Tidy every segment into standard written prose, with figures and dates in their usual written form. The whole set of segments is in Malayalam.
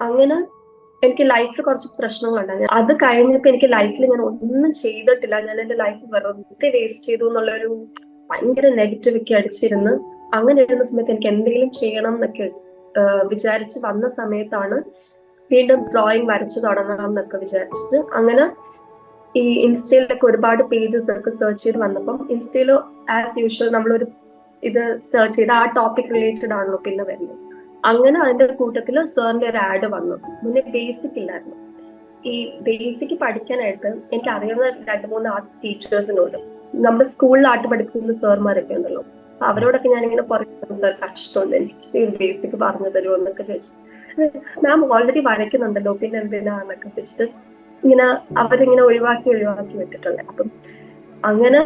അങ്ങനെ എനിക്ക് ലൈഫിൽ കുറച്ച് പ്രശ്നങ്ങളുണ്ടായി. അത് കഴിഞ്ഞപ്പോ എനിക്ക് ലൈഫിൽ ഞാൻ ഒന്നും ചെയ്തിട്ടില്ല, ഞാൻ എന്റെ ലൈഫ് വെറുതെ വേസ്റ്റ് ചെയ്തു എന്നുള്ളൊരു ഭയങ്കര നെഗറ്റിവിറ്റി അടിച്ചിരുന്ന് അങ്ങനെ ഇരുന്ന സമയത്ത് എനിക്ക് എന്തെങ്കിലും ചെയ്യണം എന്നൊക്കെ വിചാരിച്ച് വന്ന സമയത്താണ് വീണ്ടും ഡ്രോയിങ് വരച്ചു തുടങ്ങണം എന്നൊക്കെ വിചാരിച്ചിട്ട് അങ്ങനെ ഈ ഇൻസ്റ്റയിലൊക്കെ ഒരുപാട് പേജസ് ഒക്കെ സെർച്ച് ചെയ്ത് വന്നപ്പം ഇൻസ്റ്റയിൽ ആസ് യൂഷ്വൽ നമ്മളൊരു ഇത് സെർച്ച് ചെയ്ത് ആ ടോപ്പിക് റിലേറ്റഡ് ആണല്ലോ പിന്നെ വരുന്നത്. അങ്ങനെ അതിന്റെ കൂട്ടത്തിൽ സാറിന്റെ ഒരു ആഡ് വന്നു. മുന്നേ ബേസിക് ഇല്ലായിരുന്നു. ഈ ബേസിക് പഠിക്കാനായിട്ട് എനിക്ക് അറിയുന്ന 2-3 ആർട്ട് ടീച്ചേഴ്സിനോട് നമ്മുടെ സ്കൂളിൽ ആർട്ട് പഠിക്കുന്ന സാർമാരൊക്കെ ഉണ്ടല്ലോ, അവരോടൊക്കെ ഞാനിങ്ങനെ പറയുന്നു, സാർ കഷ്ടമുണ്ട്, എനിക്ക് ബേസിക് പറഞ്ഞു തരുമോ എന്നൊക്കെ ചോദിച്ചു. മാം ഓൾറെഡി വരയ്ക്കുന്നുണ്ടല്ലോ, പിന്നെ എന്തിനാന്നൊക്കെ ചോദിച്ചിട്ട് ഇങ്ങനെ അവരിങ്ങനെ ഒഴിവാക്കി വിട്ടിട്ടുണ്ട്. അപ്പം അങ്ങനെ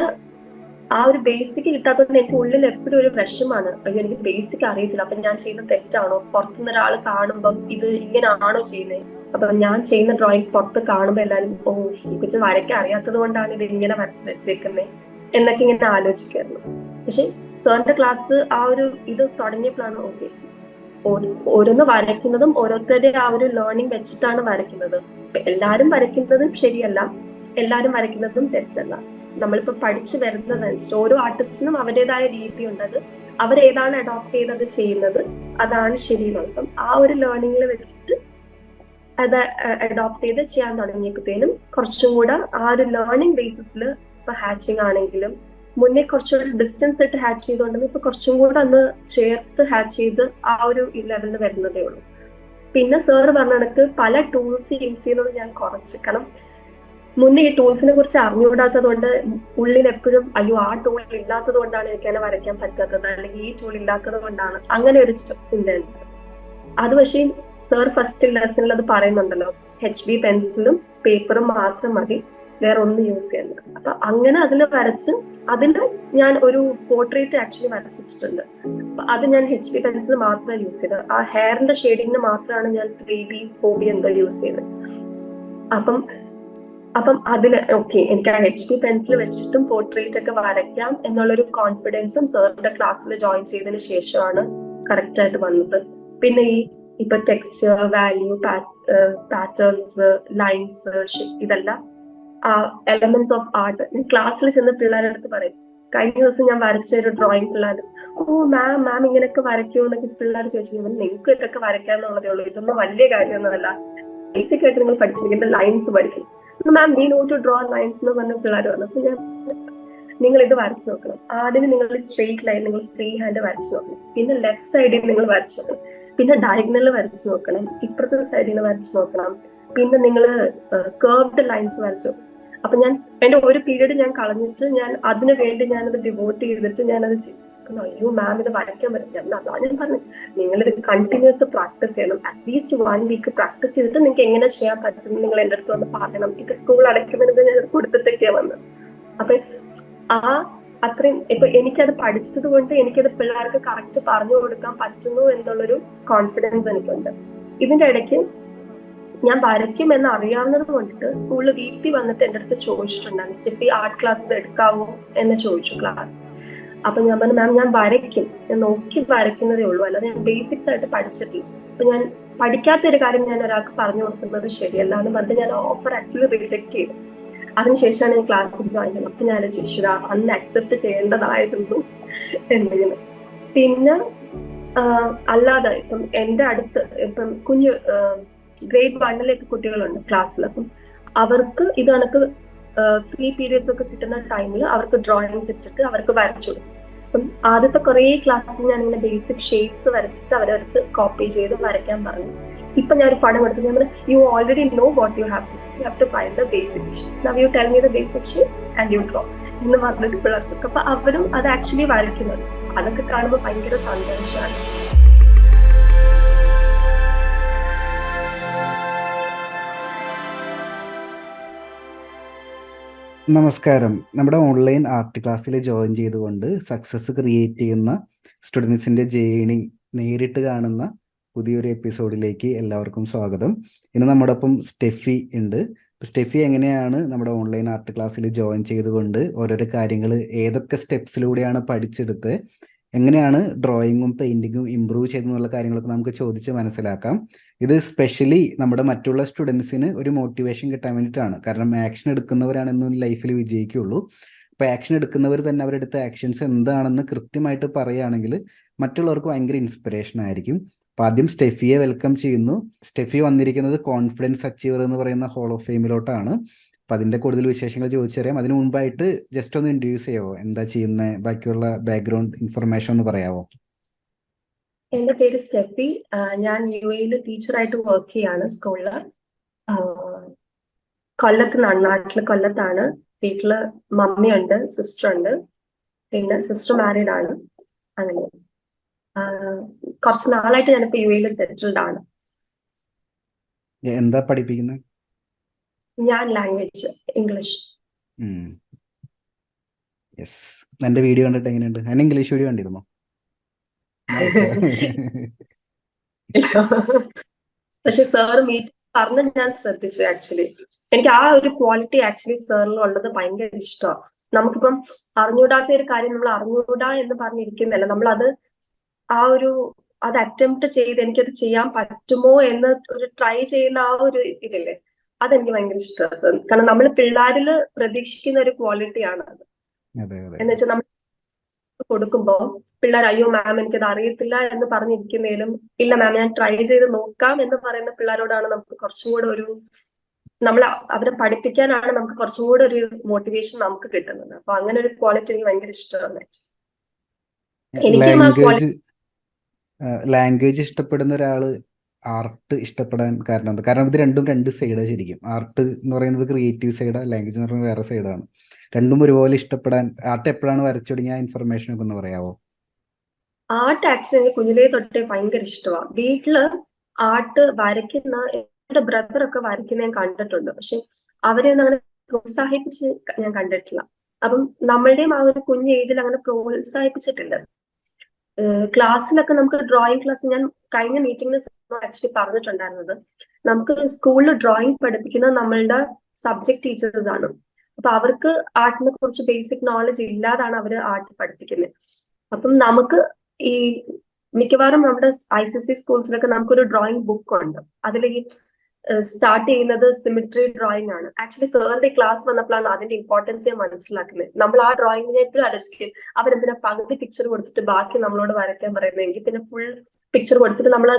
ആ ഒരു ബേസിക് കിട്ടാത്തതുകൊണ്ട് എനിക്ക് ഉള്ളിൽ എപ്പോഴും ഒരു വിഷമാണ്. അയ്യോ, എനിക്ക് ബേസിക് അറിയത്തില്ല, അപ്പൊ ഞാൻ ചെയ്യുന്ന തെറ്റാണോ, പുറത്തുനിന്ന് ഒരാൾ കാണുമ്പം ഇത് ഇങ്ങനെയാണോ ചെയ്യുന്നത്, അപ്പൊ ഞാൻ ചെയ്യുന്ന ഡ്രോയിങ് പുറത്ത് കാണുമ്പോൾ എല്ലാവരും ഓ ഈ കൊച്ചു വരയ്ക്കാൻ അറിയാത്തത് കൊണ്ടാണ് ഇത് ഇങ്ങനെ വരച്ച് വെച്ചേക്കുന്നത് എന്നൊക്കെ ഇങ്ങനെ ആലോചിക്കായിരുന്നു. പക്ഷെ സാറിന്റെ ക്ലാസ് ആ ഒരു ഇത് തുടങ്ങിയപ്പോഴാണ് ഓക്കെ, ഓരോന്ന് വരയ്ക്കുന്നതും ഓരോരുത്തരുടെ ആ ഒരു ലേണിംഗ് വെച്ചിട്ടാണ് വരയ്ക്കുന്നത്. എല്ലാരും വരയ്ക്കുന്നതും ശരിയല്ല, എല്ലാരും വരയ്ക്കുന്നതും തെറ്റല്ല. നമ്മളിപ്പോ പഠിച്ചു വരുന്നതനുസരിച്ച് ഓരോ ആർട്ടിസ്റ്റിനും അവരുടേതായ രീതി ഉണ്ടത്, അവരേതാണ് അഡോപ്റ്റ് ചെയ്തത് ചെയ്യുന്നത് അതാണ് ശരിയുള്ളത്. അപ്പം ആ ഒരു ലേണിംഗിൽ വെച്ചിട്ട് അത് അഡോപ്റ്റ് ചെയ്ത് ചെയ്യാൻ തുടങ്ങിയപ്പോഴത്തേനും കുറച്ചും കൂടെ ആ ഒരു ലേണിംഗ് ബേസിസിൽ ഇപ്പൊ ഹാച്ചിങ് ആണെങ്കിലും മുന്നേ കുറച്ചുകൂടി ഡിസ്റ്റൻസ് ഇട്ട് ഹാച്ച് ചെയ്തുകൊണ്ടെങ്കിൽ ഇപ്പൊ കുറച്ചും കൂടെ അന്ന് ചേർത്ത് ഹാച്ച് ചെയ്ത് ആ ഒരു ലെവലിൽ വരുന്നതേ ഉള്ളൂ. പിന്നെ സാറ് പറഞ്ഞ കണക്ക് പല ടൂൾസ് യൂസ് ചെയ്യുന്നത് ഞാൻ കുറച്ചിക്കണം. മുന്നേ ഈ ടൂൾസിനെ കുറിച്ച് അറിഞ്ഞുകൂടാത്തത് കൊണ്ട് ഉള്ളിൽ എപ്പോഴും അയ്യോ ആ ടൂൾ ഇല്ലാത്തത് കൊണ്ടാണ് എനിക്ക് അതിനെ വരയ്ക്കാൻ പറ്റാത്തത്, അല്ലെങ്കിൽ ഈ ടൂൾ ഇല്ലാത്തത് കൊണ്ടാണ്, അങ്ങനെ ഒരു ചിന്തയുണ്ട്. അത് പക്ഷേ സാർ ഫസ്റ്റ് ലെസണിൽ അത് പറയുന്നുണ്ടല്ലോ, HB പെൻസിലും പേപ്പറും മാത്രം മതി, വേറെ ഒന്നും യൂസ് ചെയ്യുന്നത്. അപ്പൊ അങ്ങനെ അതിൽ വരച്ച് അതിന് ഞാൻ ഒരു പോർട്രേറ്റ് ആക്ച്വലി വരച്ചിട്ടുണ്ട്. അത് ഞാൻ HB പെൻസിൽ മാത്രമേ യൂസ് ചെയ്തത്. ആ ഹെയറിന്റെ ഷെയ്ഡിങ്ങിന് മാത്രമാണ് ഞാൻ 3B 4B എന്തോ യൂസ് ചെയ്തത്. അപ്പം അതിന് ഓക്കെ, എനിക്ക് ആ HB പെൻസിൽ വെച്ചിട്ടും പോർട്രേറ്റ് ഒക്കെ വരയ്ക്കാം എന്നുള്ളൊരു കോൺഫിഡൻസും സാറിന്റെ ക്ലാസ്സിൽ ജോയിൻ ചെയ്തതിന് ശേഷമാണ് കറക്റ്റ് ആയിട്ട് വന്നത്. പിന്നെ ഇപ്പൊ ടെക്സ്ചർ, വാല്യൂ, പാറ്റേൺസ്, ലൈൻസ്, ഇതെല്ലാം എലമെന്റ്സ് ഓഫ് ആർട്ട് ഞാൻ ക്ലാസ്സിൽ ചെന്ന് പിള്ളേരുടെ അടുത്ത് പറയും. കഴിഞ്ഞ ദിവസം ഞാൻ വരച്ച ഒരു ഡ്രോയിങ് പിള്ളേർ ഓ മാം ഇങ്ങനെയൊക്കെ വരയ്ക്കുമോ എന്നൊക്കെ പിള്ളേർ ചോദിച്ചു. നിങ്ങൾക്ക് ഇതൊക്കെ വരയ്ക്കാന്നുള്ളതേ ഉള്ളൂ, ഇതൊന്നും വലിയ കാര്യമൊന്നുമല്ല, ബേസിക് ആയിട്ട് നിങ്ങൾ പഠിച്ചിരിക്കുന്ന ലൈൻസ് പഠിക്കും. Ma'am we know to draw lines എന്ന് പറഞ്ഞ പിള്ളേർ വന്നു. അപ്പൊ ഞാൻ നിങ്ങൾ ഇത് വരച്ചു നോക്കണം. ആദ്യം നിങ്ങൾ സ്ട്രെയിറ്റ് ലൈൻ നിങ്ങൾ ഫ്രീ ഹാൻഡ് വരച്ചു നോക്കണം, പിന്നെ ലെഫ്റ്റ് സൈഡിൽ നിങ്ങൾ വരച്ചു നോക്കണം, പിന്നെ ഡയഗണലിൽ വരച്ചു നോക്കണം, ഇപ്പുറത്തെ സൈഡിൽ നിന്ന് വരച്ചു നോക്കണം, പിന്നെ നിങ്ങൾ കർവ്ഡ് ലൈൻസ് വരച്ചു. അപ്പൊ ഞാൻ എന്റെ ഒരു പീരീഡ് ഞാൻ കളഞ്ഞിട്ട് ഞാൻ അതിനു വേണ്ടി ഞാനത് ഡിവോട്ട് ചെയ്തിട്ട് ഞാനത് ചെയ്തു. അയ്യോ മാം ഇത് വരയ്ക്കാൻ പറ്റില്ല. അതാണ് ഞാൻ പറഞ്ഞത്, നിങ്ങളിത് കണ്ടിന്യൂസ് പ്രാക്ടീസ് ചെയ്യണം. അറ്റ്ലീസ്റ്റ് 1 വീക്ക് പ്രാക്ടീസ് ചെയ്തിട്ട് നിങ്ങൾക്ക് എങ്ങനെ ചെയ്യാൻ പറ്റും നിങ്ങൾ എന്റെ അടുത്ത് വന്ന് പറയണം. ഇപ്പൊ സ്കൂൾ അടയ്ക്കുന്നതിന് ഞാൻ കൊടുത്തിട്ടൊക്കെയാണ് വന്നത്. അപ്പൊ ആ അത്രയും ഇപ്പൊ എനിക്കത് പഠിച്ചത് കൊണ്ട് എനിക്കത് പിള്ളേർക്ക് കറക്റ്റ് പറഞ്ഞു കൊടുക്കാൻ പറ്റുന്നു എന്നുള്ളൊരു കോൺഫിഡൻസ് എനിക്കുണ്ട്. ഇതിന്റെ ഇടയ്ക്ക് ഞാൻ വരയ്ക്കും എന്ന് അറിയാവുന്നത് കൊണ്ടിട്ട് സ്കൂളിൽ വീട്ടിൽ വന്നിട്ട് എൻ്റെ അടുത്ത് ചോദിച്ചിട്ടുണ്ടായിരുന്നു, സ്റ്റെഫി ആർട്ട് ക്ലാസ്സസ് എടുക്കാവോ എന്ന് ചോദിച്ചു ക്ലാസ്. അപ്പൊ ഞാൻ പറഞ്ഞു മാം ഞാൻ വരയ്ക്കും, ഞാൻ നോക്കി വരയ്ക്കുന്നതേ ഉള്ളൂ, അല്ലാതെ ഞാൻ ബേസിക്സ് ആയിട്ട് പഠിച്ചിട്ടില്ല. അപ്പൊ ഞാൻ പഠിക്കാത്ത ഒരു കാര്യം ഞാൻ ഒരാൾക്ക് പറഞ്ഞു കൊടുക്കുന്നത് ശരിയല്ല എന്ന് പറഞ്ഞിട്ട് ഞാൻ ഓഫർ ആക്ച്വലി റിജക്ട് ചെയ്തു. അതിനുശേഷമാണ് ഞാൻ ക്ലാസ്സിൽ ജോയിൻ ചെയ്യുന്നത്. അപ്പൊ ഞാൻ ചോദിച്ചു അന്ന് അക്സെപ്റ്റ് ചെയ്യേണ്ടതായിരുന്നു എന്തെങ്കിലും. പിന്നെ അല്ലാതെ ഇപ്പം എന്റെ അടുത്ത് ഇപ്പം കുഞ്ഞു ഗ്രേഡ് 1 കുട്ടികളുണ്ട് ക്ലാസ്സിൽ. അപ്പം അവർക്ക് ഇത് കണക്ക് ഫ്രീ പീരിയഡ്സ് ഒക്കെ കിട്ടുന്ന ടൈമിൽ അവർക്ക് ഡ്രോയിങ്സ് ഇട്ടിട്ട് അവർക്ക് വരച്ചു കൊടുക്കും. അപ്പം ആദ്യത്തെ കുറേ ക്ലാസ്സിൽ ഞാൻ ഇങ്ങനെ ബേസിക് ഷേപ്സ് വരച്ചിട്ട് അവരടുത്ത് കോപ്പി ചെയ്ത് വരയ്ക്കാൻ പറഞ്ഞു. ഇപ്പൊ ഞാൻ ഒരു പടം കൊടുത്തു, ഞാൻ you already know what you have to find the basic shapes, now you tell me the basic shapes and you draw എന്ന് പറഞ്ഞിട്ട് പിള്ളേർക്ക്. അപ്പൊ അവരും അത് ആക്ച്വലി വരയ്ക്കുന്നത്, അതൊക്കെ കാണുമ്പോൾ ഭയങ്കര സന്തോഷമാണ്. നമസ്കാരം. നമ്മുടെ ഓൺലൈൻ ആർട്ട് ക്ലാസ്സിൽ ജോയിൻ ചെയ്തുകൊണ്ട് സക്സസ് ക്രിയേറ്റ് ചെയ്യുന്ന സ്റ്റുഡൻസിൻ്റെ ജേണി നേരിട്ട് കാണുന്ന പുതിയൊരു എപ്പിസോഡിലേക്ക് എല്ലാവർക്കും സ്വാഗതം. ഇന്ന് നമ്മുടെ ഒപ്പം സ്റ്റെഫി ഉണ്ട്. സ്റ്റെഫി എങ്ങനെയാണ് നമ്മുടെ ഓൺലൈൻ ആർട്ട് ക്ലാസ്സിൽ ജോയിൻ ചെയ്തുകൊണ്ട് ഓരോരോ കാര്യങ്ങൾ ഏതൊക്കെ സ്റ്റെപ്സിലൂടെയാണ് പഠിച്ചെടുത്ത് എങ്ങനെയാണ് ഡ്രോയിങ്ങും പെയിന്റിങ്ങും ഇമ്പ്രൂവ് ചെയ്തെന്നുള്ള കാര്യങ്ങളൊക്കെ നമുക്ക് ചോദിച്ച് മനസ്സിലാക്കാം. ഇത് സ്പെഷ്യലി നമ്മുടെ മറ്റുള്ള സ്റ്റുഡൻസിന് ഒരു മോട്ടിവേഷൻ കിട്ടാൻ വേണ്ടിയിട്ടാണ്. കാരണം ആക്ഷൻ എടുക്കുന്നവരാണെന്നും ലൈഫിൽ വിജയിക്കുകയുള്ളൂ. അപ്പോൾ ആക്ഷൻ എടുക്കുന്നവർ തന്നെ അവരെടുത്ത ആക്ഷൻസ് എന്താണെന്ന് കൃത്യമായിട്ട് പറയുകയാണെങ്കിൽ മറ്റുള്ളവർക്ക് ഭയങ്കര ഇൻസ്പിറേഷൻ ആയിരിക്കും. അപ്പോൾ ആദ്യം സ്റ്റെഫിയെ വെൽക്കം ചെയ്യുന്നു. സ്റ്റെഫി വന്നിരിക്കുന്നത് കോൺഫിഡൻസ് അച്ചീവർ എന്ന് പറയുന്ന ഹോൾ ഓഫ് ഫെയിമിലോട്ടാണ്. അപ്പം അതിൻ്റെ കൂടുതൽ വിശേഷങ്ങൾ ചോദിച്ചറിയാം. അതിന് മുമ്പായിട്ട് ജസ്റ്റ് ഒന്ന് ഇൻട്രൊഡ്യൂസ് ചെയ്യാമോ, എന്താ ചെയ്യുന്നത്, ബാക്കിയുള്ള ബാക്ക്ഗ്രൗണ്ട് ഇൻഫർമേഷൻ ഒന്ന് പറയാമോ? എന്റെ പേര് സ്റ്റെഫി. ഞാൻ UAE ടീച്ചറായിട്ട് വർക്ക് ചെയ്യാണ് സ്കൂളില്. നാട്ടില് കൊല്ലത്താണ്. വീട്ടില് മമ്മിയുണ്ട്, സിസ്റ്റർ ഉണ്ട്. പിന്നെ സിസ്റ്റർ മാരീഡ് ആണ്. അങ്ങനെ കുറച്ച് നാളായിട്ട് ഞാനിപ്പോ UAE സെറ്റിൽഡ് ആണ്. എന്താ പഠിപ്പിക്കുന്നത്? ഞാൻ ലാംഗ്വേജ് ഇംഗ്ലീഷ്. യെസ്. എൻ്റെ വീഡിയോ കണ്ടിട്ട് എങ്ങനെയുണ്ട്? ഞാൻ ഇംഗ്ലീഷ് വീഡിയോ കണ്ടിരുന്നോ? പക്ഷെ സാർ മീറ്റിംഗ് പറഞ്ഞ് ഞാൻ ശ്രദ്ധിച്ചു. ആക്ച്വലി എനിക്ക് ആ ഒരു ക്വാളിറ്റി ആക്ച്വലി സാറിനുള്ളത് ഭയങ്കര ഇഷ്ടമാണ്. നമുക്കിപ്പം അറിഞ്ഞൂടാത്ത ഒരു കാര്യം നമ്മൾ അറിഞ്ഞൂടാ എന്ന് പറഞ്ഞിരിക്കുന്നില്ല, നമ്മളത് അത് അറ്റംപ്റ്റ് ചെയ്ത് എനിക്കത് ചെയ്യാൻ പറ്റുമോ എന്ന് ഒരു ട്രൈ ചെയ്യുന്ന ആ ഒരു ഇതില്ലേ, അതെനിക്ക് ഭയങ്കര ഇഷ്ടമാണ് സാർ. കാരണം നമ്മൾ പിള്ളേരില് പ്രതീക്ഷിക്കുന്ന ഒരു ക്വാളിറ്റിയാണ് അത്. എന്ന് വെച്ചാൽ നമ്മൾ കൊടുക്കുമ്പോ പിള്ളേർ അയ്യോ മാം എനിക്കത് അറിയത്തില്ല എന്ന് പറഞ്ഞിരിക്കുന്നതിലും ഇല്ല മാം ഞാൻ ട്രൈ ചെയ്ത് നോക്കാം എന്ന് പറയുന്ന പിള്ളേരോടാണ് നമുക്ക് കുറച്ചും കൂടെ നമ്മൾ അവരെ പഠിപ്പിക്കാനാണ് നമുക്ക് കുറച്ചും കൂടെ ഒരു മോട്ടിവേഷൻ നമുക്ക് കിട്ടുന്നത്. അപ്പൊ അങ്ങനെ ഒരു ക്വാളിറ്റി എനിക്ക് ഭയങ്കര ഇഷ്ടമാണ്. ലാംഗ്വേജ് ഇഷ്ടപ്പെടുന്ന ഒരാള് ആർട്ട് ഇഷ്ടപ്പെടാൻ കാരണം എന്താ? കാരണം ഇത് രണ്ടും രണ്ട് സൈഡാണ് ശരിക്കും. ആർട്ട് എന്ന് പറയുന്നത് ക്രിയേറ്റീവ് സൈഡാണ്, ലാംഗ്വേജ് എന്ന് പറയുന്നത് വേറെ സൈഡാണ്. രണ്ടും ഒരുപോലെ ഇഷ്ടപ്പെടാൻ ആർട്ട് എപ്പോഴാണ് വരച്ചു തുടങ്ങിയ ഇൻഫർമേഷൻ ഒക്കെ ഒന്ന് പറയാമോ? ആർട്ട് ആക്ച്വലി എനിക്ക് കുഞ്ഞിലേ തൊട്ടേ ഭയങ്കര ഇഷ്ടമാണ്. വീട്ടില് ആർട്ട് വരയ്ക്കുന്ന എന്റെ ബ്രദറൊക്കെ വരയ്ക്കുന്ന ഞാൻ കണ്ടിട്ടുണ്ട്. പക്ഷെ അവരെ ഒന്നും അങ്ങനെ പ്രോത്സാഹിപ്പിച്ച് ഞാൻ കണ്ടിട്ടില്ല. അപ്പം നമ്മളുടെയും ആ ഒരു കുഞ്ഞ് ഏജിൽ അങ്ങനെ പ്രോത്സാഹിപ്പിച്ചിട്ടില്ല. ക്ലാസ്സിലൊക്കെ നമുക്ക് ഡ്രോയിങ് ക്ലാസ്, ഞാൻ കഴിഞ്ഞ മീറ്റിംഗിൽ ആക്ച്വലി പറഞ്ഞിട്ടുണ്ടായിരുന്നത്, നമുക്ക് സ്കൂളിൽ ഡ്രോയിങ് പഠിപ്പിക്കുന്നത് നമ്മളുടെ സബ്ജക്ട് ടീച്ചേഴ്സ് ആണ്. അപ്പൊ അവർക്ക് ആർട്ടിനെ കുറിച്ച് ബേസിക് നോളജ് ഇല്ലാതാണ് അവർ ആർട്ട് പഠിപ്പിക്കുന്നത്. അപ്പം നമുക്ക് ഈ മിക്കവാറും നമ്മുടെ ICC സ്കൂൾസിലൊക്കെ നമുക്കൊരു ഡ്രോയിങ് ബുക്ക് ഉണ്ട്. അതിൽ ഈ സ്റ്റാർട്ട് ചെയ്യുന്നത് സിമിട്രി ഡ്രോയിങ് ആണ്. ആക്ച്വലി സാറിന്റെ ക്ലാസ് വന്നപ്പോഴാണ് അതിന്റെ ഇമ്പോർട്ടൻസ് ഞാൻ മനസ്സിലാക്കുന്നത്. നമ്മൾ ആ ഡ്രോയിങ്ങിനെ എപ്പോഴും ആലോചിക്കും അവരെന്തിനാ പകുതി പിക്ചർ കൊടുത്തിട്ട് ബാക്കി നമ്മളോട് വരയ്ക്കാൻ പറയുന്നത്, എങ്കിൽ പിന്നെ ഫുൾ പിക്ചർ കൊടുത്തിട്ട് നമ്മൾ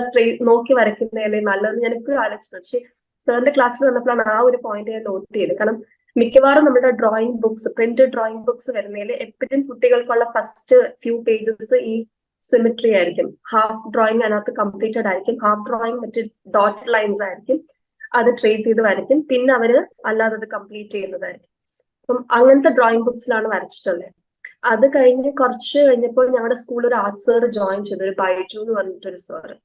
നോക്കി വരയ്ക്കുന്നതല്ലേ നല്ലത് ഞാൻ എപ്പോഴും ആലോചിച്ചു. പക്ഷെ സാറിന്റെ ക്ലാസ്സിൽ വന്നപ്പോഴാണ് ആ ഒരു പോയിന്റ് ഞാൻ നോട്ട് ചെയ്തത്. കാരണം മിക്കവാറും നമ്മുടെ drawing books, printed drawing books വരുന്നതിൽ എപ്പോഴും കുട്ടികൾക്കുള്ള ഫസ്റ്റ് ഫ്യൂ പേജസ് ഈ സിമിട്രി ആയിരിക്കും. ഹാഫ് ഡ്രോയിങ് അതിനകത്ത് കംപ്ലീറ്റഡ് ആയിരിക്കും, ഹാഫ് ഡ്രോയിങ് മറ്റ് ഡോട്ട് ലൈൻസ് ആയിരിക്കും, അത് ട്രേസ് ചെയ്ത് വരയ്ക്കും, പിന്നെ അവര് അല്ലാതെ അത് കംപ്ലീറ്റ് ചെയ്യുന്നതായിരിക്കും. അപ്പം അങ്ങനത്തെ ഡ്രോയിങ് ബുക്സിലാണ് വരച്ചിട്ടുള്ളത്. അത് കഴിഞ്ഞ് കുറച്ച് കഴിഞ്ഞപ്പോൾ ഞങ്ങളുടെ സ്കൂളിൽ ഒരു ആർട്ട് സാർ ജോയിൻ ചെയ്തു, ഒരു ബൈജു എന്ന് പറഞ്ഞിട്ടൊരു സാറ്.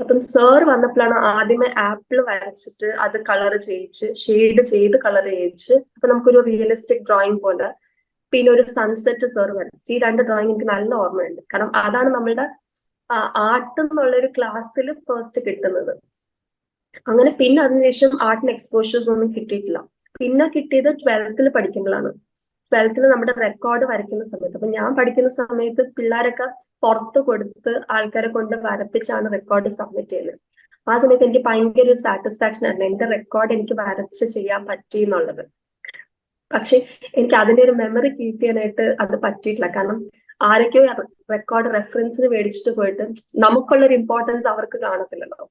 അപ്പം സാർ വന്നപ്പോഴാണ് ആദ്യമേ ആപ്പിൾ വരച്ചിട്ട് അത് കളർ ചെയ്യിച്ച് ഷെയ്ഡ് ചെയ്ത് കളർ ചെയ്യിച്ച് അപ്പൊ നമുക്കൊരു റിയലിസ്റ്റിക് ഡ്രോയിങ് പോലെ, പിന്നെ ഒരു സൺസെറ്റ് സാർ വരച്ചു. ഈ 2 ഡ്രോയിങ് എനിക്ക് നല്ല ഓർമ്മയുണ്ട്. കാരണം അതാണ് നമ്മളുടെ ആർട്ട് എന്നുള്ള ഒരു ക്ലാസ്സിൽ ഫസ്റ്റ് കിട്ടുന്നത്. അങ്ങനെ പിന്നെ അതിനുശേഷം ആർട്ടിന് എക്സ്പോഷേഴ്സ് ഒന്നും കിട്ടിയിട്ടില്ല. പിന്നെ കിട്ടിയത് 12th പഠിക്കുമ്പോഴാണ്. 12th നമ്മുടെ റെക്കോർഡ് വരയ്ക്കുന്ന സമയത്ത്, അപ്പൊ ഞാൻ പഠിക്കുന്ന സമയത്ത് പിള്ളേരൊക്കെ പുറത്ത് കൊടുത്ത് ആൾക്കാരെ കൊണ്ട് വരപ്പിച്ചാണ് റെക്കോർഡ് സബ്മിറ്റ് ചെയ്യുന്നത്. ആ സമയത്ത് എനിക്ക് ഭയങ്കര ഒരു സാറ്റിസ്ഫാക്ഷൻ ആയിരുന്നു എന്റെ റെക്കോർഡ് എനിക്ക് വരച്ച് ചെയ്യാൻ പറ്റി എന്നുള്ളത്. പക്ഷെ എനിക്ക് അതിന്റെ ഒരു മെമ്മറി കീപ്പ് ചെയ്യാനായിട്ട് അത് പറ്റിയിട്ടില്ല. കാരണം ആരൊക്കെയോ റെക്കോർഡ് റെഫറൻസിന് മേടിച്ചിട്ട് പോയിട്ട് നമുക്കുള്ളൊരു ഇമ്പോർട്ടൻസ് അവർക്ക് കാണത്തില്ലല്ലോ.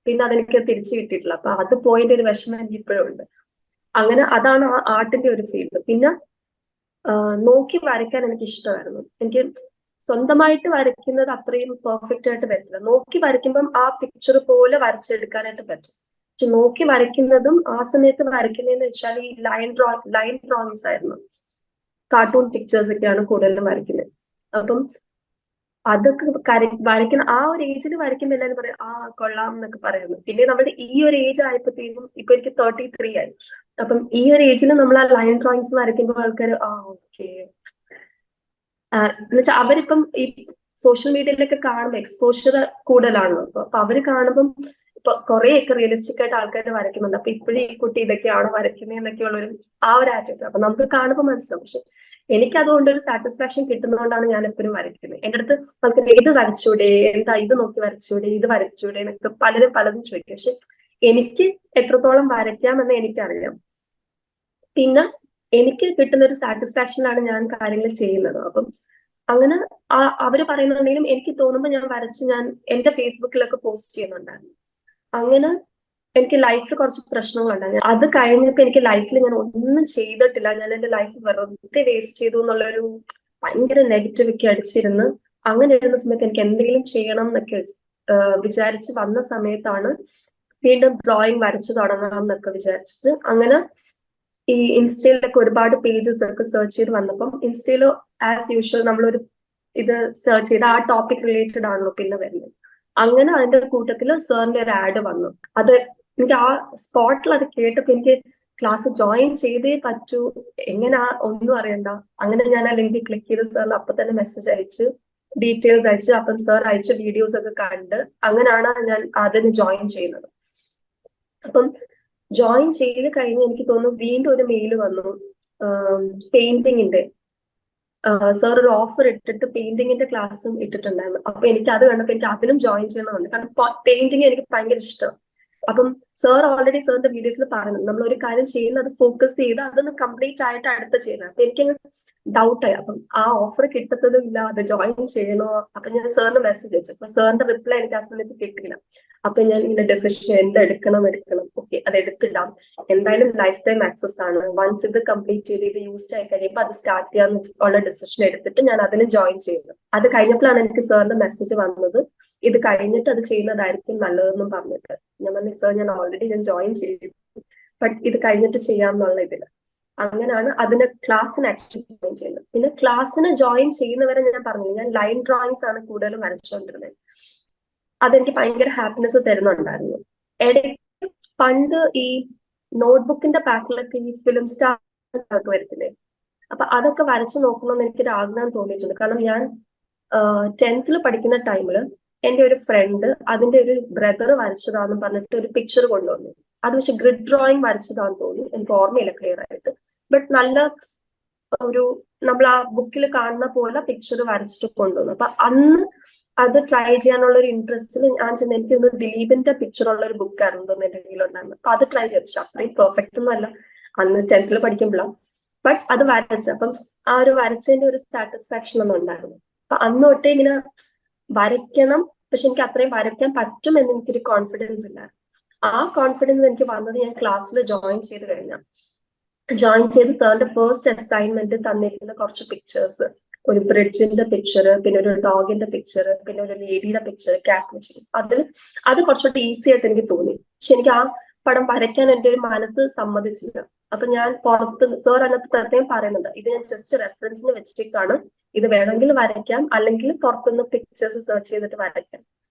പിന്നെ അതെനിക്ക് തിരിച്ചു കിട്ടിയിട്ടില്ല. അപ്പൊ അത് പോയിന്റ് ഒരു വിഷമം എനിക്ക് ഇപ്പോഴും ഉണ്ട്. അങ്ങനെ അതാണ് ആ ആർട്ടിന്റെ ഒരു ഫീൽഡ്. പിന്നെ നോക്കി വരയ്ക്കാൻ എനിക്ക് ഇഷ്ടമായിരുന്നു. എനിക്ക് സ്വന്തമായിട്ട് വരയ്ക്കുന്നത് അത്രയും പെർഫെക്റ്റ് ആയിട്ട് പറ്റില്ല. നോക്കി വരയ്ക്കുമ്പം ആ പിക്ചർ പോലെ വരച്ചെടുക്കാനായിട്ട് പറ്റും. പക്ഷെ നോക്കി വരയ്ക്കുന്നതും ആ സമയത്ത് വരയ്ക്കുന്നതെന്ന് വെച്ചാൽ ഈ ലൈൻ ഡ്രോയിങ്സ് ആയിരുന്നു. കാർട്ടൂൺ പിക്ചേഴ്സ് ഒക്കെയാണ് കൂടുതലും വരയ്ക്കുന്നത്. അപ്പം അതൊക്കെ വരയ്ക്കുന്ന ആ ഒരു ഏജിൽ വരയ്ക്കുമ്പോൾ എല്ലാവരും പറയും ആ കൊള്ളാം എന്നൊക്കെ പറയുന്നു. പിന്നെ നമ്മുടെ ഈ ഒരു ഏജ് ആയപ്പോഴത്തേക്കും ഇപ്പൊ എനിക്ക് 33 ആയി. അപ്പം ഈ ഒരു ഏജിൽ നമ്മൾ ആ ലൈൻ ഡ്രോയിങ്സ് വരയ്ക്കുമ്പോൾ ആൾക്കാർ ഓക്കെ എന്നുവെച്ചാൽ അവരിപ്പം ഈ സോഷ്യൽ മീഡിയയിലൊക്കെ കാണുമ്പോൾ എക്സ്പോഷർ കൂടുതലാണല്ലോ. അപ്പൊ അവര് കാണുമ്പം ഇപ്പൊ കുറെയൊക്കെ റിയലിസ്റ്റിക് ആയിട്ട് ആൾക്കാർ വരയ്ക്കുന്നുണ്ട്. അപ്പൊ ഇപ്പോഴും ഈ കുട്ടി ഇതൊക്കെയാണോ വരയ്ക്കുന്നത് എന്നൊക്കെയുള്ളൊരു ആ ഒരു ആറ്റിറ്റ്യൂഡ് അപ്പൊ നമുക്ക് കാണുമ്പോൾ മനസ്സിലാവും. പക്ഷെ എനിക്ക് അതുകൊണ്ട് ഒരു സാറ്റിസ്ഫാക്ഷൻ കിട്ടുന്നതുകൊണ്ടാണ് ഞാൻ എപ്പോഴും വരയ്ക്കുന്നത്. എന്റെ അടുത്ത് നമുക്ക് ഇത് വരച്ചൂടെ, എന്താ ഇത് നോക്കി വരച്ചൂടെ, ഇത് വരച്ചൂടെ എന്നൊക്കെ പലതും ചോദിക്കും. പക്ഷെ എനിക്ക് എത്രത്തോളം വരയ്ക്കാമെന്ന് എനിക്കറിയാം. പിന്നെ എനിക്ക് കിട്ടുന്ന ഒരു സാറ്റിസ്ഫാക്ഷനിലാണ് ഞാൻ കാര്യങ്ങൾ ചെയ്യുന്നത്. അപ്പം അങ്ങനെ അവര് പറയുന്നുണ്ടെങ്കിലും എനിക്ക് തോന്നുമ്പോൾ ഞാൻ വരച്ച് ഞാൻ എന്റെ ഫേസ്ബുക്കിലൊക്കെ പോസ്റ്റ് ചെയ്യുന്നുണ്ടായിരുന്നു. അങ്ങനെ എനിക്ക് ലൈഫിൽ കുറച്ച് പ്രശ്നങ്ങളുണ്ടായിരുന്നു. അത് കഴിഞ്ഞപ്പോ എനിക്ക് ലൈഫിൽ ഞാൻ ഒന്നും ചെയ്തിട്ടില്ല, ഞാൻ എന്റെ ലൈഫ് വെറുതെ വേസ്റ്റ് ചെയ്തു എന്നുള്ളൊരു ഭയങ്കര നെഗറ്റിവിറ്റി അടിച്ചിരുന്ന് അങ്ങനെ ഇരുന്ന സമയത്ത് എനിക്ക് എന്തെങ്കിലും ചെയ്യണം എന്നൊക്കെ വിചാരിച്ച് വന്ന സമയത്താണ് വീണ്ടും ഡ്രോയിങ് വരച്ചു തുടങ്ങണം എന്നൊക്കെ വിചാരിച്ചിട്ട് അങ്ങനെ ഈ ഇൻസ്റ്റയിലൊക്കെ ഒരുപാട് പേജസ് ഒക്കെ സെർച്ച് ചെയ്ത് വന്നപ്പം ഇൻസ്റ്റയിൽ ആസ് യൂഷ്വൽ നമ്മളൊരു ഇത് സെർച്ച് ചെയ്ത് ആ ടോപ്പിക് റിലേറ്റഡ് ആണല്ലോ പിന്നെ വരുന്നത്. അങ്ങനെ അതിന്റെ കൂട്ടത്തിൽ സാറിന്റെ ഒരു ആഡ് വന്നു. അത് എനിക്ക് ആ സ്പോട്ടിൽ അത് കേട്ടപ്പോ എനിക്ക് ക്ലാസ് ജോയിൻ ചെയ്തേ പറ്റൂ, എങ്ങനെ ഒന്നും അറിയണ്ട. അങ്ങനെ ഞാൻ ആ ലിങ്കിൽ ക്ലിക്ക് ചെയ്ത് സാറിന് അപ്പൊ തന്നെ മെസ്സേജ് അയച്ച് ഡീറ്റെയിൽസ് അയച്ച് അപ്പം സാർ അയച്ച വീഡിയോസ് ഒക്കെ കണ്ട് അങ്ങനെയാണ് ഞാൻ അതിന് ജോയിൻ ചെയ്യുന്നത്. അപ്പം ജോയിൻ ചെയ്ത് കഴിഞ്ഞ് എനിക്ക് തോന്നുന്നു വീണ്ടും ഒരു മെയിൽ വന്നു പെയിന്റിങ്ങിന്റെ. സാർ ഒരു ഓഫർ ഇട്ടിട്ട് പെയിന്റിങ്ങിന്റെ ക്ലാസ്സും ഇട്ടിട്ടുണ്ടായിരുന്നു. അപ്പൊ എനിക്ക് അത് കണ്ടപ്പോൾ എനിക്ക് അതിനും ജോയിൻ ചെയ്യണമെന്നുണ്ട്. കാരണം പെയിന്റിങ് എനിക്ക് ഭയങ്കര ഇഷ്ടം. അപ്പം സാർ ഓൾറെഡി സാറിന്റെ വീഡിയോസിൽ പറഞ്ഞു നമ്മൾ ഒരു കാര്യം ചെയ്യുന്നത് ഫോക്കസ് ചെയ്ത് അതൊന്ന് കംപ്ലീറ്റ് ആയിട്ട് അടുത്ത ചെയ്യുന്നത്. അപ്പൊ എനിക്കങ്ങ് ഡൗട്ടായി. അപ്പം ആ ഓഫർ കിട്ടത്തതും ഇല്ല, അത് ജോയിൻ ചെയ്യണോ. അപ്പൊ ഞാൻ സാറിന് മെസ്സേജ് അയച്ചു. അപ്പൊ സാറിന്റെ റിപ്ലൈ എനിക്ക് ആ സമയത്ത് കിട്ടിയില്ല. അപ്പൊ ഞാൻ ഇങ്ങനെ ഡെസിഷൻ എന്തെടുക്കണം ഓക്കെ അത് എടുത്തില്ല, എന്തായാലും ലൈഫ് ടൈം ആക്സസ് ആണ്, വൺസ് ഇത് കംപ്ലീറ്റ് ചെയ്ത് ഇത് യൂസ്ഡ് ആയി കഴിയുമ്പോൾ അത് സ്റ്റാർട്ട് ചെയ്യാൻ ഉള്ള ഡെസിഷൻ എടുത്തിട്ട് ഞാൻ അതിന് ജോയിൻ ചെയ്തു. അത് കഴിഞ്ഞപ്പോഴാണ് എനിക്ക് സാറിന്റെ മെസ്സേജ് വന്നത്, ഇത് കഴിഞ്ഞിട്ട് അത് ചെയ്യുന്നതായിരിക്കും നല്ലതെന്നും പറഞ്ഞിട്ട്. ഞാൻ പറഞ്ഞു സാർ ഞാൻ ഓൾറെഡി ഞാൻ ജോയിൻ ചെയ്തു, ബട്ട് ഇത് കഴിഞ്ഞിട്ട് ചെയ്യാമെന്നുള്ള ഇതില്. അങ്ങനെയാണ് അതിന് ക്ലാസ്സിന് ആക്ച്വലി ജോയിൻ ചെയ്യുന്നത്. പിന്നെ ക്ലാസ്സിന് ജോയിൻ ചെയ്യുന്നവരെ ഞാൻ പറഞ്ഞില്ല, ഞാൻ ലൈൻ ഡ്രോയിങ്സ് ആണ് കൂടുതലും വരച്ചുകൊണ്ടിരുന്നത്. അതെനിക്ക് ഭയങ്കര ഹാപ്പിനെസ് തരുന്നുണ്ടായിരുന്നു. ഇടയ്ക്ക് പണ്ട് ഈ നോട്ട്ബുക്കിന്റെ പാക്കിലൊക്കെ ഈ ഫിലിം സ്റ്റാർ വരത്തില്ലേ, അപ്പൊ അതൊക്കെ വരച്ചു നോക്കണമെന്ന് എനിക്കൊരു ആഗ്രഹം തോന്നിയിട്ടുണ്ട്. കാരണം ഞാൻ 10th പഠിക്കുന്ന ടൈമില് എന്റെ ഒരു ഫ്രണ്ട് അതിന്റെ ഒരു ബ്രദർ വരച്ചതാന്ന് പറഞ്ഞിട്ട് ഒരു പിക്ചർ കൊണ്ടുവന്നു. അത് പക്ഷെ ഗ്രിഡ് ഡ്രോയിങ് വരച്ചതാന്ന് തോന്നി, എനിക്ക് ഓർമ്മയില്ല ക്ലിയർ ആയിട്ട്. ബട്ട് നല്ല ഒരു നമ്മൾ ആ ബുക്കിൽ കാണുന്ന പോലെ പിക്ചർ വരച്ചിട്ട് കൊണ്ടുവന്നു. അപ്പൊ അന്ന് അത് ട്രൈ ചെയ്യാനുള്ള ഒരു ഇൻട്രസ്റ്റിൽ ഞാൻ ചെന്ന് എനിക്ക് ഒന്ന് ദിലീപിന്റെ പിക്ചർ ഉള്ള ഒരു ബുക്കായിരുന്നു എന്റെ കയ്യിലുണ്ടായിരുന്നു. അപ്പൊ അത് ട്രൈ ചെയ്തു. അത്രയും പെർഫെക്റ്റ് ഒന്നും അല്ല അന്ന് 10th പഠിക്കുമ്പോഴാണ്, ബട്ട് അത് വരച്ചു. അപ്പം ആ ഒരു വരച്ചതിന്റെ ഒരു സാറ്റിസ്ഫാക്ഷൻ ഒന്നും ഉണ്ടായിരുന്നു. അപ്പൊ അന്ന് തൊട്ടേ ഇങ്ങനെ വരയ്ക്കണം, പക്ഷെ എനിക്ക് അത്രയും വരയ്ക്കാൻ പറ്റും എന്ന് എനിക്കൊരു കോൺഫിഡൻസ് ഇല്ലായിരുന്നു. ആ കോൺഫിഡൻസ് എനിക്ക് വന്നത് ഞാൻ ക്ലാസ്സിൽ ജോയിൻ ചെയ്ത് കഴിഞ്ഞാൽ. ജോയിൻ ചെയ്ത് സാറിന്റെ ഫസ്റ്റ് അസൈൻമെന്റ് തന്നിരിക്കുന്ന കുറച്ച് പിക്ചേഴ്സ്, ഒരു ബ്രിഡ്ജിന്റെ പിക്ചർ, പിന്നെ ഒരു ഡോഗിന്റെ പിക്ചർ, പിന്നെ ഒരു ലേഡിയുടെ പിക്ചർ, ക്യാറ്റ് പിക്ചർ. അത് കുറച്ചുകൂടി ഈസി ആയിട്ട് എനിക്ക് തോന്നി. പക്ഷെ എനിക്ക് ആ പടം വരയ്ക്കാൻ എന്റെ ഒരു മനസ്സ് സമ്മതിച്ചില്ല. അപ്പൊ ഞാൻ പുറത്ത് സാർ അതിനകത്ത് പ്രത്യേകം പറയുന്നുണ്ട്, ഇത് ഞാൻ ജസ്റ്റ് റെഫറൻസിന് വെച്ചിട്ടാണ്, ഇത് വേണമെങ്കിൽ വരയ്ക്കാം, അല്ലെങ്കിൽ പുറത്തുനിന്ന് പിക്ചേഴ്സ് സെർച്ച് ചെയ്തിട്ട് വരയ്ക്കാം.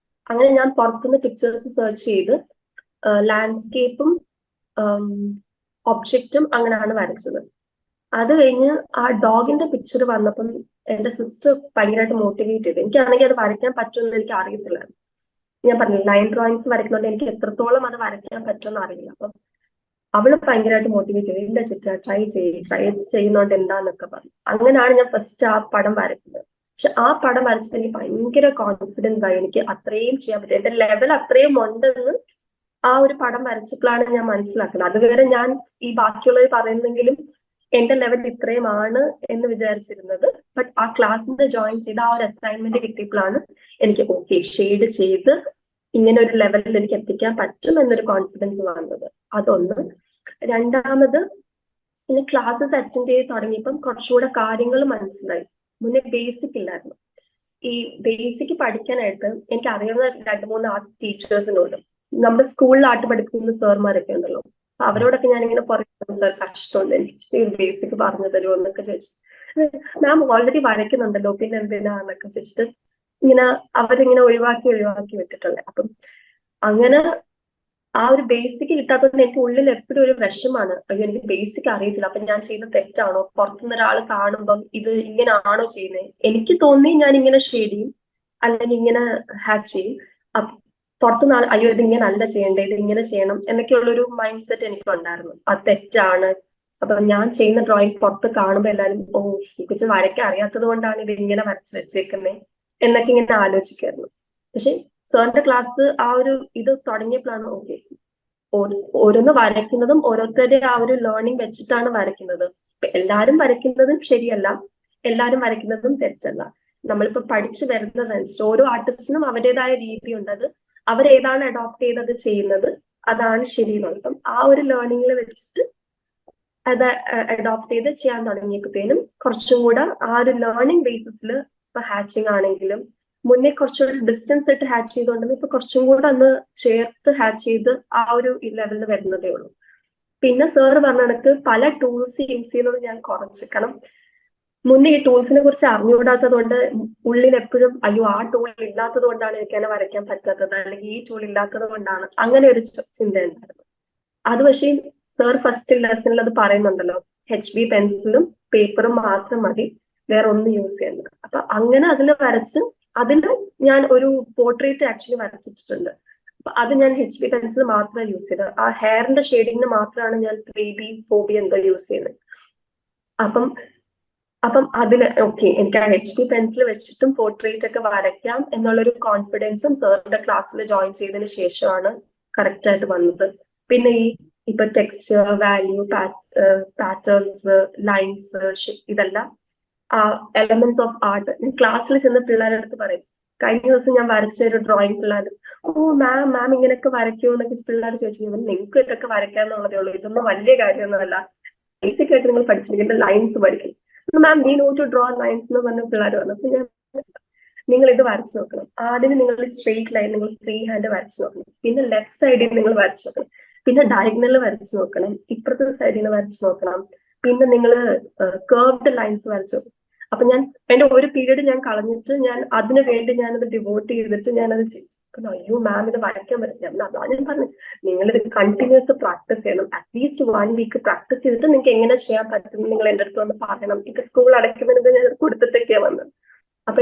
അങ്ങനെ ഞാൻ പുറത്തുനിന്ന് പിക്ചേഴ്സ് സെർച്ച് ചെയ്ത് ലാൻഡ്സ്കേപ്പും ഒബ്ജക്റ്റും അങ്ങനെയാണ് വരച്ചത്. അത് കഴിഞ്ഞ് ആ ഡോഗിന്റെ പിക്ചർ വന്നപ്പം എന്റെ സിസ്റ്റർ ഭയങ്കരമായിട്ട് മോട്ടിവേറ്റ് ചെയ്തു. എനിക്കാണെങ്കിൽ അത് വരയ്ക്കാൻ പറ്റുമെന്ന് എനിക്ക് അറിയത്തില്ലായിരുന്നു. ഞാൻ പറഞ്ഞു ലൈൻ ഡ്രോയിങ്സ് വരയ്ക്കുന്നതുകൊണ്ട് എനിക്ക് എത്രത്തോളം അത് വരയ്ക്കാൻ പറ്റുമെന്ന് അറിയില്ല. അപ്പം അവള് ഭയങ്കരമായിട്ട് മോട്ടിവേറ്റ് ചെയ്തു, ഇല്ല ചിത്ര ട്രൈ ചെയ്യുന്നോണ്ട് എന്താന്നൊക്കെ പറഞ്ഞു. അങ്ങനെയാണ് ഞാൻ ഫസ്റ്റ് ആ പടം വരയ്ക്കുന്നത്. പക്ഷെ ആ പടം വരച്ചിട്ട് എനിക്ക് ഭയങ്കര കോൺഫിഡൻസ് ആയി, എനിക്ക് അത്രയും ചെയ്യാൻ പറ്റും, എന്റെ ലെവൽ അത്രയും ഉണ്ടെന്ന് ആ ഒരു പടം വരച്ചപ്പോഴാണ് ഞാൻ മനസ്സിലാക്കുന്നത്. അതുവരെ ഞാൻ ഈ ബാക്കിയുള്ളവർ പറയുന്നെങ്കിലും എന്റെ ലെവൽ ഇത്രയും ആണ് എന്ന് വിചാരിച്ചിരുന്നത്. ബട്ട് ആ ക്ലാസ്സിന് ജോയിൻ ചെയ്ത് ആ ഒരു അസൈൻമെന്റ് കിട്ടിയപ്പോഴാണ് എനിക്ക് ഓക്കെ ഷെയ്ഡ് ചെയ്ത് ഇങ്ങനെ ഒരു ലെവലിൽ എനിക്ക് എത്തിക്കാൻ പറ്റും എന്നൊരു കോൺഫിഡൻസ് വന്നത്. അതൊന്ന്. രണ്ടാമത് പിന്നെ ക്ലാസ്സസ് അറ്റൻഡ് ചെയ്ത് തുടങ്ങിയപ്പം കുറച്ചുകൂടെ കാര്യങ്ങൾ മനസ്സിലായി. മുന്നേ ബേസിക് ഇല്ലായിരുന്നു. ഈ ബേസിക് പഠിക്കാനായിട്ട് എനിക്ക് അറിയാവുന്ന 2-3 ആർട്ട് ടീച്ചേഴ്സിനോട്, നമ്മുടെ സ്കൂളിൽ ആർട്ട് പഠിപ്പിക്കുന്ന സാർമാരൊക്കെ ഉണ്ടല്ലോ, അപ്പൊ അവരോടൊക്കെ ഞാനിങ്ങനെ പറയും സാർ കഷ്ടമുണ്ട്, എനിക്ക് ബേസിക് പറഞ്ഞു തരുമോ എന്നൊക്കെ ചോദിച്ചു. മാം ഓൾറെഡി വരയ്ക്കുന്നുണ്ടല്ലോ പിന്നെ എന്തിനാന്നൊക്കെ ചോദിച്ചിട്ട് ഇങ്ങനെ അവരിങ്ങനെ ഒഴിവാക്കി വിട്ടിട്ടുണ്ട്. അപ്പം അങ്ങനെ ആ ഒരു ബേസിക് കിട്ടാത്തതുകൊണ്ട് എനിക്ക് ഉള്ളിൽ എപ്പോഴും ഒരു വിഷമാണ്, അയ്യോ എനിക്ക് ബേസിക് അറിയത്തില്ല, അപ്പൊ ഞാൻ ചെയ്യുന്ന തെറ്റാണോ, പുറത്തുനിന്ന് ഒരാൾ കാണുമ്പം ഇത് ഇങ്ങനെയാണോ ചെയ്യുന്നത്, എനിക്ക് തോന്നി ഞാൻ ഇങ്ങനെ ഷെയ്ഡ് ചെയ്യും അല്ലെങ്കിൽ ഇങ്ങനെ ഹാക്ക് ചെയ്യും, പുറത്തുനിന്ന് അയ്യോ ഇത് ഇങ്ങനെ അല്ല ചെയ്യേണ്ടത്, ഇത് ഇങ്ങനെ ചെയ്യണം എന്നൊക്കെയുള്ളൊരു മൈൻഡ് സെറ്റ് എനിക്ക് ഉണ്ടായിരുന്നു. അത് തെറ്റാണ്, അപ്പൊ ഞാൻ ചെയ്യുന്ന ഡ്രോയിങ് പുറത്ത് കാണുമ്പോൾ എല്ലാവരും ഓ ഈ കൊച്ചു വരയ്ക്കാൻ അറിയാത്തത് കൊണ്ടാണ് ഇത് ഇങ്ങനെ വരച്ച് വെച്ചേക്കുന്നത് എന്നൊക്കെ ഇങ്ങനെ ആലോചിക്കായിരുന്നു. പക്ഷെ സാറിന്റെ ക്ലാസ് ആ ഒരു ഇത് തുടങ്ങിയപ്പോഴാണ് ഓക്കെ ഓരോന്ന് വരയ്ക്കുന്നതും ഓരോരുത്തരുടെ ആ ഒരു ലേണിംഗ് വെച്ചിട്ടാണ് വരയ്ക്കുന്നത്. എല്ലാരും വരയ്ക്കുന്നതും ശരിയല്ല, എല്ലാരും വരയ്ക്കുന്നതും തെറ്റല്ല. നമ്മളിപ്പോ പഠിച്ചു വരുന്നതനുസരിച്ച് ഓരോ ആർട്ടിസ്റ്റിനും അവരുടേതായ രീതിയുണ്ട്. അത് അവരേതാണ് അഡോപ്റ്റ് ചെയ്തത് ചെയ്യുന്നത് അതാണ് ശരിയെന്നുള്ളത്. അപ്പം ആ ഒരു ലേണിംഗിൽ വെച്ചിട്ട് അത് അഡോപ്റ്റ് ചെയ്ത് ചെയ്യാൻ തുടങ്ങിയപ്പോഴത്തേനും കുറച്ചും കൂടെ ആ ഒരു ലേണിംഗ് ബേസിസിൽ ഇപ്പൊ ഹാച്ചിങ് ആണെങ്കിലും മുന്നേ കുറച്ചൊരു ഡിസ്റ്റൻസ് ഇട്ട് ഹാച്ച് ചെയ്തുകൊണ്ടെങ്കിൽ ഇപ്പൊ കുറച്ചും കൂടെ അന്ന് ചേർത്ത് ഹാച്ച് ചെയ്ത് ആ ഒരു ലെവലിൽ വരുന്നതേ ഉള്ളൂ. പിന്നെ സാറ് പറഞ്ഞ കണക്ക് പല ടൂൾസ് യൂസ് ചെയ്യുന്നത് ഞാൻ കുറച്ച്, കാരണം മുന്നേ ഈ ടൂൾസിനെ കുറിച്ച് അറിഞ്ഞുകൂടാത്തത് കൊണ്ട് ഉള്ളിൽ എപ്പോഴും അയ്യോ ആ ടൂൾ ഇല്ലാത്തത് കൊണ്ടാണ് എനിക്ക് തന്നെ വരയ്ക്കാൻ പറ്റാത്തത്, അല്ലെങ്കിൽ ഈ ടൂൾ ഇല്ലാത്തത് കൊണ്ടാണ്, അങ്ങനെ ഒരു ചിന്ത ഉണ്ടായിരുന്നു. അത് പക്ഷേ സാർ ഫസ്റ്റ് ലെസണിൽ അത് പറയുന്നുണ്ടല്ലോ, HB പെൻസിലും പേപ്പറും മാത്രം മതി, വേറെ ഒന്നും യൂസ് ചെയ്യുന്നത്. അപ്പൊ അങ്ങനെ അതിൽ വരച്ച് അതിന് ഞാൻ ഒരു പോർട്രേറ്റ് ആക്ച്വലി വരച്ചിട്ടുണ്ട്. അപ്പൊ അത് ഞാൻ HB പെൻസിൽ മാത്രമേ യൂസ് ചെയ്തത്. ആ ഹെയറിന്റെ ഷെയ്ഡിങ്ങിന് മാത്രമാണ് ഞാൻ 3B 4B എന്തോ യൂസ് ചെയ്യുന്നത്. അപ്പം അതിന് ഓക്കെ എനിക്ക് ആ HB പെൻസിൽ വെച്ചിട്ടും പോർട്രേറ്റ് ഒക്കെ വരയ്ക്കാം എന്നുള്ളൊരു കോൺഫിഡൻസും സാറിന്റെ ക്ലാസ്സിൽ ജോയിൻ ചെയ്തതിന് ശേഷമാണ് കറക്റ്റ് ആയിട്ട് വന്നത്. പിന്നെ ഇപ്പൊ ടെക്സ്ചർ, വാല്യൂ, പാറ്റേൺസ്, ലൈൻസ്, ഇതെല്ലാം ആ എലമെന്റ്സ് ഓഫ് ആർട്ട് ഞാൻ ക്ലാസ്സിൽ ചെന്ന് പിള്ളേരുടെ അടുത്ത് പറയും. കഴിഞ്ഞ ദിവസം ഞാൻ വരച്ച ഒരു ഡ്രോയിങ് പിള്ളേർ ഓ മാം ഇങ്ങനെയൊക്കെ വരയ്ക്കുമോ എന്നൊക്കെ പിള്ളേർ ചോദിച്ചു. നിങ്ങൾക്ക് ഇതൊക്കെ വരയ്ക്കാന്നുള്ളതേ ഉള്ളൂ, ഇതൊന്നും വലിയ കാര്യമൊന്നുമല്ല, ബേസിക് ആയിട്ട് നിങ്ങൾ പഠിച്ചിരിക്കേണ്ട ലൈൻസ് പഠിക്കും. Ma'am we know to draw lines എന്ന് പറഞ്ഞ പിള്ളേർ വന്നു. അപ്പൊ ഞാൻ നിങ്ങൾ ഇത് വരച്ചു നോക്കണം. ആദ്യം നിങ്ങൾ സ്ട്രെയിറ്റ് ലൈൻ നിങ്ങൾ ഫ്രീ ഹാൻഡ് വരച്ചു നോക്കണം, പിന്നെ ലെഫ്റ്റ് സൈഡിൽ നിങ്ങൾ വരച്ചു നോക്കണം, പിന്നെ ഡയഗണലിൽ വരച്ചു നോക്കണം, ഇപ്പുറത്തെ സൈഡിൽ നിന്ന് വരച്ചു നോക്കണം, പിന്നെ നിങ്ങൾ കർവ്ഡ് ലൈൻസ് വരച്ചു. അപ്പൊ ഞാൻ എന്റെ ഒരു പീരീഡ് ഞാൻ കളഞ്ഞിട്ട് ഞാൻ അതിനു വേണ്ടി ഞാനത് ഡിവോട്ട് ചെയ്തിട്ട് ഞാനത് ചെയ്തു. അയ്യോ മാം ഇത് വരയ്ക്കാൻ പറ്റില്ല. അതാണ് ഞാൻ പറഞ്ഞു, നിങ്ങളിത് കണ്ടിന്യൂസ് പ്രാക്ടീസ് ചെയ്യണം. അറ്റ്ലീസ്റ്റ് 1 വീക്ക് പ്രാക്ടീസ് ചെയ്തിട്ട് നിങ്ങൾക്ക് എങ്ങനെ ചെയ്യാൻ പറ്റും നിങ്ങൾ എന്റെ അടുത്ത് വന്ന് പറയണം. ഇപ്പൊ സ്കൂൾ അടയ്ക്കുന്നതിന് ഞാൻ കൊടുത്തിട്ടൊക്കെയാണ് വന്നത്. അപ്പൊ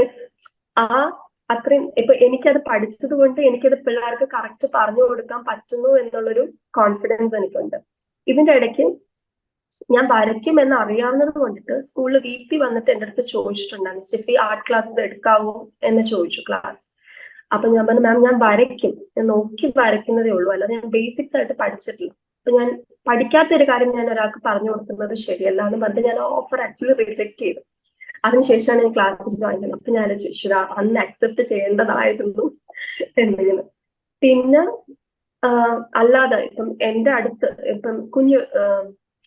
അത്രയും ഇപ്പൊ എനിക്കത് പഠിച്ചത് കൊണ്ട് എനിക്കത് പിള്ളേർക്ക് കറക്റ്റ് പറഞ്ഞു കൊടുക്കാൻ പറ്റുന്നു എന്നുള്ളൊരു കോൺഫിഡൻസ് എനിക്കുണ്ട്. ഇതിന്റെ ഇടയ്ക്ക് ഞാൻ വരയ്ക്കും എന്ന് അറിയാവുന്നത് കൊണ്ടിട്ട് സ്കൂളിൽ VP വന്നിട്ട് എന്റെ അടുത്ത് ചോദിച്ചിട്ടുണ്ടായിരുന്നു, സ്റ്റെഫി ആർട്ട് ക്ലാസ്സസ് എടുക്കാവോ എന്ന് ചോദിച്ചു ക്ലാസ്. അപ്പൊ ഞാൻ പറഞ്ഞു മാം ഞാൻ വരയ്ക്കും, ഞാൻ നോക്കി വരയ്ക്കുന്നതേ ഉള്ളൂ, അല്ലാതെ ഞാൻ ബേസിക്സ് ആയിട്ട് പഠിച്ചിട്ടില്ല. അപ്പൊ ഞാൻ പഠിക്കാത്ത ഒരു കാര്യം ഞാൻ ഒരാൾക്ക് പറഞ്ഞു കൊടുക്കുന്നത് ശരിയല്ല എന്ന് പറഞ്ഞിട്ട് ഞാൻ ഓഫർ ആക്ച്വലി റിജക്ട് ചെയ്തു. അതിനുശേഷമാണ് ഞാൻ ക്ലാസ്സിൽ ജോയിൻ ചെയ്യുന്നത്. അപ്പൊ ഞാൻ ചോദിച്ചു അന്ന് അക്സെപ്റ്റ് ചെയ്യേണ്ടതായിരുന്നു എന്തെങ്കിലും. പിന്നെ അല്ലാതെ ഇപ്പം എന്റെ അടുത്ത് ഇപ്പം കുഞ്ഞു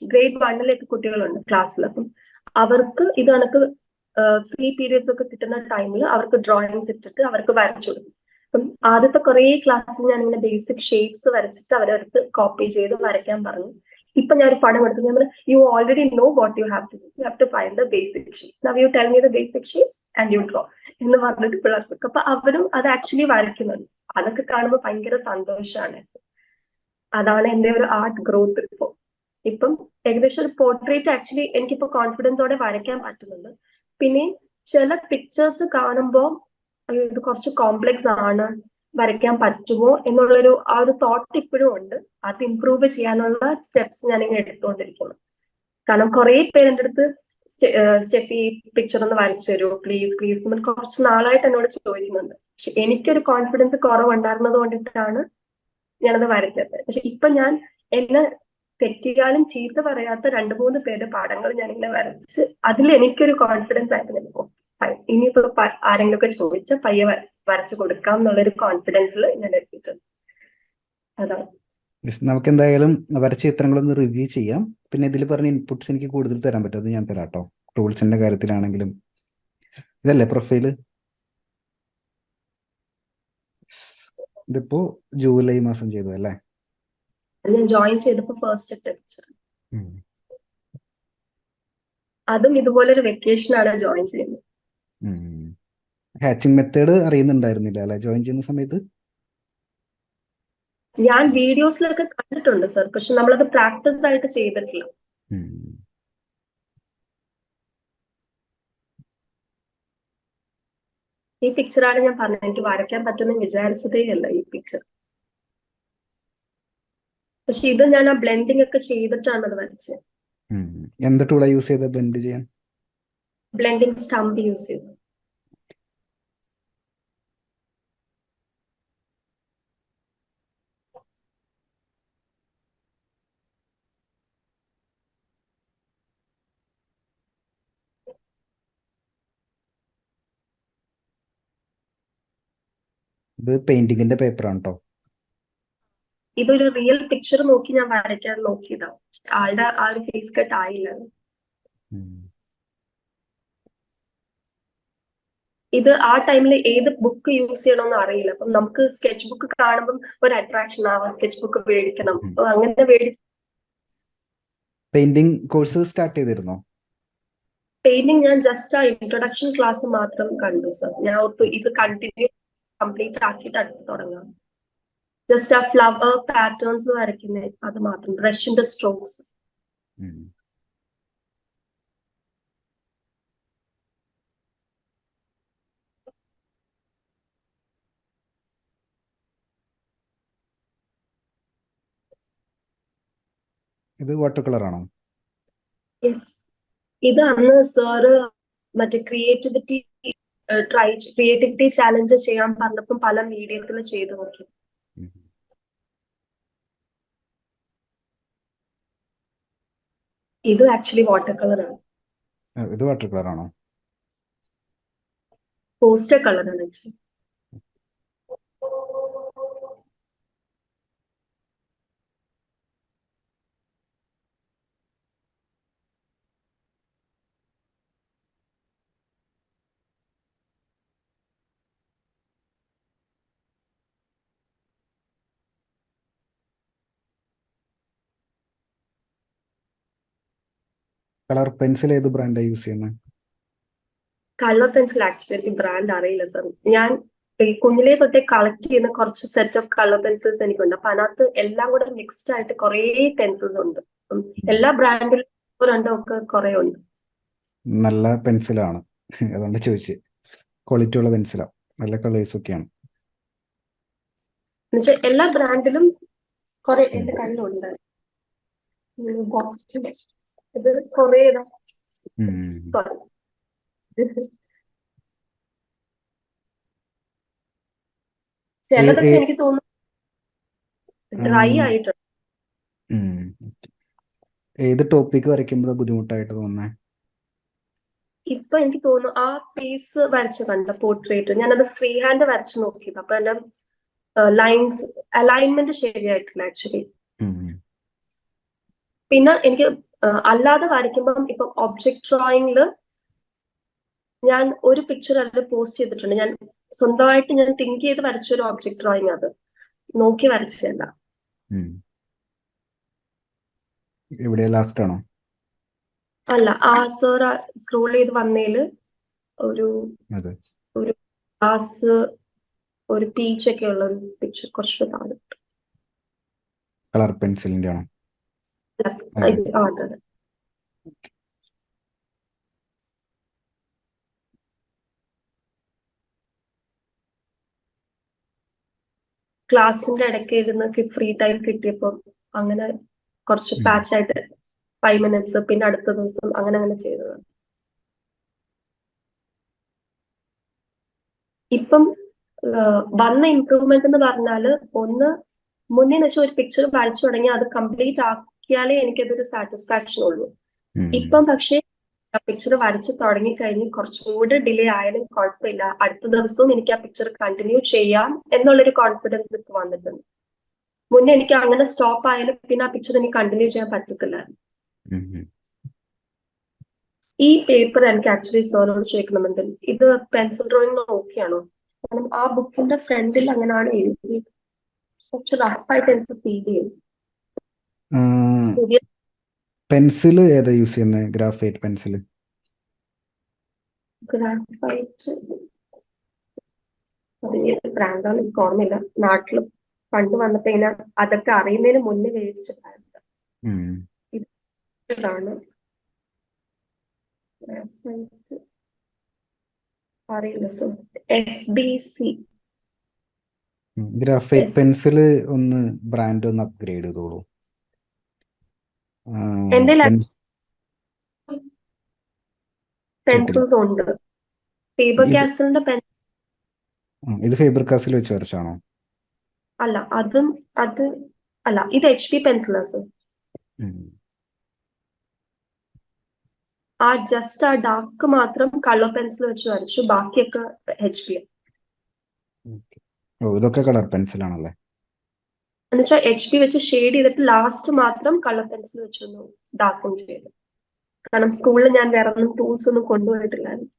grade 1 കുട്ടികളുണ്ട് ക്ലാസ്സിൽ. അപ്പം അവർക്ക് ഇത് കണക്ക് ഫ്രീ പീരിയഡ്സ് ഒക്കെ കിട്ടുന്ന ടൈമിൽ അവർക്ക് ഡ്രോയിങ്സ് ഇട്ടിട്ട് അവർക്ക് വരച്ചു കൊടുക്കും. അപ്പം ആദ്യത്തെ കുറെ ക്ലാസ്സിൽ ഞാൻ ഇങ്ങനെ ബേസിക് ഷേപ്സ് വരച്ചിട്ട് അവരടുത്ത് കോപ്പി ചെയ്ത് വരയ്ക്കാൻ പറഞ്ഞു. ഇപ്പൊ ഞാൻ ഒരു പടം എടുത്തു, ഞാൻ you already know what you have to do, you have to find the basic shapes, now you tell me the basic shapes and you draw എന്ന് പറഞ്ഞിട്ട് പിള്ളേർക്ക്. അപ്പൊ അവരും അത് ആക്ച്വലി വരയ്ക്കുന്നുണ്ട്. അതൊക്കെ കാണുമ്പോൾ ഭയങ്കര സന്തോഷമാണ്. അതാണ് എന്റെ ഒരു ആർട്ട് ഗ്രോത്ത്. ഇപ്പം ഏകദേശം ഒരു പോർട്രേറ്റ് ആക്ച്വലി എനിക്കിപ്പോ കോൺഫിഡൻസോടെ വരയ്ക്കാൻ പറ്റുന്നുണ്ട്. പിന്നെ ചില പിക്ചേഴ്സ് കാണുമ്പോൾ ഇത് കുറച്ച് കോംപ്ലക്സ് ആണ്, വരയ്ക്കാൻ പറ്റുമോ എന്നുള്ളൊരു ആ ഒരു തോട്ട് ഇപ്പോഴും ഉണ്ട്. അത് ഇംപ്രൂവ് ചെയ്യാനുള്ള സ്റ്റെപ്സ് ഞാനിങ്ങനെ എടുത്തുകൊണ്ടിരിക്കുന്നു. കാരണം കുറെ പേര് എൻ്റെ അടുത്ത് സ്റ്റെഫി പിക്ചർ ഒന്ന് വരച്ചു തരുമോ പ്ലീസ് പ്ലീസ് എന്ന് കുറച്ച് നാളായിട്ട് എന്നോട് ചോദിക്കുന്നുണ്ട്. പക്ഷെ എനിക്കൊരു കോൺഫിഡൻസ് കുറവുണ്ടായിരുന്നത് കൊണ്ടിട്ടാണ് ഞാനത് വരയ്ക്കാത്തത്. പക്ഷെ ഇപ്പൊ ഞാൻ എന്നെ തെറ്റിയാലും ചീത്ത പറയാത്ത 2-3 പേരുടെ പടങ്ങൾ ഞാനിങ്ങനെ വരച്ച് അതിൽ എനിക്കൊരു കോൺഫിഡൻസ് ആയിട്ട് ഞാൻ ഇനിയിപ്പോ ആരെങ്കിലും ഒക്കെ ചോദിച്ചാൽ പയ്യെ വരച്ചു കൊടുക്കാം എന്നുള്ളൊരു കോൺഫിഡൻസിൽ ഞാൻ എത്തിയിട്ടുണ്ട്. അതാണ്. നമുക്ക് എന്തായാലും വരച്ച ചിത്രങ്ങളൊന്ന് റിവ്യൂ ചെയ്യാം. പിന്നെ ഇതിൽ പറഞ്ഞ ഇൻപുട്സ് എനിക്ക് കൂടുതൽ തരാൻ പറ്റും, അത് ഞാൻ തരാം കേട്ടോ. ടൂൾസിന്റെ കാര്യത്തിലാണെങ്കിലും. ഇതല്ലേ പ്രൊഫൈല്? ഇതിപ്പോ ജൂലൈ മാസം ചെയ്തു അല്ലേ? ഞാൻ ജോയിൻ ചെയ്തപ്പോ ഫസ്റ്റ് പിക്ചർ. അതും ഇതുപോലൊരു വെക്കേഷനാണ് ജോയിൻ ചെയ്യുന്നത്. ഹാച്ചിങ് മെത്തേഡ് അറിയുന്നുണ്ടായിരുന്നില്ല അല്ലെ ജോയിൻ ചെയ്യുന്ന സമയത്ത്? ഞാൻ വീഡിയോസിലൊക്കെ കണ്ടിട്ടുണ്ട് സർ, പക്ഷെ നമ്മളത് പ്രാക്ടീസ് ആയിട്ട് ചെയ്തിട്ടില്ല. ഈ പിക്ചറാണ് ഞാൻ പറഞ്ഞത്, എനിക്ക് വരയ്ക്കാൻ പറ്റുമെന്ന് വിചാരിച്ചതേ അല്ല ഈ പിക്ചർ. പക്ഷെ ഇത് ഞാൻ ആ ബ്ലെൻഡിങ് ഒക്കെ ചെയ്തിട്ടാണ് അത് വരച്ചത്. എന്ത് ടൂളാ യൂസ് ചെയ്ത് ബ്ലെൻഡ് ചെയ്യാൻ? ബ്ലെൻഡിങ് സ്റ്റംപ് യൂസ് ചെയ്തു. ഇത് പെയിന്റിങ്ങിന്റെ പേപ്പറാണ് കേട്ടോ. ഇതൊരു റിയൽ പിക്ചർ നോക്കി ഞാൻ വരയ്ക്കാൻ നോക്കിയതാ. ആളുടെ ഫേസ് കട്ട് ആയില്ല. ഇത് ആ ടൈമിൽ ഏത് ബുക്ക് യൂസ് ചെയ്യണമെന്ന് അറിയില്ല. അപ്പം നമുക്ക് സ്കെച്ച് ബുക്ക് കാണുമ്പോൾ ഒരു അട്രാക്ഷൻ ആവാം, സ്കെച്ച് ബുക്ക് മേടിക്കണം. അപ്പൊ അങ്ങനെ മേടിച്ച് പെയിന്റിങ് കോഴ്സ് സ്റ്റാർട്ട് ചെയ്തിരുന്നോ? പെയിന്റിങ് ഞാൻ ജസ്റ്റ് ആ ഇൻട്രൊഡക്ഷൻ ക്ലാസ് മാത്രം കണ്ടു സർ. ഞാൻ ഓർത്തു ഇത് കംപ്ലീറ്റ് ആക്കിയിട്ട് അടുത്ത് തുടങ്ങാം. ജസ്റ്റ് ആ ഫ്ലവർ പാറ്റേൺസ് വരയ്ക്കുന്നത് അത് മാത്രം, ബ്രഷിന്റെ സ്ട്രോക്സ്. ഇത് വാട്ടർ കളർ ആണോ? യെസ്, ഇത് അന്ന് സാറ് മറ്റേ ക്രിയേറ്റിവിറ്റി ചാലഞ്ച് ചെയ്യാൻ പറഞ്ഞപ്പം പല മീഡിയത്തിൽ ചെയ്തു നോക്കി. ഇത് ആക്ച്വലി വാട്ടർ കളർ ആണ്. ഇത് വാട്ടർ കളർ ആണോ? പോസ്റ്റർ കളർ ആണ് ആക്ച്വലി. കളർ പെൻസിൽ ഏത് ബ്രാൻഡാണ് യൂസ് ചെയ്യുന്നത്? കളർ പെൻസിൽ ആക്ച്വലി എനിക്ക് ബ്രാൻഡ് അറിയില്ല സർ. ഞാൻ ഈ കുഞ്ഞിലേ തൊട്ടേ കളക്ട് ചെയ്യുന്ന കുറച്ച് സെറ്റ് ഓഫ് കളർ പെൻസിൽസ് എനിക്കുണ്ട്. അപ്പൊ അതിനകത്ത് എല്ലാം കൂടെ മിക്സ്ഡ് ആയിട്ട് കുറെ പെൻസിൽസ് ഉണ്ട്. എല്ലാ ബ്രാൻഡിലും രണ്ടോ ഒക്കെ കുറെ ഉണ്ട്. നല്ല പെൻസിലാണ്, അതുകൊണ്ട് ചോദിച്ചു. ക്വാളിറ്റി ഉള്ള പെൻസിലാണ്, നല്ല കളേഴ്സ് ഒക്കെയാണ്. എന്നുവെച്ചാൽ എല്ലാ ബ്രാൻഡിലും കുറെ എന്റെ കയ്യിലുണ്ട്. ബോക്സ് ഇത് കുറെ ചിലതൊക്കെ എനിക്ക് തോന്നുന്നു ഡ്രൈ ആയിട്ടുണ്ട്. ഏത് ടോപ്പിക് വരയ്ക്കുമ്പോഴാണ് ബുദ്ധിമുട്ടായിട്ട് തോന്നുന്നത്? ഇപ്പൊ എനിക്ക് തോന്നുന്നു ആ ഫേസ് വരച്ച് കണ്ട പോർട്രേറ്റ് ഞാനത് ഫ്രീ ഹാൻഡ് വരച്ചു നോക്കിയത്. അപ്പൊ എന്റെ ലൈൻസ് അലൈൻമെന്റ് ശരിയായിട്ടില്ല ആക്ച്വലി. പിന്നെ എനിക്ക് അല്ലാതെ വരയ്ക്കുമ്പം ഇപ്പൊ ഒബ്ജക്ട് ഡ്രോയിങ്ങില് ഞാൻ ഒരു പിക്ചർ അതിൽ പോസ്റ്റ് ചെയ്തിട്ടുണ്ട്. ഞാൻ സ്വന്തമായിട്ട് ഞാൻ തിങ്ക് ചെയ്ത് വരച്ച ഒരു ഒബ്ജക്ട് ഡ്രോയിങ്, അത് നോക്കി വരച്ചതല്ല. ഇവിടെ ലാസ്റ്റ് ആണോ? അല്ല, ആ സർ സ്ക്രോൾ ചെയ്ത് വന്നേല് ഒരു ഗ്ലാസ്, ഒരു പീച്ച് ഒക്കെ ഉള്ള ഒരു പിക്ചർ കുറച്ച് താഴെ. കളർ പെൻസിലിന്റെ ആണോ? അതെ. ക്ലാസ്സിന്റെ ഇടയ്ക്ക് ഇരുന്ന് ഫ്രീ ടൈം കിട്ടിയപ്പോൾ അങ്ങനെ കുറച്ച് പാച്ച് ആയിട്ട് 5 minutes, പിന്നെ അടുത്ത ദിവസം അങ്ങനെ ചെയ്തതാണ്. ഇപ്പം വന്ന ഇംപ്രൂവ്മെന്റ് എന്ന് പറഞ്ഞാല്, ഒന്ന് മുന്നേ വെച്ചാൽ ഒരു പിക്ചർ വരച്ചു തുടങ്ങി അത് കംപ്ലീറ്റ് ആക്കിയാലേ എനിക്കതൊരു സാറ്റിസ്ഫാക്ഷൻ ഉള്ളൂ. ഇപ്പം പക്ഷേ ആ പിക്ചർ വരച്ചു തുടങ്ങി കഴിഞ്ഞ് കുറച്ചുകൂടി ഡിലേ ആയാലും കുഴപ്പമില്ല, അടുത്ത ദിവസവും എനിക്ക് ആ പിക്ചർ കണ്ടിന്യൂ ചെയ്യാം എന്നുള്ളൊരു കോൺഫിഡൻസ് ഇപ്പൊ വന്നിട്ടുണ്ട്. മുന്നേ എനിക്ക് അങ്ങനെ സ്റ്റോപ്പ് ആയാലും പിന്നെ ആ പിക്ചർ എനിക്ക് കണ്ടിന്യൂ ചെയ്യാൻ പറ്റത്തില്ല. ഈ പേപ്പർ എനിക്ക് ആക്ച്വലി സാറിനോട് ചോദിക്കണമെന്നുണ്ട്, ഇത് പെൻസിൽ ഡ്രോയിങ് ഓക്കെയാണോ? കാരണം ആ ബുക്കിന്റെ ഫ്രണ്ടിൽ അങ്ങനെയാണ് എഴുതി, കുറച്ച് റഫായിട്ട് എനിക്ക് ഫീൽ ചെയ്യും. പെൻസിൽ ഏതാ യൂസ് ചെയ്യുന്നത്? Graphite pencil? ഗ്രാഫൈറ്റ് അതിന്റെ ബ്രാൻഡാണ് എനിക്ക് ഓർമ്മയില്ല. നാട്ടില് പണ്ട് വന്നപ്പോ ഇങ്ങനെ അതൊക്കെ അറിയുന്നതിന് മുന്നേ മേടിച്ച ബ്രാൻഡ് ഇതാണ്. അറിയില്ല സർ. SBC ഗ്രാഫൈറ്റ് പെൻസിൽ ഒന്ന് ബ്രാൻഡ് ഒന്ന് അപ്ഗ്രേഡ് ചെയ്തോളൂ. കേട്ടില്ല. പെൻസിൽസ് ഉണ്ട്. ഫേബർ ഇത് കാസ്റ്റലിന്റെ ഇത് ഫേബർ കാസിൽ വെച്ച് വരച്ചാണോ? അല്ല, അത് അല്ല, ഇത് HP പെൻസിലാ സർ. ഉം. ജസ്റ്റ് ആ ഡാർക്ക് മാത്രം കളർ പെൻസിൽ വെച്ച് വരച്ചു, ബാക്കിയൊക്കെ HP. Okay. ഇതൊക്കെ കളർ പെൻസിലാണല്ലേ? എന്നുവെച്ചാൽ HP വെച്ച് ഷെയ്ഡ് ചെയ്തിട്ട് ലാസ്റ്റ് മാത്രം കളർ പെൻസിൽ വെച്ചൊന്ന് ഡാർക്കും ചെയ്തു. കാരണം സ്കൂളിൽ ഞാൻ വേറെ ഒന്നും ടൂൾസ് ഒന്നും കൊണ്ടുപോയിട്ടില്ലായിരുന്നു.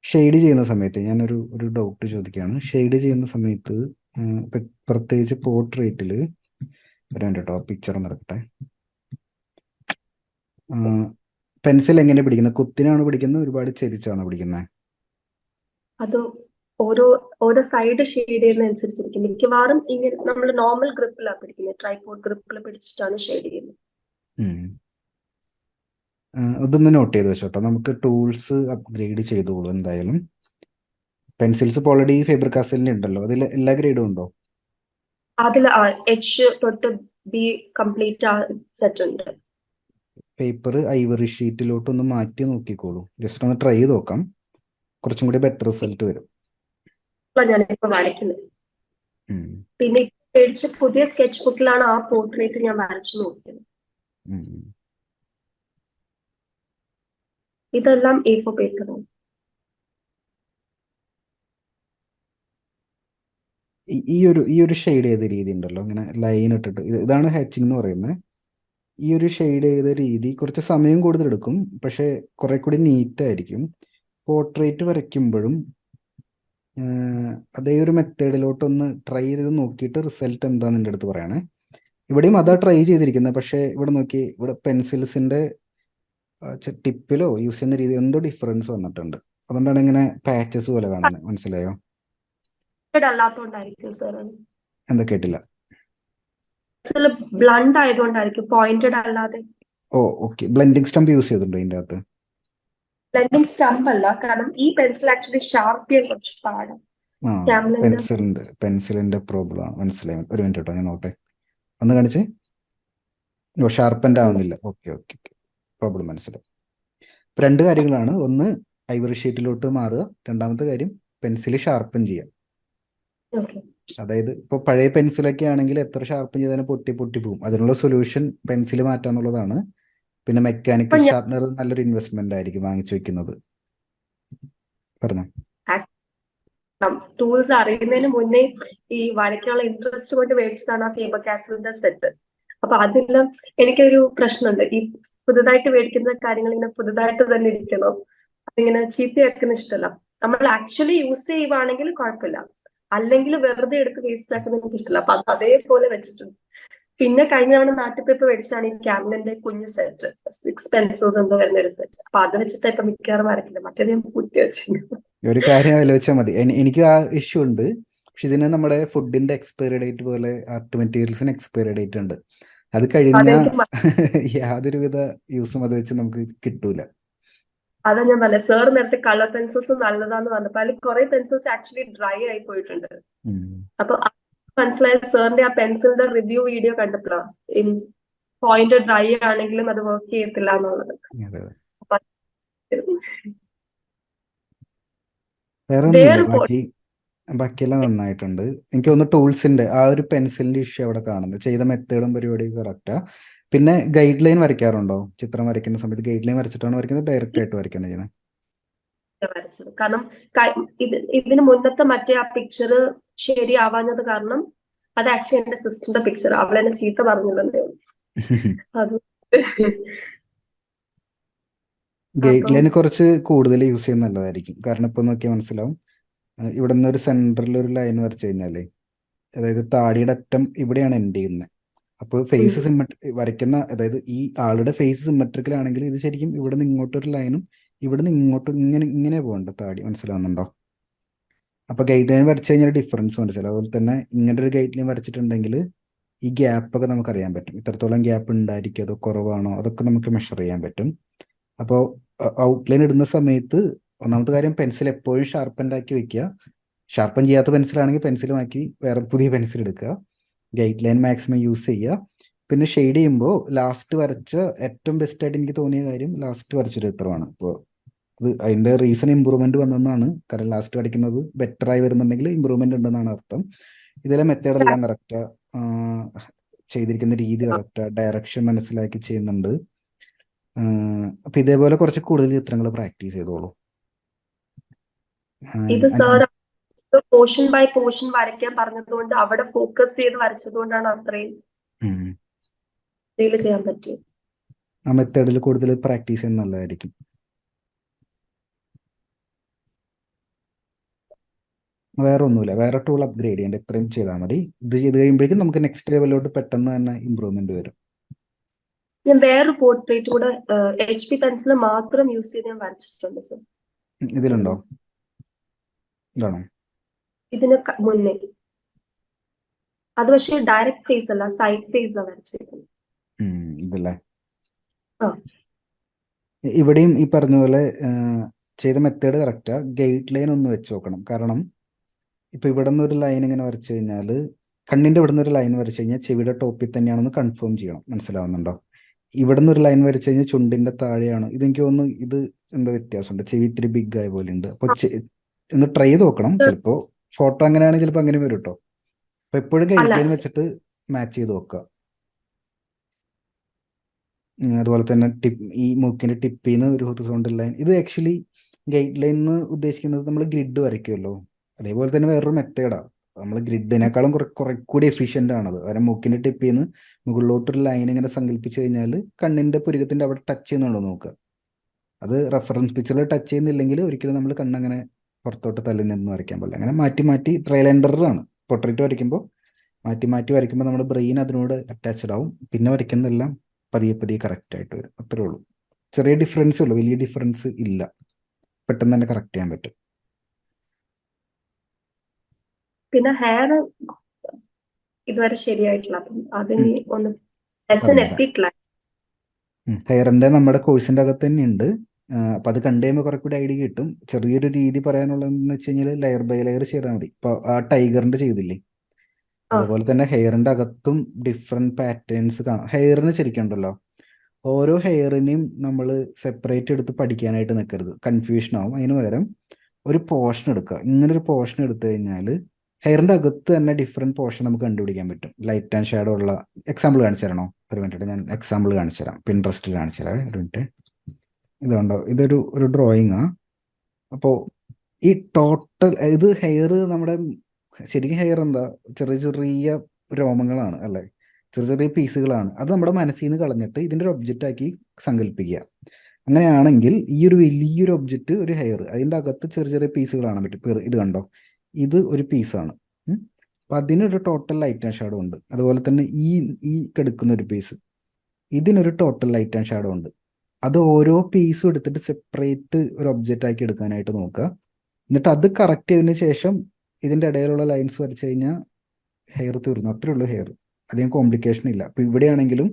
ഷെയ്ഡ് ചെയ്യുന്ന സമയത്ത് ഞാനൊരു ഡൗട്ട് ചോദിക്കുകയാണ്. ഷെയ്ഡ് ചെയ്യുന്ന സമയത്ത് പ്രത്യേകിച്ച് പോർട്രേറ്റിൽ കേട്ടോ, പിക്ചർ നടക്കട്ടെ. പെൻസിൽ എങ്ങനെ പിടിക്കുന്നത്? കുത്തിനാണ് പിടിക്കുന്നത്, ഒരുപാട് ചെരിച്ചാണ് പിടിക്കുന്നത്? അത് ഓരോ സൈഡ് ഷെയ്ഡ് ചെയ്യുന്നതനുസരിച്ചിരിക്കും. മിക്കവാറും ഇങ്ങനെ നമ്മൾ നോർമൽ ഗ്രിപ്പിലാണ് പിടിക്കുന്നത്, ട്രൈപോഡ് ഗ്രിപ്പിൽ പിടിച്ചിട്ടാണ് ഷെയ്ഡ് ചെയ്യുന്നത്. ഇതൊന്ന് നോട്ട് ചെയ്ത് വെച്ചോട്ടോ. നമുക്ക് ടൂൾസ് അപ്ഗ്രേഡ് ചെയ്തോളൂ എന്തായാലും. പെൻസിൽസ് ഇപ്പോൾ ഓൾറെഡി ഫേബർ കാസ്റ്റലിന് ഉണ്ടല്ലോ, അതിൽ എല്ലാ ഗ്രേഡും ഉണ്ടോ? അതിൽ H തൊട്ട് B കംപ്ലീറ്റ് സെറ്റ് ഉണ്ട്. പേപ്പർ ഐവറി ഷീറ്റിലോട്ടൊന്ന് മാറ്റി നോക്കിക്കോളൂ. ജസ്റ്റ് ഒന്ന് ട്രൈ ചെയ്ത് നോക്കാം, കുറച്ചും കൂടി ബെറ്റർ റിസൾട്ട് വരും. ഞാനിപ്പോ വരയ്ക്കുന്നത്. പിന്നെ മേടിച്ച പുതിയ സ്കെച്ച് ബുക്കിലാണ് ആ പോർട്രേറ്റ് ഞാൻ വരച്ചു നോക്കിയത്. ഇതെല്ലാം A4 പേപ്പറാണ്. ഈ ഒരു ഷെയ്ഡ് ചെയ്ത രീതി ഉണ്ടല്ലോ, ഇങ്ങനെ ലൈൻ ഇട്ടിട്ട്, ഇതാണ് ഹാച്ചിങ് എന്ന് പറയുന്നത്. ഈ ഒരു ഷെയ്ഡ് ചെയ്ത രീതി കുറച്ച് സമയം കൂടുതൽ എടുക്കും, പക്ഷെ കുറെ കൂടി നീറ്റായിരിക്കും. പോർട്രേറ്റ് വരയ്ക്കുമ്പോഴും അതേ ഒരു മെത്തേഡിലോട്ടൊന്ന് ട്രൈ ചെയ്ത് നോക്കിയിട്ട് റിസൾട്ട് എന്താണെന്ന് എൻ്റെ അടുത്ത് പറയണേ. ഇവിടെയും അതാ ട്രൈ ചെയ്തിരിക്കുന്നത്, പക്ഷേ ഇവിടെ നോക്കി, ഇവിടെ പെൻസിൽസിൻ്റെ ടിപ്പിലോ യൂസ് ചെയ്യുന്ന രീതി എന്തോ ഡിഫറൻസ് വന്നിട്ടുണ്ട്. അതുകൊണ്ടാണ് ഇങ്ങനെ പാച്ചസ് പോലെ കാണുന്നത്. മനസ്സിലായോ? അല്ലാത്തോണ്ടായിരിക്കും സാർ. എന്താ കേട്ടില്ല? ബ്ലണ്ട് ആയതുകൊണ്ടായിരിക്കും, പോയിന്റഡ് അല്ലാതെ. ഓക്കെ. ബ്ലെൻഡിങ് സ്റ്റംപ് യൂസ് ചെയ്തിട്ടുണ്ടോ ഇതിൻ്റെ അകത്ത്? ബ്ലെൻഡിങ് സ്റ്റംപ് അല്ല, കാരണം ഈ പെൻസിൽ ആക്ച്വലി ഷാർപ്പ് ചെയ്യാൻ കുറച്ച് പാടാണ്. പെൻസിലിന്റെ പ്രോബ്ലം ആണ്. മനസ്സിലായി. ഒരു മിനിറ്റ് കേട്ടോ, ഞാൻ നോട്ടെ. ഒന്ന് കാണിച്ചേ. ഷാർപ്പൻഡ് ആവുന്നില്ല. ഓക്കെ. പ്രോബ്ലം മനസ്സിലായി. രണ്ട് കാര്യങ്ങളാണ്. ഒന്ന്, ഐവറി ഷീറ്റിലോട്ട് മാറുക. രണ്ടാമത്തെ കാര്യം, പെൻസിൽ ഷാർപ്പൻ ചെയ്യുക. അതായത് ഇപ്പോൾ പഴയ പെൻസിലൊക്കെ ആണെങ്കിൽ എത്ര ഷാർപ്പൻ ചെയ്താലും പൊട്ടി പോകും. അതിനുള്ള സൊല്യൂഷൻ പെൻസിൽ മാറ്റാന്നുള്ളതാണ്. പിന്നെ മെക്കാനിക്കൽ ഷാർപ്പനർ നല്ലൊരു ഇൻവെസ്റ്റ്മെന്റ് ആയിരിക്കും വാങ്ങിച്ചു വെക്കുന്നത്. പറഞ്ഞോ. ടൂൾസ് അറിയുന്നതിന് മുന്നേ ഈ വരയ്ക്കാനുള്ള ഇൻട്രസ്റ്റ് കൊണ്ട് മേടിച്ചതാണ് ആ ഫേബർ കാസ്റ്റലിന്റെ സെറ്റ്. അപ്പൊ അതിലും എനിക്കൊരു പ്രശ്നമുണ്ട്, ഈ പുതുതായിട്ട് മേടിക്കുന്ന കാര്യങ്ങൾ ഇങ്ങനെ പുതുതായിട്ട് തന്നെ ഇരിക്കണം. അതിങ്ങനെ ചീത്തയാക്കുന്ന ഇഷ്ടമല്ല. നമ്മൾ ആക്ച്വലി യൂസ് ചെയ്യുവാണെങ്കിൽ കുഴപ്പമില്ല, അല്ലെങ്കിൽ വെറുതെ എടുത്ത് വേസ്റ്റ് ആക്കുന്ന എനിക്ക് ഇഷ്ടമല്ല. അപ്പൊ അത് അതേപോലെ വെച്ചിട്ടുണ്ട്. പിന്നെ കഴിഞ്ഞ തവണ നാട്ടുപേപ്പർ മേടിച്ചാണ് ഈ ക്യാമലിന്റെ കുഞ്ഞു സെറ്റ്, 6 പെൻസിൽസ് എന്തോ വരുന്ന ഒരു സെറ്റ്. അപ്പൊ അത് വെച്ചിട്ട് ഇപ്പൊ മിക്കവാറും വരയ്ക്കില്ല, മറ്റേത് ഞാൻ കുത്തി വെച്ചു. ഒരു കാര്യം ആലോചിച്ചാൽ മതി. എനിക്ക് ആ ഇഷ്യൂ ഉണ്ട്, പക്ഷെ ഇതിന് നമ്മുടെ ഫുഡിന്റെ എക്സ്പയറി ഡേറ്റ് പോലെ ആർട്ട് മെറ്റീരിയൽസിന് എക്സ്പയറി ഡേറ്റ് ഉണ്ട്. അത് കഴിഞ്ഞാൽ യാതൊരുവിധ യൂസും അത് വെച്ച് നമുക്ക് കിട്ടൂല. അതാ ഞാൻ പറഞ്ഞത്, സാർ നേരത്തെ കളർ പെൻസിൽസ് നല്ലതാന്ന് പറഞ്ഞപ്പോ അതിൽ കുറെ പെൻസിൽസ് ആക്ച്വലി ഡ്രൈ ആയി പോയിട്ടുണ്ട്. അപ്പൊ മനസ്സിലായ സാറിന്റെ ആ പെൻസിലിന്റെ റിവ്യൂ വീഡിയോ കണ്ടപ്പോഴാണ് പോയിന്റ് ഡ്രൈ ആണെങ്കിലും അത് വർക്ക് ചെയ്യത്തില്ല എന്നുള്ളത്. ബാക്കിയെല്ലാം നന്നായിട്ടുണ്ട്. എനിക്ക് തോന്നുന്നു ടൂൾസിന്റെ ആ ഒരു പെൻസിലിന്റെ ഇഷ്യൂ അവിടെ കാണുന്നത്. ചെയ്ത മെത്തേഡും പരിപാടിയും കറക്റ്റാ. പിന്നെ ഗൈഡ് ലൈൻ വരയ്ക്കാറുണ്ടോ? ചിത്രം വരയ്ക്കുന്ന സമയത്ത് ഗൈഡ് ലൈൻ വരച്ചിട്ടാണ് വരയ്ക്കുന്നത്, ഡയറക്റ്റ് ആയിട്ട് വരയ്ക്കുന്നത് ചെയ്യുന്നത്? വരച്ചത് കാരണം ഇതിന് മുന്നത്തെ മറ്റേ ആ പിക്ചർ ശരിയാവാഞ്ഞത് കാരണം അത് ആക്ച്വലി എന്റെ സിസ്റ്ററിന്റെ പിക്ചർ, അവൾ എന്നെ ചീത്ത പറഞ്ഞില്ലേ. അത് ഗൈഡ് ലൈൻ കുറച്ച് കൂടുതൽ യൂസ് ചെയ്യുന്നത് നല്ലതായിരിക്കും. കാരണം ഇപ്പൊ നോക്കിയാൽ മനസ്സിലാവും, ഇവിടെ നിന്ന് ഒരു സെന്ററിൽ ഒരു ലൈൻ വരച്ചു കഴിഞ്ഞാലേ, അതായത് താടിയുടെ അറ്റം ഇവിടെയാണ് എൻഡ് ചെയ്യുന്നത്. അപ്പോൾ ഫേസ് വരയ്ക്കുന്ന, അതായത് ഈ ആളുടെ ഫേസ് സിമെട്രിക്കൽ ആണെങ്കിൽ ഇത് ശരിക്കും ഇവിടെ നിന്ന് ഇങ്ങോട്ടൊരു ലൈനും ഇവിടെ നിന്ന് ഇങ്ങോട്ടും ഇങ്ങനെ പോകണ്ട താടി. മനസ്സിലാവുന്നുണ്ടോ? അപ്പൊ ഗൈഡ് ലൈൻ വരച്ചു കഴിഞ്ഞാൽ ഡിഫറൻസ് മനസ്സിലാവും. അതുപോലെ തന്നെ ഇങ്ങനെ ഒരു ഗൈഡ് ലൈൻ വരച്ചിട്ടുണ്ടെങ്കിൽ ഈ ഗ്യാപ്പൊക്കെ നമുക്ക് അറിയാൻ പറ്റും. ഇത്രത്തോളം ഗ്യാപ്പ് ഉണ്ടായിരിക്കും, അതോ കുറവാണോ, അതൊക്കെ നമുക്ക് മെഷർ ചെയ്യാൻ പറ്റും. അപ്പോൾ ഔട്ട്ലൈൻ ഇടുന്ന സമയത്ത് ഒന്നാമത്തെ കാര്യം, പെൻസിൽ എപ്പോഴും ഷാർപ്പൻഡ് ആക്കി വെക്കുക. ഷാർപ്പൻ ചെയ്യാത്ത പെൻസിലാണെങ്കിൽ പെൻസിൽ മാറ്റി വേറെ പുതിയ പെൻസിൽ എടുക്കുക. ഗൈഡ് ലൈൻ മാക്സിമം യൂസ് ചെയ്യുക. പിന്നെ ഷെയ്ഡ് ചെയ്യുമ്പോൾ ലാസ്റ്റ് വരച്ച ഏറ്റവും ബെസ്റ്റ് ആയിട്ട് എനിക്ക് തോന്നിയ കാര്യം ലാസ്റ്റ് വരച്ചൊരു ചിത്രമാണ്. ഇപ്പോൾ അത് അതിന്റെ റീസൺ ഇമ്പ്രൂവ്മെന്റ് വന്നെന്നാണ്. കാരണം ലാസ്റ്റ് വരയ്ക്കുന്നത് ബെറ്റർ ആയി വരുന്നുണ്ടെങ്കിൽ ഇമ്പ്രൂവ്മെന്റ് ഉണ്ടെന്നാണ് അർത്ഥം. ഇതിലെ മെത്തേഡ് എല്ലാം കറക്റ്റാ, ചെയ്തിരിക്കുന്ന രീതി കറക്റ്റാ, ഡയറക്ഷൻ മനസ്സിലാക്കി ചെയ്യുന്നുണ്ട്. അപ്പൊ ഇതേപോലെ കുറച്ച് കൂടുതൽ ചിത്രങ്ങൾ പ്രാക്ടീസ് ചെയ്തോളൂ. ഇത് സാർ പോർഷൻ ബൈ പോർഷൻ വരയ്ക്കാൻ പറഞ്ഞതുകൊണ്ട് അവിടെ ഫോക്കസ് ചെയ്ത് വരച്ചതുകൊണ്ടാണ് അത്രയും ഇതിൽ ചെയ്യാൻ പറ്റിയത്. ആ മെത്തേഡിൽ കൂടുതൽ പ്രാക്ടീസ് ചെയ്യുന്നത് നല്ലതായിരിക്കും. വേറെ ഒന്നുമില്ല, വേറെ ടൂൾ അപ്ഗ്രേഡ് ചെയ്യേണ്ട, ഇത്രയും ചെയ്താൽ മതി. ഇത് ചെയ്ത് കഴിയുമ്പോഴേക്കും നമുക്ക് നെക്സ്റ്റ് ലെവലിലോട്ട് പെട്ടെന്ന് തന്നെ ഇമ്പ്രൂവ്മെന്റ് വരും. ഞാൻ വേറൊരു പോർട്രേറ്റ് കൂടെ HP പെൻസിൽ മാത്രം യൂസ് ചെയ്ത് ഞാൻ വരച്ചിട്ടുണ്ട് സർ. ഇതിലുണ്ടോ? ഇതാണോ? ഇതിന് മുന്നേ അത് പക്ഷേ ഡയറക്റ്റ് ഫേസ് അല്ല, സൈഡ് ഫേസ് ആണ് വരച്ചിരിക്കുന്നത്. ഇതല്ലേ? ആ. ഇവിടെയും ഈ പറഞ്ഞ പോലെ ചെയ്ത മെത്തേഡ് കറക്റ്റാ. ഗൈഡ് ലൈൻ ഒന്ന് വെച്ച് നോക്കണം. കാരണം ഇപ്പൊ ഇവിടെ നിന്ന് ഒരു ലൈൻ ഇങ്ങനെ വരച്ചു കഴിഞ്ഞാൽ, കണ്ണിന്റെ ഇവിടെ നിന്ന് ഒരു ലൈൻ വരച്ചു കഴിഞ്ഞാൽ ചെവിയുടെ ടോപ്പിൽ തന്നെയാണെന്ന് കൺഫേം ചെയ്യണം. മനസ്സിലാവുന്നുണ്ടോ? ഇവിടെ നിന്ന് ഒരു ലൈൻ വരച്ചു കഴിഞ്ഞാൽ ചുണ്ടിന്റെ താഴെയാണ്. ഇതെനിക്ക് തോന്നുന്നു ഇത് എന്തോ വ്യത്യാസമുണ്ട്, ചെവി ഇത്തിരി ബിഗ് ആയ പോലെ ഉണ്ട്. അപ്പൊ ഒന്ന് ട്രൈ ചെയ്ത് നോക്കണം. ചിലപ്പോ ഫോട്ടോ അങ്ങനെയാണെങ്കിൽ ചിലപ്പോൾ അങ്ങനെ വരും കേട്ടോ. അപ്പൊ എപ്പോഴും ഗൈഡ് ലൈൻ വെച്ചിട്ട് മാച്ച് ചെയ്ത് നോക്കുക. അതുപോലെ തന്നെ ഈ മൂക്കിന്റെ ടിപ്പിൽ നിന്ന് ഒരു ഹൊറിസോണ്ടൽ ലൈൻ, ഇത് ആക്ച്വലി ഗൈഡ് ലൈൻ എന്ന് ഉദ്ദേശിക്കുന്നത് നമ്മൾ ഗ്രിഡ് വരയ്ക്കുമല്ലോ, അതേപോലെ തന്നെ വേറൊരു മെത്തേഡാണ്. നമ്മൾ ഗ്രിഡിനേക്കാളും കുറെ കൂടി എഫിഷ്യൻ്റ് ആണത്. കാരണം മൂക്കിന്റെ ടിപ്പിൽ നിന്ന് മുകളിലോട്ടൊരു ലൈൻ ഇങ്ങനെ സങ്കല്പിച്ച് കഴിഞ്ഞാൽ കണ്ണിന്റെ പുരുകത്തിന്റെ അവിടെ ടച്ച് ചെയ്യുന്നുണ്ടോ നോക്കുക. അത് റെഫറൻസ് പിക്ചറിൽ ടച്ച് ചെയ്യുന്നില്ലെങ്കിൽ ഒരിക്കലും നമ്മൾ കണ്ണങ്ങനെ പുറത്തോട്ട് തള്ളി നിന്ന് വരയ്ക്കാൻ പാടില്ല. അങ്ങനെ മാറ്റി മാറ്റി ട്രയൽ ആൻഡ് എറർ ആണ്. പൊർട്രേറ്റ് വരയ്ക്കുമ്പോൾ മാറ്റി മാറ്റി വരയ്ക്കുമ്പോൾ നമ്മുടെ ബ്രെയിൻ അതിനോട് അറ്റാച്ച്ഡ് ആവും. പിന്നെ വരയ്ക്കുന്നതെല്ലാം പതിയെ പതിയെ കറക്റ്റ് ആയിട്ട് വരും. അത്രേ ഉള്ളൂ. ചെറിയ ഡിഫറൻസേ ഉള്ളൂ, വലിയ ഡിഫറൻസ് ഇല്ല. പെട്ടെന്ന് തന്നെ കറക്റ്റ് ചെയ്യാൻ പറ്റും. പിന്നെ ഹെയർ ഇതുവരെ ശരിയായിട്ടില്ല, അപ്പം അതിന് ഒന്ന് ലെസൺ എത്തിയിട്ടില്ല. ഹെയറിന്റെ നമ്മുടെ കോഴ്സിന്റെ അകത്ത് തന്നെ ഉണ്ട്. അപ്പൊ അത് കണ്ടു കഴിയുമ്പോൾ കുറെ കൂടി ഐഡിയ കിട്ടും. ചെറിയൊരു രീതി പറയാനുള്ളതെന്ന് വെച്ച് കഴിഞ്ഞാൽ ലെയർ ബൈ ലെയർ ചെയ്താൽ മതി. ഇപ്പൊ ആ ടൈഗറിന്റെ ചെയ്തില്ലേ, അതുപോലെ തന്നെ ഹെയറിന്റെ അകത്തും ഡിഫറെന്റ് പാറ്റേൺസ് കാണാം. ഹെയറിന് ശരിക്കുണ്ടല്ലോ, ഓരോ ഹെയറിനെയും നമ്മൾ സെപ്പറേറ്റ് എടുത്ത് പഠിക്കാനായിട്ട് നിൽക്കരുത്, കൺഫ്യൂഷൻ ആവും. അതിന് പകരം ഒരു പോർഷൻ എടുക്കുക. ഇങ്ങനെ ഒരു പോർഷൻ എടുത്തു കഴിഞ്ഞാൽ ഹെയറിന്റെ അകത്ത് തന്നെ ഡിഫറെന്റ് പോർഷൻ നമുക്ക് കണ്ടുപിടിക്കാൻ പറ്റും. ലൈറ്റ് ആൻഡ് ഷാഡോ ഉള്ള എക്സാമ്പിൾ കാണിച്ചു തരണോ? ഒരു മിനിറ്റ്, ഞാൻ എക്സാമ്പിൾ കാണിച്ചു തരാം. പിൻട്രസ്റ്റിൽ കാണിച്ചു തരാം. ഒരു മിനിറ്റ്. ഇതുണ്ടോ, ഇതൊരു ഡ്രോയിങ് ആ. അപ്പോൾ ഈ ടോട്ടൽ ഇത് ഹെയർ, നമ്മുടെ ശരിക്കും ഹെയർ എന്താ, ചെറിയ ചെറിയ രോമങ്ങളാണ് അല്ലേ, ചെറിയ ചെറിയ പീസുകളാണ്. അത് നമ്മുടെ മനസ്സിൽ നിന്ന് കളഞ്ഞിട്ട് ഇതിൻ്റെ ഒരു ഒബ്ജക്റ്റ് ആക്കി സങ്കല്പിക്കുക. അങ്ങനെയാണെങ്കിൽ ഈ ഒരു വലിയൊരു ഒബ്ജക്റ്റ്, ഒരു ഹെയർ, അതിൻ്റെ അകത്ത് ചെറിയ ചെറിയ പീസുകളാണ് പറ്റും. ഇത് കണ്ടോ, ഇത് ഒരു പീസാണ്. അപ്പം അതിനൊരു ടോട്ടൽ ലൈറ്റ് ആൻഡ് ഷാഡോ ഉണ്ട്. അതുപോലെ തന്നെ ഈ കിടക്കുന്ന ഒരു പീസ്, ഇതിനൊരു ടോട്ടൽ ലൈറ്റ് ആൻഡ് ഷാഡോ ഉണ്ട്. അത് ഓരോ പീസും എടുത്തിട്ട് സെപ്പറേറ്റ് ഒരു ഒബ്ജക്റ്റ് ആക്കി എടുക്കാനായിട്ട് നോക്കുക. എന്നിട്ട് അത് കറക്റ്റ് ചെയ്തതിന് ശേഷം ഇതിൻ്റെ ഇടയിലുള്ള ലൈൻസ് വരച്ചു കഴിഞ്ഞാൽ ഹെയർ തീർന്നു. അത്രേ ഉള്ളൂ ഹെയർ. അധികം കോംപ്ലിക്കേഷൻ ഇല്ല. അപ്പം ഇവിടെയാണെങ്കിലും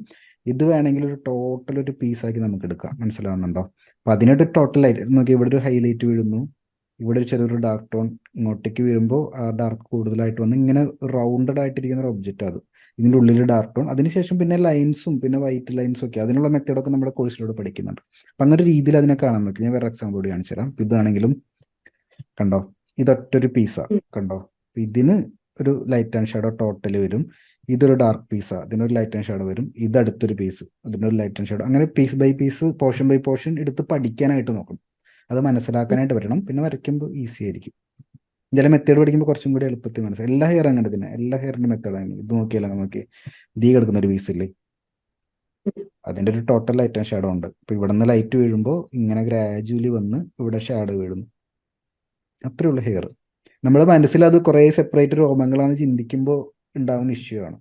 ഇത് വേണമെങ്കിൽ ഒരു ടോട്ടൽ ഒരു പീസാക്കി നമുക്ക് എടുക്കാം. മനസ്സിലാവുന്നുണ്ടോ? അപ്പം അതിനൊരു ടോട്ടൽ ആയിട്ട് നോക്കി, ഇവിടെ ഒരു ഹൈലൈറ്റ് വീഴുന്നു, ഇവിടെ ഒരു ചെറിയൊരു ഡാർക്ക് ടോൺ ഇങ്ങോട്ടേക്ക് വരുമ്പോൾ ആ ഡാർക്ക് കൂടുതലായിട്ട് വന്ന് ഇങ്ങനെ റൗണ്ടഡ് ആയിട്ടിരിക്കുന്ന ഒരു ഒബ്ജക്റ്റ്. അത് ഇതിൻ്റെ ഉള്ളിൽ ഡാർക്ക് ടോൺ, അതിനുശേഷം പിന്നെ ലൈൻസും പിന്നെ വൈറ്റ് ലൈൻസും ഒക്കെ, അതിനുള്ള മെത്തേഡൊക്കെ നമ്മുടെ കോഴ്സിലൂടെ പഠിക്കുന്നുണ്ട്. അപ്പം അങ്ങനെ ഒരു രീതിയിൽ അതിനെ കാണാൻ നോക്കി. ഞാൻ വേറെ എക്സാമ്പിൾ കൂടി കാണിച്ചു തരാം. ഇതാണെങ്കിലും കണ്ടോ, ഇതൊറ്റൊരു പീസാണ്. കണ്ടോ, ഇതിന് ഒരു ലൈറ്റ് ആൻഡ് ഷാഡോ ടോട്ടൽ വരും. ഇതൊരു ഡാർക്ക് പീസാണ്, ഇതിനൊരു ലൈറ്റ് ആൻഡ് ഷാഡോ വരും. ഇത് അടുത്തൊരു പീസ്, അതിനൊരു ലൈറ്റ് ആൻഡ് ഷാഡോ. അങ്ങനെ piece by piece, portion by portion എടുത്ത് പഠിക്കാനായിട്ട് നോക്കണം. അത് മനസ്സിലാക്കാനായിട്ട് പറ്റണം. പിന്നെ വരയ്ക്കുമ്പോൾ ഈസി ആയിരിക്കും. ചില മെത്തേഡ് പഠിക്കുമ്പോൾ കുറച്ചും കൂടി എളുപ്പത്തിൽ മനസ്സിലാവും. എല്ലാ ഹെയർ അങ്ങനെ തന്നെ, എല്ലാ ഹെയറിന്റെ മെത്തേഡാണ്. ഇത് നോക്കിയാലോ, നോക്കി ദീ കിടക്കുന്ന ഒരു പീസില്ലേ, അതിൻ്റെ ഒരു ടോട്ടൽ ലൈറ്റ് ആൻഡ് ഷാഡോ ഉണ്ട്. ഇപ്പൊ ഇവിടെ നിന്ന് ലൈറ്റ് വീഴുമ്പോൾ ഇങ്ങനെ ഗ്രാജുവലി വന്ന് ഇവിടെ ഷാഡോ വീഴുന്നു. അത്രേ ഉള്ളൂ ഹെയർ. നമ്മുടെ മനസ്സിൽ അത് കുറേ സെപ്പറേറ്റ് രോമങ്ങളാണ് ചിന്തിക്കുമ്പോൾ ഉണ്ടാവുന്ന ഇഷ്യൂ ആണ്.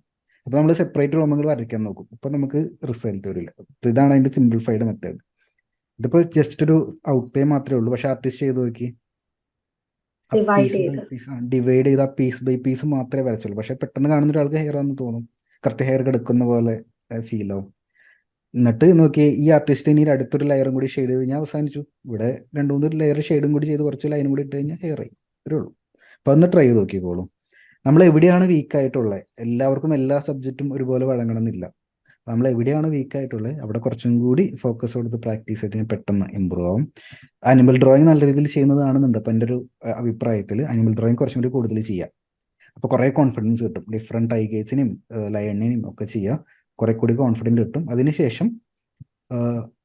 അപ്പോൾ നമ്മൾ സെപ്പറേറ്റ് രോമങ്ങൾ വരയ്ക്കാൻ നോക്കും, അപ്പോൾ നമുക്ക് റിസൾട്ട് വരില്ല. അപ്പോൾ ഇതാണ് അതിൻ്റെ സിംപ്ലിഫൈഡ് മെത്തേഡ്. ഇതിപ്പോൾ ജസ്റ്റ് ഒരു ഔട്ട്ലൈൻ മാത്രമേ ഉള്ളൂ. പക്ഷെ ആർട്ടിസ്റ്റ് ചെയ്ത് നോക്കി, ഡിവൈഡ് ചെയ്ത് ആ പീസ് ബൈ പീസ് മാത്രമേ വരച്ചുള്ളൂ. പക്ഷെ പെട്ടെന്ന് കാണുന്ന ഒരാൾക്ക് ഹെയർ ആണെന്ന് തോന്നും, കറക്റ്റ് ഹെയർ കിടക്കുന്ന പോലെ ഫീൽ ആവും. എന്നിട്ട് നോക്കി, ഈ ആർട്ടിസ്റ്റ് ഇനി അടുത്തൊരു ലെയറും കൂടി ഷെയ്ഡ് ചെയ്ത് കഴിഞ്ഞാൽ അവസാനിച്ചു. ഇവിടെ 2-3 ലെയർ ഷെയ്ഡും കൂടി ചെയ്ത് കുറച്ച് ലൈനും കൂടി ഇട്ട് കഴിഞ്ഞാൽ ഹെയർ ആയി. ഇത്രേ ഉള്ളൂ. അപ്പോൾ ഒന്ന് ട്രൈ ചെയ്ത് നോക്കിക്കോളൂ. നമ്മൾ എവിടെയാണ് വീക്ക് ആയിട്ടുള്ളത്, എല്ലാവർക്കും എല്ലാ സബ്ജക്റ്റും ഒരുപോലെ വഴങ്ങണമെന്നില്ല. നമ്മൾ എവിടെയാണ് വീക്ക് ആയിട്ടുള്ളത് അവിടെ കുറച്ചും കൂടി ഫോക്കസ് കൊടുത്ത് പ്രാക്ടീസ് ചെയ്ത് പെട്ടെന്ന് ഇമ്പ്രൂവ് ആവും. അനിമൽ ഡ്രോയിങ് നല്ല രീതിയിൽ ചെയ്യുന്നതാണെന്നുണ്ട്. അപ്പം എൻ്റെ ഒരു അഭിപ്രായത്തിൽ അനിമൽ ഡ്രോയിങ് കുറച്ചും കൂടി കൂടുതൽ ചെയ്യാം. അപ്പോൾ കുറേ കോൺഫിഡൻസ് കിട്ടും. ഡിഫറെൻറ്റ് ടൈഗേഴ്സിനെയും ലയണിനെയും ഒക്കെ ചെയ്യുക, കുറെ കൂടി കോൺഫിഡൻറ്റ് കിട്ടും. അതിനുശേഷം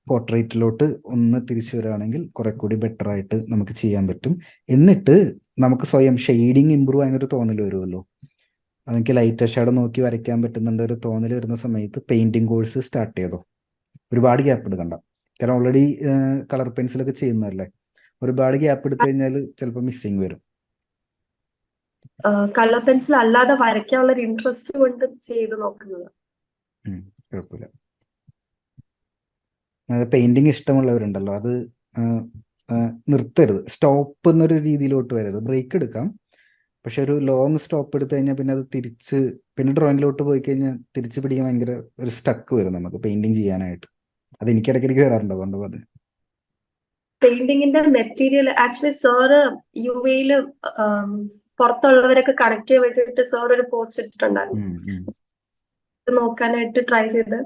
പോർട്രേറ്റിലോട്ട് ഒന്ന് തിരിച്ചു വരികയാണെങ്കിൽ കുറെ കൂടി ബെറ്റർ ആയിട്ട് നമുക്ക് ചെയ്യാൻ പറ്റും. എന്നിട്ട് നമുക്ക് സ്വയം ഷെയ്ഡിങ് ഇമ്പ്രൂവ് ആകുന്നൊരു തോന്നൽ വരുമല്ലോ. എനിക്ക് ലൈറ്റ് ഷേഡ് നോക്കി വരയ്ക്കാൻ പറ്റുന്നുണ്ട് ഒരു തോന്നൽ വരുന്ന സമയത്ത് പെയിന്റിങ് കോഴ്സ് സ്റ്റാർട്ട് ചെയ്തോ. ഒരുപാട് ഗ്യാപ്പ് എടുക്കണ്ട, കാരണം ഓൾറെഡി കളർ പെൻസിലൊക്കെ ചെയ്യുന്നതല്ലേ. ഒരുപാട് ഗ്യാപ്പ് എടുത്തു കഴിഞ്ഞാൽ ചിലപ്പോൾ മിസ്സിങ് വരും. കളർ പെൻസിൽ അല്ലാതെ വരയ്ക്കാനുള്ള ഒരു ഇൻട്രസ്റ്റ് കൊണ്ട് ചെയ്ത് നോക്കുന്നത്. കുഴപ്പമില്ല. പെയിന്റിങ് ഇഷ്ടമുള്ളവരുണ്ടല്ലോ, അത് നിർത്തരുത്, സ്റ്റോപ്പ് എന്നൊരു രീതിയിലോട്ട് വരരുത്. ബ്രേക്ക് എടുക്കാം, പക്ഷെ ഒരു ലോങ് സ്റ്റോപ്പ് എടുത്തു കഴിഞ്ഞാൽ പിന്നെ അത് തിരിച്ച് പിന്നെ ഡ്രോയിങ്ങിലോട്ട് പോയി കഴിഞ്ഞാൽ തിരിച്ച് പിടിക്കാൻ ഭയങ്കര ഒരു സ്റ്റക്ക് വരും നമുക്ക് പെയിന്റിങ് ചെയ്യാനായിട്ട്. അത് എനിക്ക് ഇടയ്ക്കിടയ്ക്ക് വരാറുണ്ട്. അതുകൊണ്ട് പറഞ്ഞത് പെയിന്റിങ്ങിന്റെ മെറ്റീരിയൽ ആക്ച്വലി സാറ് യുഎയില് പുറത്തുള്ളവരൊക്കെ കണക്ട് ചെയ്യാൻ വേണ്ടിയിട്ട് സാർ ഒരു പോസ്റ്റ് ഇട്ടിട്ടുണ്ടായിരുന്നു. നോക്കാനായിട്ട് ട്രൈ ചെയ്ത്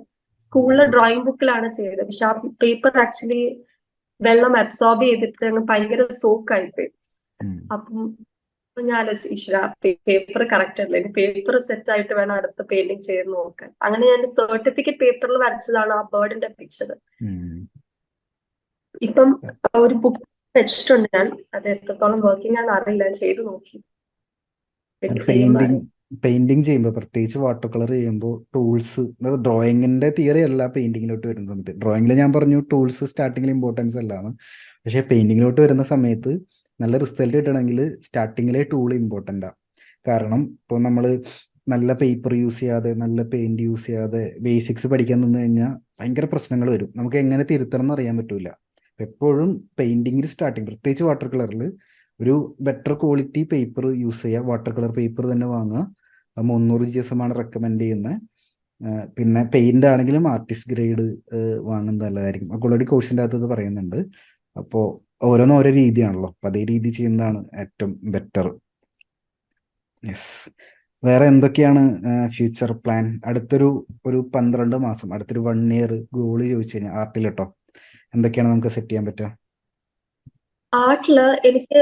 സ്കൂളിലെ ഡ്രോയിങ് ബുക്കിലാണ് ചെയ്തത്. പക്ഷെ ആ പേപ്പർ ആക്ച്വലി വെള്ളം അബ്സോർബ് ചെയ്തിട്ട് അങ്ങ് ഭയങ്കര സോക്കായിപ്പോയി. അപ്പം ഞാൻ ആലോചിച്ചു, ഈശ്വര പേപ്പർ കറക്റ്റ് അല്ലേ, പേപ്പർ സെറ്റ് ആയിട്ട് വേണം അടുത്ത പെയിന്റിങ് ചെയ്ത് നോക്കാൻ. അങ്ങനെ ഞാൻ സർട്ടിഫിക്കറ്റ് പേപ്പറിൽ വരച്ചതാണ് ആ ബേർഡിന്റെ പിക്ചർ. ഇപ്പം ഒരു ബുക്ക് വെച്ചിട്ടുണ്ട് ഞാൻ, അത് എത്രത്തോളം വർക്കിംഗ് ആണെന്ന് അറിയില്ല, ചെയ്ത് നോക്കി. പെയിന്റിങ് ചെയ്യുമ്പോൾ പ്രത്യേകിച്ച് വാട്ടർ കളർ ചെയ്യുമ്പോൾ ടൂൾസ്, ഡ്രോയിങ്ങിന്റെ തിയറി അല്ല പെയിന്റിങ്ങിലോട്ട് വരുന്ന സമയത്ത്. ഡ്രോയിങ്ങിൽ ഞാൻ പറഞ്ഞു ടൂൾസ് സ്റ്റാർട്ടിങ്ങിൽ ഇമ്പോർട്ടൻസ് അല്ലാന്ന്, പക്ഷേ പെയിന്റിങ്ങിലോട്ട് വരുന്ന സമയത്ത് നല്ല റിസൾട്ട് കിട്ടണമെങ്കിൽ സ്റ്റാർട്ടിങ്ങിലെ ടൂൾ ഇമ്പോർട്ടൻ്റാണ്. കാരണം ഇപ്പോൾ നമ്മൾ നല്ല പേപ്പർ യൂസ് ചെയ്യാതെ നല്ല പെയിന്റ് യൂസ് ചെയ്യാതെ ബേസിക്സ് പഠിക്കാൻ നിന്ന് കഴിഞ്ഞാൽ ഭയങ്കര പ്രശ്നങ്ങൾ വരും. നമുക്ക് എങ്ങനെ തിരുത്തണം എന്ന് അറിയാൻ പറ്റില്ല. എപ്പോഴും പെയിന്റിങ്ങിൽ സ്റ്റാർട്ടിങ്, പ്രത്യേകിച്ച് വാട്ടർ കളറിൽ ഒരു ബെറ്റർ ക്വാളിറ്റി പേപ്പർ യൂസ് ചെയ്യുക. വാട്ടർ കളർ പേപ്പർ തന്നെ വാങ്ങുക. 300 GSM ആണ് റെക്കമെൻഡ് ചെയ്യുന്നത്. പിന്നെ പെയിന്റ് ആണെങ്കിലും ആർട്ടിസ്റ്റ് ഗ്രേഡ് വാങ്ങുന്നത് നല്ലതായിരിക്കും. ഓൾറെഡി കോഴ്സിൻ്റെ അകത്ത് ഇത് പറയുന്നുണ്ട്. അപ്പോൾ ഓരോന്നും ഓരോ രീതിയാണല്ലോ, അപ്പം അതേ രീതി ചെയ്യുന്നതാണ് ഏറ്റവും ബെറ്റർ. യെസ്. വേറെ എന്തൊക്കെയാണ് ഫ്യൂച്ചർ പ്ലാൻ? അടുത്തൊരു 12 മാസം, അടുത്തൊരു 1 year ഗോള് ചോദിച്ചു കഴിഞ്ഞാൽ ആർട്ടിൽ കേട്ടോ, എന്തൊക്കെയാണ് നമുക്ക് സെറ്റ് ചെയ്യാൻ പറ്റുക? ആർട്ടില് എനിക്ക്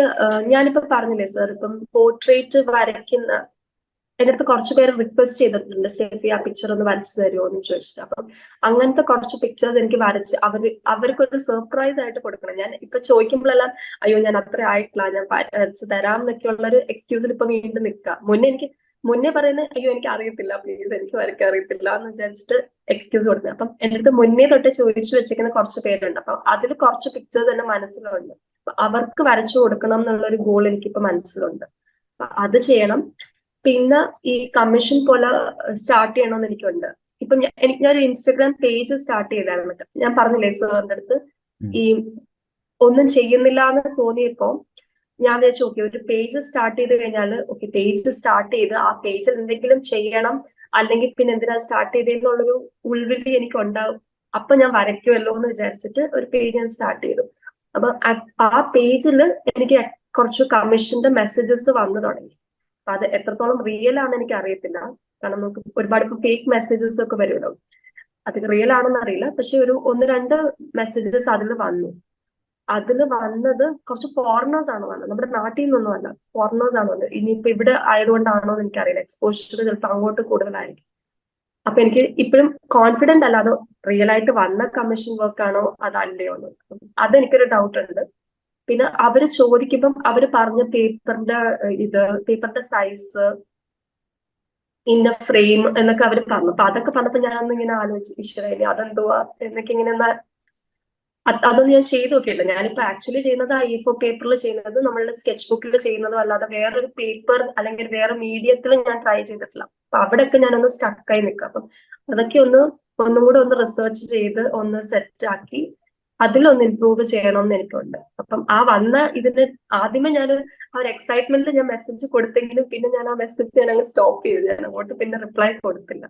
ഞാനിപ്പോ പറഞ്ഞില്ലേ സാർ, ഇപ്പം പോർട്രേറ്റ് വരയ്ക്കുന്ന എൻ്റെ അടുത്ത് കുറച്ച് പേര് റിക്വസ്റ്റ് ചെയ്തിട്ടുണ്ട്, സ്റ്റെഫി ആ പിക്ചർ ഒന്ന് വരച്ചു തരുമോ എന്ന് ചോദിച്ചിട്ട്. അപ്പം അങ്ങനത്തെ കുറച്ച് പിക്ചേഴ്സ് എനിക്ക് വരച്ച് അവർക്കൊരു സർപ്രൈസ് ആയിട്ട് കൊടുക്കണം. ഞാൻ ഇപ്പൊ ചോദിക്കുമ്പോഴെല്ലാം അയ്യോ ഞാൻ അത്ര ആയിട്ടില്ല, ഞാൻ വരച്ചു തരാം എന്നൊക്കെ ഉള്ളൊരു എക്സ്ക്യൂസിൽ ഇപ്പൊ വീണ്ടും നിൽക്കാം. മുന്നേ പറയുന്നത് അയ്യോ എനിക്ക് അറിയത്തില്ല, പ്ലീസ് എനിക്ക് വരയ്ക്കാൻ അറിയത്തില്ല എന്ന് വിചാരിച്ചിട്ട് എക്സ്ക്യൂസ് കൊടുക്കുന്നത്. അപ്പം എൻ്റെ അടുത്ത് മുന്നേ തൊട്ട് ചോദിച്ചു വെച്ചിരിക്കുന്ന കുറച്ച് പേരുണ്ട്. അപ്പൊ അതിൽ കുറച്ച് പിക്ചേഴ്സ് എന്റെ മനസ്സിലുണ്ട്. അവർക്ക് വരച്ചു കൊടുക്കണം എന്നുള്ളൊരു ഗോൾ എനിക്കിപ്പോ മനസ്സിലുണ്ട്. അത് ചെയ്യണം. പിന്നെ ഈ കമ്മീഷൻ പോലെ സ്റ്റാർട്ട് ചെയ്യണമെന്ന് എനിക്കുണ്ട്. ഇപ്പൊ ഞാനൊരു ഇൻസ്റ്റഗ്രാം പേജ് സ്റ്റാർട്ട് ചെയ്തായിരുന്നു. ഞാൻ പറഞ്ഞില്ലേ സാറിന്റെ അടുത്ത് ഈ ഒന്നും ചെയ്യുന്നില്ല എന്ന് തോന്നിയപ്പോ ഞാൻ വിചാരിച്ചു ഓക്കെ ഒരു പേജ് സ്റ്റാർട്ട് ചെയ്ത് കഴിഞ്ഞാൽ ഓക്കെ പേജ് സ്റ്റാർട്ട് ചെയ്ത് ആ പേജിൽ എന്തെങ്കിലും ചെയ്യണം, അല്ലെങ്കിൽ പിന്നെ എന്തിനാ സ്റ്റാർട്ട് ചെയ്തെന്നുള്ളൊരു ഉൾവിളി എനിക്ക് ഉണ്ടാവും. അപ്പൊ ഞാൻ വരയ്ക്കുമല്ലോ എന്ന് വിചാരിച്ചിട്ട് ഒരു പേജ് ഞാൻ സ്റ്റാർട്ട് ചെയ്തു. അപ്പൊ ആ പേജിൽ എനിക്ക് കുറച്ച് കമ്മീഷന്റെ മെസ്സേജസ് വന്നു തുടങ്ങി. അപ്പൊ അത് എത്രത്തോളം റിയൽ ആണെന്ന് എനിക്ക് അറിയത്തില്ല, കാരണം നമുക്ക് ഒരുപാട് ഇപ്പൊ ഫേക്ക് മെസ്സേജസ് ഒക്കെ വരുമല്ലോ. അത് റിയൽ ആണെന്ന് അറിയില്ല, പക്ഷെ ഒരു 1-2 മെസ്സേജസ് അതിൽ വന്നു. അതിൽ വന്നത് കുറച്ച് ഫോറിനേഴ്സ് ആണ് വന്നത്, നമ്മുടെ നാട്ടിൽ നിന്നൊന്നും അല്ല, ഫോറിനേഴ്സ് ആണ് വന്നത്. ഇനിയിപ്പോ ഇവിടെ ആയതുകൊണ്ടാണോ എന്ന് എനിക്കറിയില്ല, എക്സ്പോഷർ ചിലപ്പോൾ അങ്ങോട്ട് കൂടുതലായിരിക്കും. അപ്പൊ എനിക്ക് ഇപ്പോഴും കോൺഫിഡന്റ് അല്ല അത് റിയൽ ആയിട്ട് വന്ന കമ്മീഷൻ വർക്ക് ആണോ അതല്ലയോ എന്ന്, അതെനിക്കൊരു ഡൗട്ട് ഉണ്ട്. പിന്നെ അവര് ചോദിക്കുമ്പം അവര് പറഞ്ഞ പേപ്പറിന്റെ സൈസ്, ഇന്ന ഫ്രെയിം എന്നൊക്കെ അവര് പറഞ്ഞു. അപ്പൊ അതൊക്കെ പറഞ്ഞപ്പോ ഞാനൊന്ന് ഇങ്ങനെ ആലോചിച്ചു, ഈശ്വര അതെന്തുവാ എന്നൊക്കെ ഇങ്ങനെ അതൊന്നും ഞാൻ ചെയ്ത് നോക്കിയില്ല. ഞാനിപ്പോ ആക്ച്വലി ചെയ്യുന്നത് A4 പേപ്പറിൽ ചെയ്യുന്നത്, നമ്മളുടെ സ്കെച്ച് ബുക്കിൽ ചെയ്യുന്നതും അല്ലാതെ വേറൊരു പേപ്പർ അല്ലെങ്കിൽ വേറെ മീഡിയത്തിൽ ഞാൻ ട്രൈ ചെയ്തിട്ടില്ല. അപ്പൊ അവിടെയൊക്കെ ഞാനൊന്ന് സ്റ്റക്കായി നിൽക്കാം. അപ്പം അതൊക്കെ ഒന്നും കൂടെ ഒന്ന് റിസർച്ച് ചെയ്ത് ഒന്ന് സെറ്റ് ആക്കി അതിലൊന്ന് ഇംപ്രൂവ് ചെയ്യണമെന്ന് എനിക്കുണ്ട്. അപ്പം ആ വന്ന ഇതിന് ആദ്യമേ ഞാൻ ആ ഒരു എക്സൈറ്റ്മെന്റിൽ ഞാൻ മെസ്സേജ് കൊടുത്തെങ്കിലും പിന്നെ ഞാൻ ആ മെസ്സേജ് ഞാൻ അങ്ങ് സ്റ്റോപ്പ് ചെയ്തു. ഞാൻ അങ്ങോട്ട് പിന്നെ റിപ്ലൈ കൊടുത്തില്ല.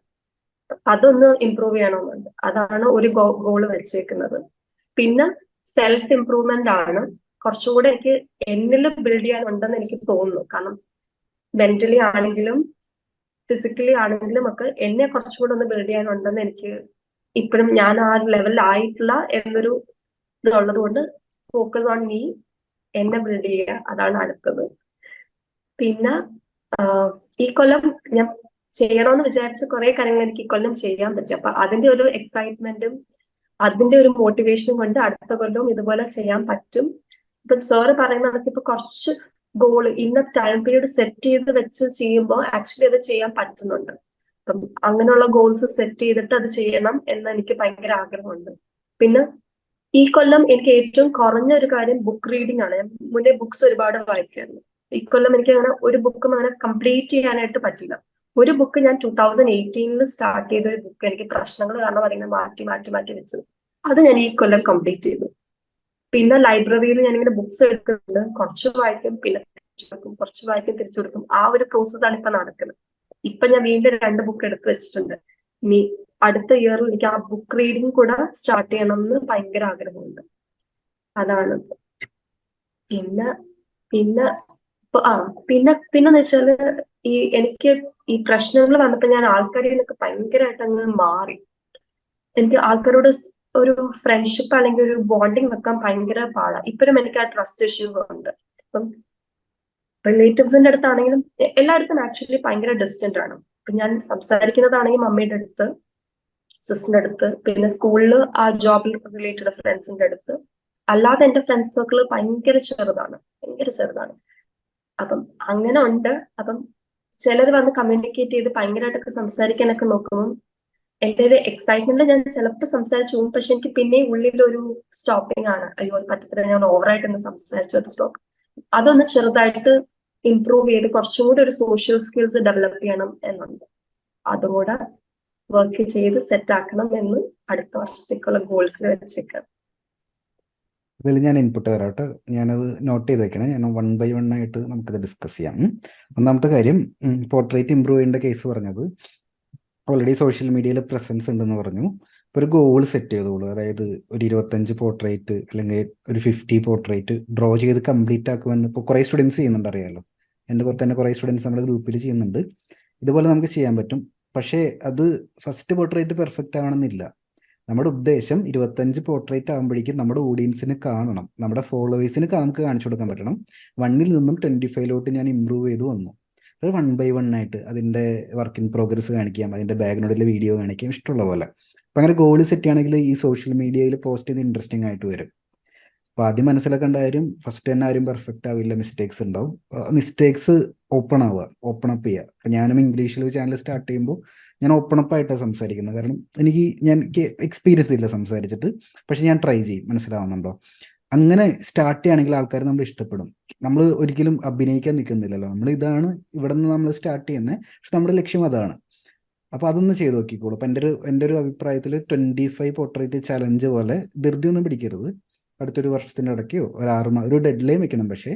അതൊന്ന് ഇംപ്രൂവ് ചെയ്യണമെന്നുണ്ട്. അതാണ് ഒരു ഗോള് വെച്ചേക്കുന്നത്. പിന്നെ സെൽഫ് ഇംപ്രൂവ്മെന്റ് ആണ് കുറച്ചുകൂടെ എനിക്ക് എന്നിൽ ബിൽഡ് ചെയ്യാനുണ്ടെന്ന് എനിക്ക് തോന്നുന്നു. കാരണം മെന്റലി ആണെങ്കിലും ഫിസിക്കലി ആണെങ്കിലും ഒക്കെ എന്നെ കുറച്ചുകൂടെ ഒന്ന് ബിൽഡ് ചെയ്യാനുണ്ടെന്ന് എനിക്ക് ഇപ്പോഴും ഞാൻ ആ ലെവലിൽ ആയിട്ടില്ല എന്നൊരു ഇതുള്ളത് കൊണ്ട് ഫോക്കസ് ഓൺ മീ, എന്നെ ബിൽഡ് ചെയ്യുക, അതാണ് അടുത്തത്. പിന്നെ ഈ കൊല്ലം ഞാൻ ചെയ്യണമെന്ന് വിചാരിച്ച കുറെ കാര്യങ്ങൾ എനിക്ക് ഈ കൊല്ലം ചെയ്യാൻ പറ്റും. അപ്പൊ അതിന്റെ ഒരു എക്സൈറ്റ്മെന്റും അതിന്റെ ഒരു മോട്ടിവേഷനും കൊണ്ട് അടുത്ത കൊല്ലവും ഇതുപോലെ ചെയ്യാൻ പറ്റും. ഇപ്പം സാറ് പറയുന്നത് ഇപ്പൊ കുറച്ച് ഗോൾ ഇന്ന ടൈം പീരീഡ് സെറ്റ് ചെയ്ത് വെച്ച് ചെയ്യുമ്പോൾ ആക്ച്വലി അത് ചെയ്യാൻ പറ്റുന്നുണ്ട്. അപ്പം അങ്ങനെയുള്ള ഗോൾസ് സെറ്റ് ചെയ്തിട്ട് അത് ചെയ്യണം എന്ന് എനിക്ക് ഭയങ്കര ആഗ്രഹമുണ്ട്. പിന്നെ ഈ കൊല്ലം എനിക്ക് ഏറ്റവും കുറഞ്ഞ ഒരു കാര്യം ബുക്ക് റീഡിംഗ് ആണ്. ഞാൻ മുന്നേ ബുക്സ് ഒരുപാട് വായിക്കുമായിരുന്നു. ഈ കൊല്ലം എനിക്ക് അങ്ങനെ ഒരു ബുക്കും അങ്ങനെ കംപ്ലീറ്റ് ചെയ്യാനായിട്ട് പറ്റില്ല. ഒരു ബുക്ക് ഞാൻ 2018 സ്റ്റാർട്ട് ചെയ്ത ഒരു ബുക്ക് എനിക്ക് പ്രശ്നങ്ങൾ കാരണം അതിങ്ങനെ മാറ്റി മാറ്റി മാറ്റി വെച്ചു. അത് ഞാൻ ഈ കൊല്ലം കംപ്ലീറ്റ് ചെയ്തു. പിന്നെ ലൈബ്രറിയിൽ ഞാനിങ്ങനെ ബുക്സ് എടുക്കുന്നുണ്ട്, കുറച്ച് വായിക്കും, പിന്നെ തിരിച്ചു കൊടുക്കും, കുറച്ച് വായിക്കും, തിരിച്ചു കൊടുക്കും. ആ ഒരു പ്രോസസ്സാണ് ഇപ്പൊ നടക്കുന്നത്. ഇപ്പൊ ഞാൻ വീണ്ടും 2 ബുക്ക് എടുത്തു വെച്ചിട്ടുണ്ട്. ഇനി അടുത്ത ഇയറിൽ എനിക്ക് ആ ബുക്ക് റീഡിംഗ് കൂടെ സ്റ്റാർട്ട് ചെയ്യണം എന്ന് ഭയങ്കര ആഗ്രഹമുണ്ട്. അതാണ്. പിന്നെ പിന്നെ പിന്നെന്ന് വെച്ചാല് എനിക്ക് ഈ പ്രശ്നങ്ങൾ വന്നപ്പോ ഞാൻ ആൾക്കാരിൽ നിന്നൊക്കെ ഭയങ്കരമായിട്ട് അങ്ങ് മാറി. എനിക്ക് ആൾക്കാരോട് ഒരു ഫ്രണ്ട്ഷിപ്പ് അല്ലെങ്കിൽ ഒരു ബോണ്ടിങ് വെക്കാൻ ഭയങ്കര പാടാണ്. ഇപ്പോഴും എനിക്ക് ആ ട്രസ്റ്റ് ഇഷ്യൂസ് ഉണ്ട്. ഇപ്പം റിലേറ്റീവ്സിന്റെ അടുത്താണെങ്കിലും എല്ലായിടത്തും ആക്ച്വലി ഭയങ്കര ഡിസ്റ്റന്റ് ആണ്. ഇപ്പൊ ഞാൻ സംസാരിക്കുന്നതാണെങ്കിൽ മമ്മിയുടെ അടുത്ത്, സിസ്റ്ററിന്റെ അടുത്ത്, പിന്നെ സ്കൂളിൽ ആ ജോബിൽ റിലേറ്റഡ് ഫ്രണ്ട്സിന്റെ അടുത്ത്. അല്ലാതെ എന്റെ ഫ്രണ്ട്സ് സർക്കിൾ ഭയങ്കര ചെറുതാണ്. അപ്പം അങ്ങനെ ഉണ്ട്. അപ്പം ചിലർ വന്ന് കമ്മ്യൂണിക്കേറ്റ് ചെയ്ത് ഭയങ്കരമായിട്ടൊക്കെ സംസാരിക്കാനൊക്കെ നോക്കുമ്പോൾ എന്റെ ഒരു എക്സൈറ്റ്മെന്റ് ഞാൻ ചിലപ്പോൾ സംസാരിച്ചു പോകും. പക്ഷെ എനിക്ക് പിന്നെ ഉള്ളിലൊരു സ്റ്റോപ്പിംഗ് ആണ്. അയ്യോ അത് പറ്റത്തില്ല, ഞാൻ ഓവറായിട്ട് ഒന്ന് സംസാരിച്ചു, അത് സ്റ്റോപ്പ്. അതൊന്ന് ചെറുതായിട്ട് ഇംപ്രൂവ് ചെയ്ത് കുറച്ചും കൂടി ഒരു സോഷ്യൽ സ്കിൽസ് ഡെവലപ്പ് ചെയ്യണം എന്നുണ്ട്. അതുകൂടെ വർക്ക് ചെയ്ത് സെറ്റ് ആക്കണം എന്ന് അടുത്ത വർഷത്തേക്കുള്ള ഗോൾസിൽ വെച്ചേക്കാം. ഇതിൽ ഞാൻ ഇൻപുട്ട് തരാം കേട്ടോ. ഞാനത് നോട്ട് ചെയ്ത് വെക്കണേ. ഞാൻ 1 by 1 ആയിട്ട് നമുക്കത് ഡിസ്കസ് ചെയ്യാം. ഒന്നാമത്തെ കാര്യം, പോർട്രേറ്റ് ഇമ്പ്രൂവ് ചെയ്യേണ്ട കേസ് പറഞ്ഞത് ഓൾറെഡി സോഷ്യൽ മീഡിയയിൽ പ്രസൻസ് ഉണ്ടെന്ന് പറഞ്ഞു. ഇപ്പോൾ ഒരു ഗോൾ സെറ്റ് ചെയ്തോളൂ. അതായത് ഒരു 25 പോർട്രേറ്റ് അല്ലെങ്കിൽ ഒരു 50 പോർട്രേറ്റ് ഡ്രോ ചെയ്ത് കംപ്ലീറ്റ് ആക്കുമെന്ന് ഇപ്പോൾ കുറേ സ്റ്റുഡൻസ് ചെയ്യുന്നുണ്ട്, അറിയാമല്ലോ. എൻ്റെ പുറത്ത് തന്നെ കുറേ സ്റ്റുഡൻസ് നമ്മുടെ ഗ്രൂപ്പിൽ ചെയ്യുന്നുണ്ട്. ഇതുപോലെ നമുക്ക് ചെയ്യാൻ പറ്റും. പക്ഷേ അത് ഫസ്റ്റ് പോർട്രേറ്റ് പെർഫെക്റ്റ് ആവണമെന്നില്ല. നമ്മുടെ ഉദ്ദേശം 25 പോർട്രേറ്റ് ആകുമ്പോഴേക്കും നമ്മുടെ ഓഡിയൻസിന് കാണണം, നമ്മുടെ ഫോളോവേഴ്സിന് നമുക്ക് കാണിച്ചു കൊടുക്കാൻ പറ്റണം. 1-ൽ നിന്നും 25-ലോട്ട് ഞാൻ ഇമ്പ്രൂവ് ചെയ്ത് വന്നു. അത് 1 by 1 ആയിട്ട് അതിൻ്റെ വർക്ക് ഇൻ പ്രോഗ്രസ് കാണിക്കാം, അതിൻ്റെ ബാക്ക്ഗ്രൗണ്ടിലെ വീഡിയോ കാണിക്കാം, ഇഷ്ടമുള്ള പോലെ. അപ്പം അങ്ങനെ ഗോൾ സെറ്റ് ചെയ്യുകയാണെങ്കിൽ ഈ സോഷ്യൽ മീഡിയയിൽ പോസ്റ്റ് ചെയ്ത് ഇൻട്രസ്റ്റിംഗ് ആയിട്ട് വരും. അപ്പോൾ ആദ്യം മനസ്സിലാക്കേണ്ട കാര്യം, ഫസ്റ്റ് തന്നെ ആരും പെർഫെക്റ്റ് ആവില്ല, മിസ്റ്റേക്സ് ഉണ്ടാവും. മിസ്റ്റേക്സ് ഓപ്പൺ അപ്പ് ചെയ്യുക. അപ്പം ഞാനും ഇംഗ്ലീഷിൽ ചാനൽ സ്റ്റാർട്ട് ചെയ്യുമ്പോൾ ഞാൻ ഓപ്പൺ അപ്പ് ആയിട്ടാണ് സംസാരിക്കുന്നത്. കാരണം എനിക്ക് എക്സ്പീരിയൻസ് ഇല്ല സംസാരിച്ചിട്ട്. പക്ഷെ ഞാൻ ട്രൈ ചെയ്യും, മനസ്സിലാവുന്നുണ്ടോ? അങ്ങനെ സ്റ്റാർട്ട് ചെയ്യുകയാണെങ്കിൽ ആൾക്കാർ നമ്മൾ ഇഷ്ടപ്പെടും. നമ്മൾ ഒരിക്കലും അഭിനയിക്കാൻ നിൽക്കുന്നില്ലല്ലോ. ഇതാണ് ഇവിടെ നിന്ന് നമ്മൾ സ്റ്റാർട്ട് ചെയ്യുന്നത്. പക്ഷെ നമ്മുടെ ലക്ഷ്യം അതാണ്. അപ്പോൾ അതൊന്ന് ചെയ്ത് നോക്കിക്കോളൂ. അപ്പം എൻ്റെ ഒരു അഭിപ്രായത്തിൽ 25 പോർട്രേറ്റ് ചലഞ്ച് പോലെ ധൃതി ഒന്നും പിടിക്കരുത്. അടുത്തൊരു വർഷത്തിൻ്റെ ഇടയ്ക്കോ ഒരു ഡെഡ് ലൈൻ വെക്കണം. പക്ഷേ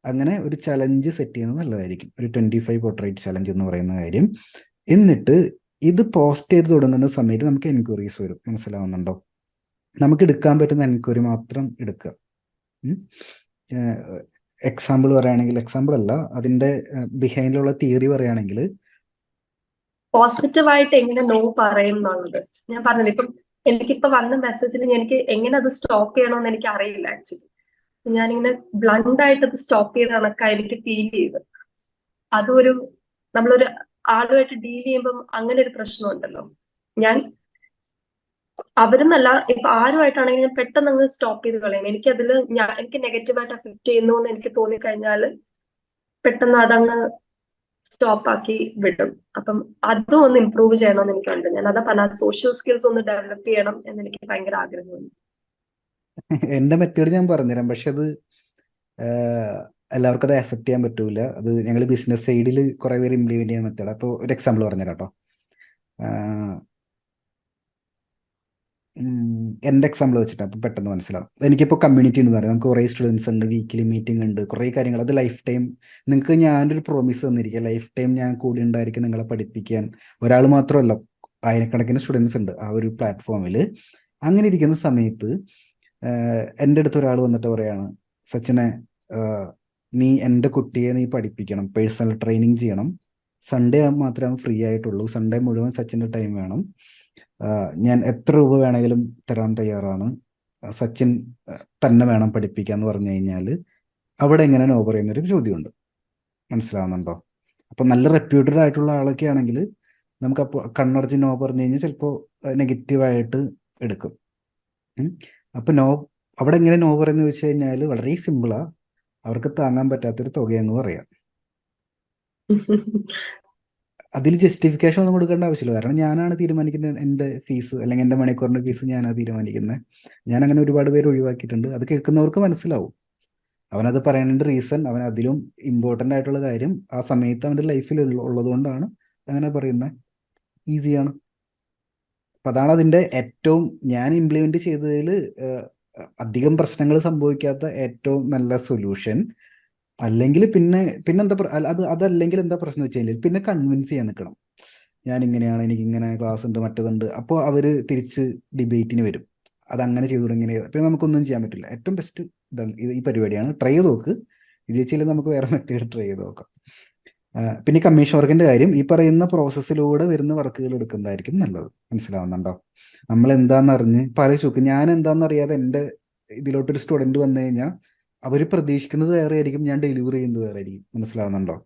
അങ്ങനെ ഒരു ചലഞ്ച് സെറ്റ് ചെയ്യുന്നത് നല്ലതായിരിക്കും, ഒരു 25 പോർട്രേറ്റ് ചലഞ്ച് എന്ന് പറയുന്ന കാര്യം. എന്നിട്ട് ഇത് പോസ്റ്റ് ചെയ്ത് തുടങ്ങുന്ന സമയത്ത് നമുക്ക് എൻക്വയറീസ് വരും, മനസ്സിലാവുന്നുണ്ടോ? നമുക്ക് എടുക്കാൻ പറ്റുന്ന എൻക്വയറി മാത്രം എടുക്കുക. എക്സാമ്പിൾ പറയുകയാണെങ്കിൽ, എക്സാമ്പിൾ അല്ല, അതിൻ്റെ ബിഹൈൻഡിലുള്ള തിയറി പറയുകയാണെങ്കിൽ, പോസിറ്റീവായിട്ട് എങ്ങനെ നോ പറയും എന്നുള്ളത് ഞാൻ പറഞ്ഞത്. ഇപ്പം എനിക്കിപ്പോ വന്ന മെസ്സേജിൽ എനിക്ക് എങ്ങനെ അത് സ്റ്റോപ്പ് ചെയ്യണമെന്ന് എനിക്ക് അറിയില്ല ആക്ച്വലി. ഞാനിങ്ങനെ ബ്ലണ്ട് ആയിട്ട് അത് സ്റ്റോപ്പ് ചെയ്ത കണക്കാണ് എനിക്ക് ഫീൽ ചെയ്ത്. നമ്മളൊരു ആളുമായിട്ട് ഡീൽ ചെയ്യുമ്പം അങ്ങനെ ഒരു പ്രശ്നമുണ്ടല്ലോ. ഞാൻ അവരെന്നല്ല, ഇപ്പൊ ആരുമായിട്ടാണെങ്കിൽ ഞാൻ പെട്ടെന്ന് അങ്ങ് സ്റ്റോപ്പ് ചെയ്ത് കളയും. എനിക്ക് നെഗറ്റീവായിട്ട് അഫക്ട് ചെയ്യുന്നു എന്ന് എനിക്ക് തോന്നിക്കഴിഞ്ഞാൽ പെട്ടെന്ന് അതങ്ങ് സ്റ്റോപ്പ് ആക്കി വിടും. അപ്പം അതും ഒന്ന് ഇമ്പ്രൂവ് ചെയ്യണമെന്ന് എനിക്കുണ്ട്. ഞാൻ അതാ പറഞ്ഞ സോഷ്യൽ സ്കിൽസ് ഒന്ന് ഡെവലപ്പ് ചെയ്യണം എന്ന് എനിക്ക് ഭയങ്കര ആഗ്രഹമുണ്ട്. എൻ്റെ മെത്തേഡ് ഞാൻ പറഞ്ഞുതരാം. പക്ഷെ അത് എല്ലാവർക്കും അത് ആക്സെപ്റ്റ് ചെയ്യാൻ പറ്റൂല. അത് ഞങ്ങൾ ബിസിനസ് സൈഡിൽ കുറേ പേര് ഇംപ്ലിമെന്റ് ചെയ്യുന്ന മെത്തേഡ്. അപ്പോൾ ഒരു എക്സാമ്പിൾ പറഞ്ഞുതരാം കേട്ടോ. എൻ്റെ എക്സാമ്പിൾ വെച്ചിട്ട് അപ്പോൾ പെട്ടെന്ന് മനസ്സിലാവും. എനിക്കിപ്പോൾ കമ്മ്യൂണിറ്റി എന്ന് പറയുന്നത് നമുക്ക് കുറേ സ്റ്റുഡൻസ് ഉണ്ട്, വീക്കിലി മീറ്റിംഗ് ഉണ്ട്, കുറേ കാര്യങ്ങൾ. അത് ലൈഫ് ടൈം നിങ്ങൾക്ക് ഞാനൊരു പ്രോമിസ് തന്നിരിക്കുക, ലൈഫ് ടൈം ഞാൻ കൂടി ഉണ്ടായിരിക്കും നിങ്ങളെ പഠിപ്പിക്കാൻ. ഒരാൾ മാത്രമല്ല, ആയിരക്കണക്കിന് സ്റ്റുഡൻസ് ഉണ്ട് ആ ഒരു പ്ലാറ്റ്ഫോമിൽ. അങ്ങനെ ഇരിക്കുന്ന സമയത്ത് എൻ്റെ അടുത്ത് ഒരാൾ വന്നിട്ട് പറയാണ്, സച്ചിനെ, നീ എൻ്റെ കുട്ടിയെ നീ പഠിപ്പിക്കണം, പേഴ്സണൽ ട്രെയിനിങ് ചെയ്യണം, സൺഡേ മാത്രമേ ഫ്രീ ആയിട്ടുള്ളൂ, സൺഡേ മുഴുവൻ സച്ചിൻ്റെ ടൈം വേണം, ഞാൻ എത്ര രൂപ വേണമെങ്കിലും തരാൻ തയ്യാറാണ്, സച്ചിൻ തന്നെ വേണം പഠിപ്പിക്കാൻ എന്ന് പറഞ്ഞു കഴിഞ്ഞാൽ അവിടെ എങ്ങനെ നോ പറയുന്നൊരു ചോദ്യമുണ്ട്. മനസ്സിലാവുന്നുണ്ടോ? അപ്പം നല്ല റെപ്യൂട്ടഡ് ആയിട്ടുള്ള ആളൊക്കെ ആണെങ്കിൽ നമുക്കപ്പോൾ കണ്ണടച്ച് നോ പറഞ്ഞു കഴിഞ്ഞാൽ ചിലപ്പോൾ നെഗറ്റീവായിട്ട് എടുക്കും. അപ്പം അവിടെ എങ്ങനെ നോ പറയുന്നത് വെച്ച് കഴിഞ്ഞാൽ വളരെ സിമ്പിളാണ്. അവർക്ക് താങ്ങാൻ പറ്റാത്തൊരു തുകയെന്ന് പറയാം. അതിൽ ജസ്റ്റിഫിക്കേഷൻ ഒന്നും കൊടുക്കേണ്ട ആവശ്യമില്ല, കാരണം ഞാനാണ് തീരുമാനിക്കുന്നത് എൻ്റെ ഫീസ്, അല്ലെങ്കിൽ എൻ്റെ മണിക്കൂറിൻ്റെ ഫീസ് ഞാനാണ് തീരുമാനിക്കുന്നത്. ഞാൻ അങ്ങനെ ഒരുപാട് പേര് ഒഴിവാക്കിയിട്ടുണ്ട്. അത് കേൾക്കുന്നവർക്ക് മനസ്സിലാവും. അവനത് പറയാനുള്ള റീസൺ, അവൻ അതിലും ഇമ്പോർട്ടൻ്റ് ആയിട്ടുള്ള കാര്യം ആ സമയത്ത് അവൻ്റെ ലൈഫിൽ ഉള്ളത് കൊണ്ടാണ് അങ്ങനെ പറയുന്നത്. ഈസിയാണ്. അപ്പം അതാണ് അതിൻ്റെ ഏറ്റവും ഞാൻ ഇംപ്ലിമെൻ്റ് ചെയ്തതിൽ അധികം പ്രശ്നങ്ങൾ സംഭവിക്കാത്ത ഏറ്റവും നല്ല സൊല്യൂഷൻ. അല്ലെങ്കിൽ പിന്നെന്താ അതല്ലെങ്കിൽ എന്താ പ്രശ്നം വെച്ച് കഴിഞ്ഞാൽ പിന്നെ കൺവിൻസ് ചെയ്യാൻ നിൽക്കണം. ഞാൻ ഇങ്ങനെയാണ്, എനിക്ക് ഇങ്ങനെ ക്ലാസ് ഉണ്ട്, മറ്റതുണ്ട്. അപ്പോൾ അവർ തിരിച്ച് ഡിബേറ്റിന് വരും. അതങ്ങനെ ചെയ്തു തുടങ്ങിയ പിന്നെ നമുക്കൊന്നും ചെയ്യാൻ പറ്റില്ല. ഏറ്റവും ബെസ്റ്റ് ഈ പരിപാടിയാണ്. ട്രൈ ചെയ്ത് നോക്ക്. വിജയിച്ചില്ലെങ്കിൽ നമുക്ക് വേറെ മെത്തേഡ് ട്രൈ ചെയ്ത് നോക്കാം. പിന്നെ കമ്മീഷൻ വർക്കിന്റെ കാര്യം, ഈ പറയുന്ന പ്രോസസ്സിലൂടെ വരുന്ന വർക്കുകൾ എടുക്കുന്നതായിരിക്കും നല്ലത്. മനസ്സിലാവുന്നുണ്ടോ? നമ്മൾ എന്താണെന്ന് അറിഞ്ഞ് ആലോചിച്ച് ഞാൻ എന്താണെന്ന് അറിയാതെ എൻ്റെ ഇതിലോട്ടൊരു സ്റ്റുഡൻറ് വന്നു കഴിഞ്ഞാൽ അവർ പ്രതീക്ഷിക്കുന്നത് വേറെ ആയിരിക്കും, ഞാൻ ഡെലിവറി ചെയ്യുന്നത് വേറെ ആയിരിക്കും. മനസ്സിലാവുന്നുണ്ടോ?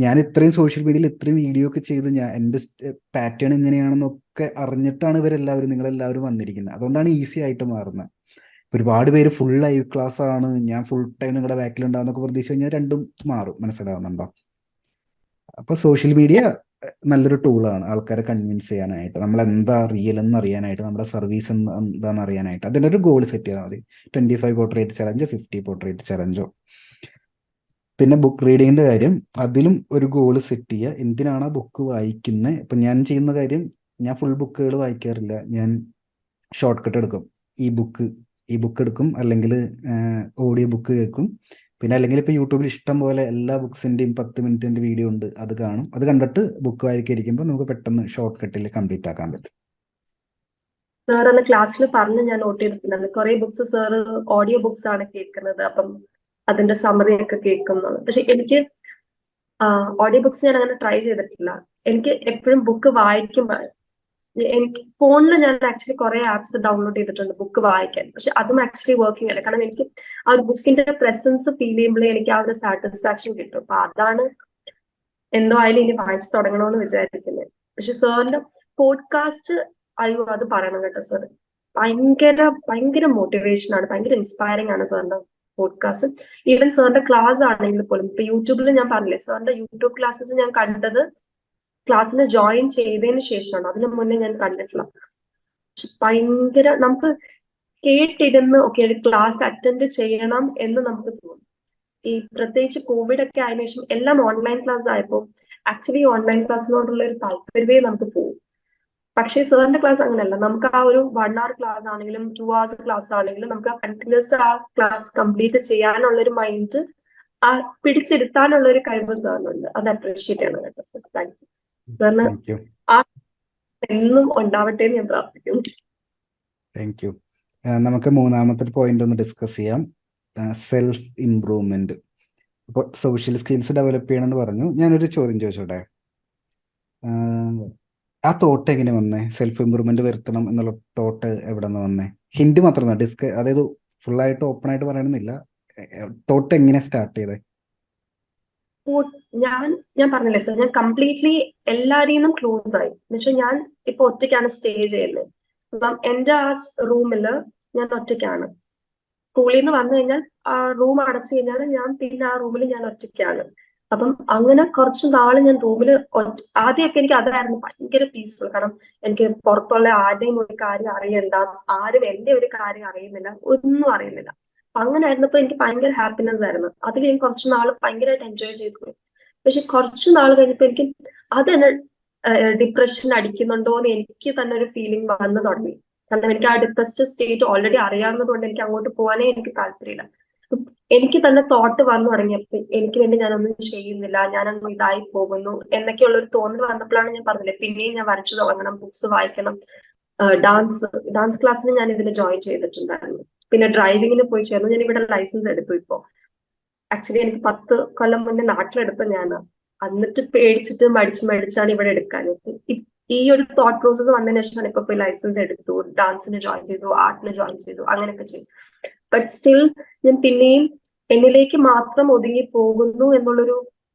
ഞാൻ ഇത്രയും സോഷ്യൽ മീഡിയയിൽ ഇത്രയും വീഡിയോ ഒക്കെ ചെയ്ത് എൻ്റെ പാറ്റേൺ ഇങ്ങനെയാണെന്നൊക്കെ അറിഞ്ഞിട്ടാണ് ഇവരെല്ലാവരും നിങ്ങളെല്ലാവരും വന്നിരിക്കുന്നത്. അതുകൊണ്ടാണ് ഈസി ആയിട്ട് മാറുന്നത്. ഒരുപാട് പേര് ഫുൾ ലൈവ് ക്ലാസ് ആണ്, ഞാൻ ഫുൾ ടൈം നിങ്ങളുടെ ബാക്കിലുണ്ടാകുന്നൊക്കെ പ്രതീക്ഷിച്ച് കഴിഞ്ഞാൽ രണ്ടും മാറും. മനസ്സിലാവുന്നുണ്ടോ? അപ്പോൾ സോഷ്യൽ മീഡിയ നല്ലൊരു ടൂളാണ് ആൾക്കാരെ കൺവിൻസ് ചെയ്യാനായിട്ട്, നമ്മൾ എന്താ റിയൽ എന്ന് അറിയാനായിട്ട്, നമ്മുടെ സർവീസ് എന്താണെന്ന് അറിയാനായിട്ട്. അതിൻ്റെ ഒരു ഗോൾ സെറ്റ് ചെയ്താൽ മതി. 25 പോർട്രേറ്റ് ചലഞ്ചോ 50 പോർട്രേറ്റ് ചലഞ്ചോ. പിന്നെ ബുക്ക് റീഡിങ്ങിൻ്റെ കാര്യം, അതിലും ഒരു ഗോൾ സെറ്റ് ചെയ്യുക. എന്തിനാണ് ആ ബുക്ക് വായിക്കുന്നത്? ഇപ്പം ഞാൻ ചെയ്യുന്ന കാര്യം, ഞാൻ ഫുൾ ബുക്കുകൾ വായിക്കാറില്ല. ഞാൻ ഷോർട്ട് കട്ട് എടുക്കും. ഈ ബുക്ക് എടുക്കും, അല്ലെങ്കിൽ ഓഡിയോ ബുക്ക് കേൾക്കും. പിന്നെ അല്ലെങ്കിൽ ഇപ്പോൾ യൂട്യൂബിൽ ഇഷ്ടം പോലെ എല്ലാ ബുക്സിൻ്റെയും 10 മിനിറ്റിൻ്റെ വീഡിയോ ഉണ്ട്, അത് കാണും. അത് കണ്ടിട്ട് ബുക്ക് വായിക്കാതിരിക്കുമ്പോൾ നമുക്ക് പെട്ടെന്ന് ഷോർട്ട് കട്ടിൽ കംപ്ലീറ്റ് ആക്കാൻ പറ്റും. സാർ അന്ന് ക്ലാസ്സിൽ പറഞ്ഞ് ഞാൻ നോട്ട് ചെയ്തിട്ടുണ്ടായിരുന്നു. കുറെ ബുക്സ് സാർ ഓഡിയോ ബുക്സ് ആണ് കേൾക്കുന്നത്, അപ്പം അതിന്റെ സമറി ഒക്കെ കേൾക്കുന്നത്. പക്ഷെ എനിക്ക് ഓഡിയോ ബുക്സ് ഞാൻ അങ്ങനെ ട്രൈ ചെയ്തിട്ടില്ല. എനിക്ക് എപ്പോഴും ബുക്ക് വായിക്കുമ്പോൾ എനിക്ക് ഫോണിൽ ഞാൻ ആക്ച്വലി കുറെ ആപ്സ് ഡൗൺലോഡ് ചെയ്തിട്ടുണ്ട് ബുക്ക് വായിക്കാൻ. പക്ഷെ അതും ആക്ച്വലി വർക്കിംഗ് അല്ല. കാരണം എനിക്ക് ആ ഒരു ബുക്കിന്റെ പ്രസൻസ് ഫീൽ ചെയ്യുമ്പോഴേ എനിക്ക് ആ ഒരു സാറ്റിസ്ഫാക്ഷൻ കിട്ടും. അപ്പൊ അതാണ് എന്തോ ആയാലും ഇനി വായിച്ചു തുടങ്ങണമെന്ന് വിചാരിക്കുന്നത്. പക്ഷെ സാറിന്റെ പോഡ്കാസ്റ്റ്, അയ്യോ അത് പറയണം കേട്ടോ സാർ. ഭയങ്കര മോട്ടിവേഷൻ ആണ്, ഭയങ്കര ഇൻസ്പയറിംഗ് ആണ് സാറിന്റെ പോഡ്കാസ്റ്റ്. ഈവൻ സാറിന്റെ ക്ലാസ് ആണെങ്കിൽ പോലും ഇപ്പൊ യൂട്യൂബിൽ ഞാൻ പറഞ്ഞില്ലേ, സാറിന്റെ യൂട്യൂബ് ക്ലാസ്സസ് ഞാൻ കണ്ടത് ക്ലാസ്സിന് ജോയിൻ ചെയ്തതിന് ശേഷമാണ്. അതിന് മുന്നേ ഞാൻ കണ്ടിട്ടില്ല. ഭയങ്കര നമുക്ക് കേട്ടിരുന്ന് ഓക്കെ ഒരു ക്ലാസ് അറ്റൻഡ് ചെയ്യണം എന്ന് നമുക്ക് തോന്നും. ഈ പ്രത്യേകിച്ച് കോവിഡ് ഒക്കെ ആയതിനു ശേഷം എല്ലാം ഓൺലൈൻ ക്ലാസ് ആയപ്പോൾ ആക്ച്വലി ഓൺലൈൻ ക്ലാസ്സിനോടുള്ള ഒരു താല്പര്യമേ നമുക്ക് പോകും. പക്ഷേ സാറിന്റെ ക്ലാസ് അങ്ങനെയല്ല. നമുക്ക് ആ ഒരു 1 hour ക്ലാസ് ആണെങ്കിലും 2 hours ക്ലാസ് ആണെങ്കിലും നമുക്ക് കണ്ടിന്യൂസ് ആ ക്ലാസ് കംപ്ലീറ്റ് ചെയ്യാനുള്ള ഒരു മൈൻഡ്, ആ പിടിച്ചെടുത്താനുള്ള ഒരു കഴിവ് സാറിനുണ്ട്. അത് അപ്രീഷിയേറ്റ് ചെയ്യണം കേട്ടോ സാർ. Thank you. കാരണം ആ എന്നും ഉണ്ടാവട്ടെ എന്ന് ഞാൻ പ്രാർത്ഥിക്കുന്നു. Thank you. നമുക്ക് മൂന്നാമത്തെ പോയിന്റ് ഒന്ന് ഡിസ്കസ് ചെയ്യാം. Self improvement. അപ്പോൾ സോഷ്യൽ സ്കിൽസ് ഡെവലപ്പ് ചെയ്യണമെന്ന് പറഞ്ഞു. ഞാനൊരു ചോദ്യം ചോദിച്ചോട്ടെ? ആ തോട്ട് എങ്ങനെ വന്നേ? സെൽഫ് ഇംപ്രൂവ്മെന്റ് വരുത്തണം എന്നുള്ള തോട്ട് എവിടെ നിന്ന് വന്നേ? ഹിന്റ് മാത്രം അതായത് ഫുള്ളായിട്ട് ഓപ്പൺ ആയിട്ട് പറയണമെന്നില്ല. തോട്ട് എങ്ങനെ സ്റ്റാർട്ട് ചെയ്തേ? ഞാൻ പറഞ്ഞില്ലേ സാർ, ഞാൻ കംപ്ലീറ്റ്ലി എല്ലാരെയും ക്ലോസ് ആയി. എന്നുവെച്ചാൽ ഞാൻ ഇപ്പൊ ഒറ്റയ്ക്കാണ് സ്റ്റേ ചെയ്യുന്നത്. അപ്പം എന്റെ ആ റൂമില് ഞാൻ ഒറ്റയ്ക്കാണ്. സ്കൂളിൽ നിന്ന് വന്നു കഴിഞ്ഞാൽ ആ റൂം അടച്ചു കഴിഞ്ഞാൽ ഞാൻ പിന്നെ ആ റൂമിൽ ഞാൻ ഒറ്റയ്ക്കാണ്. അപ്പം അങ്ങനെ കുറച്ച് നാള് ഞാൻ റൂമിൽ ആദ്യമൊക്കെ എനിക്ക് അതായിരുന്നു ഭയങ്കര പീസ്ഫുൾ. കാരണം എനിക്ക് പുറത്തുള്ള ആരുടെയും ഒരു കാര്യം അറിയണ്ട, ആരും എന്റെ ഒരു കാര്യം അറിയുന്നില്ല, ഒന്നും അറിയുന്നില്ല. അങ്ങനെ ആയിരുന്നപ്പോ എനിക്ക് ഭയങ്കര ഹാപ്പിനെസ് ആയിരുന്നു. അതിൽ ഞാൻ കുറച്ച് നാൾ ഭയങ്കരമായിട്ട് എൻജോയ് ചെയ്തു പോയി. പക്ഷെ കുറച്ച് നാൾ കഴിഞ്ഞപ്പോ എനിക്ക് അത് എന്നെ ഡിപ്രഷൻ അടിക്കുന്നുണ്ടോ എന്ന് എനിക്ക് തന്നെ ഒരു ഫീലിംഗ് വന്നു തുടങ്ങി. കാരണം എനിക്ക് ആ ഡിപ്രസ്ഡ് സ്റ്റേറ്റ് ഓൾറെഡി അറിയാവുന്നത് കൊണ്ട് എനിക്ക് അങ്ങോട്ട് പോകാനേ എനിക്ക് താല്പര്യമില്ല. എനിക്ക് തന്നെ തോട്ട് വന്നു തുടങ്ങിയപ്പോ എനിക്ക് വേണ്ടി ഞാനൊന്നും ചെയ്യുന്നില്ല, ഞാനൊന്നും ഇതായി പോകുന്നു എന്നൊക്കെയുള്ള ഒരു തോന്നൽ വന്നപ്പോഴാണ് ഞാൻ പറഞ്ഞില്ലേ പിന്നെയും ഞാൻ വരച്ചു തുടങ്ങണം, ബുക്സ് വായിക്കണം. ഡാൻസ് ക്ലാസ്സിന് ഞാൻ ഇതിന് ജോയിൻ ചെയ്തിട്ടുണ്ടായിരുന്നു. പിന്നെ ഡ്രൈവിങ്ങിന് പോയി ചേർന്നു. ഞാൻ ഇവിടെ ലൈസൻസ് എടുത്തു. ഇപ്പോ ആക്ച്വലി എനിക്ക് 10 കൊല്ലം മുന്നേ നാട്ടിലെടുത്ത ഞാൻ എന്നിട്ട് പേടിച്ചിട്ട് മടിച്ചാണ് ഇവിടെ എടുക്കാൻ. ഈ ഒരു തോട്ട് പ്രോസസ്സ് വന്നതിന് ശേഷമാണ് ഇപ്പൊ പോയി ലൈസൻസ് എടുത്തു, ഡാൻസിന് ജോയിൻ ചെയ്തു, ആർട്ടിന് ജോയിൻ ചെയ്തു, അങ്ങനെയൊക്കെ ചെയ്തു. ബട്ട് സ്റ്റിൽ ഞാൻ പിന്നെയും എന്നിലേക്ക് മാത്രം ഒതുങ്ങി പോകുന്നു എന്നുള്ളൊരു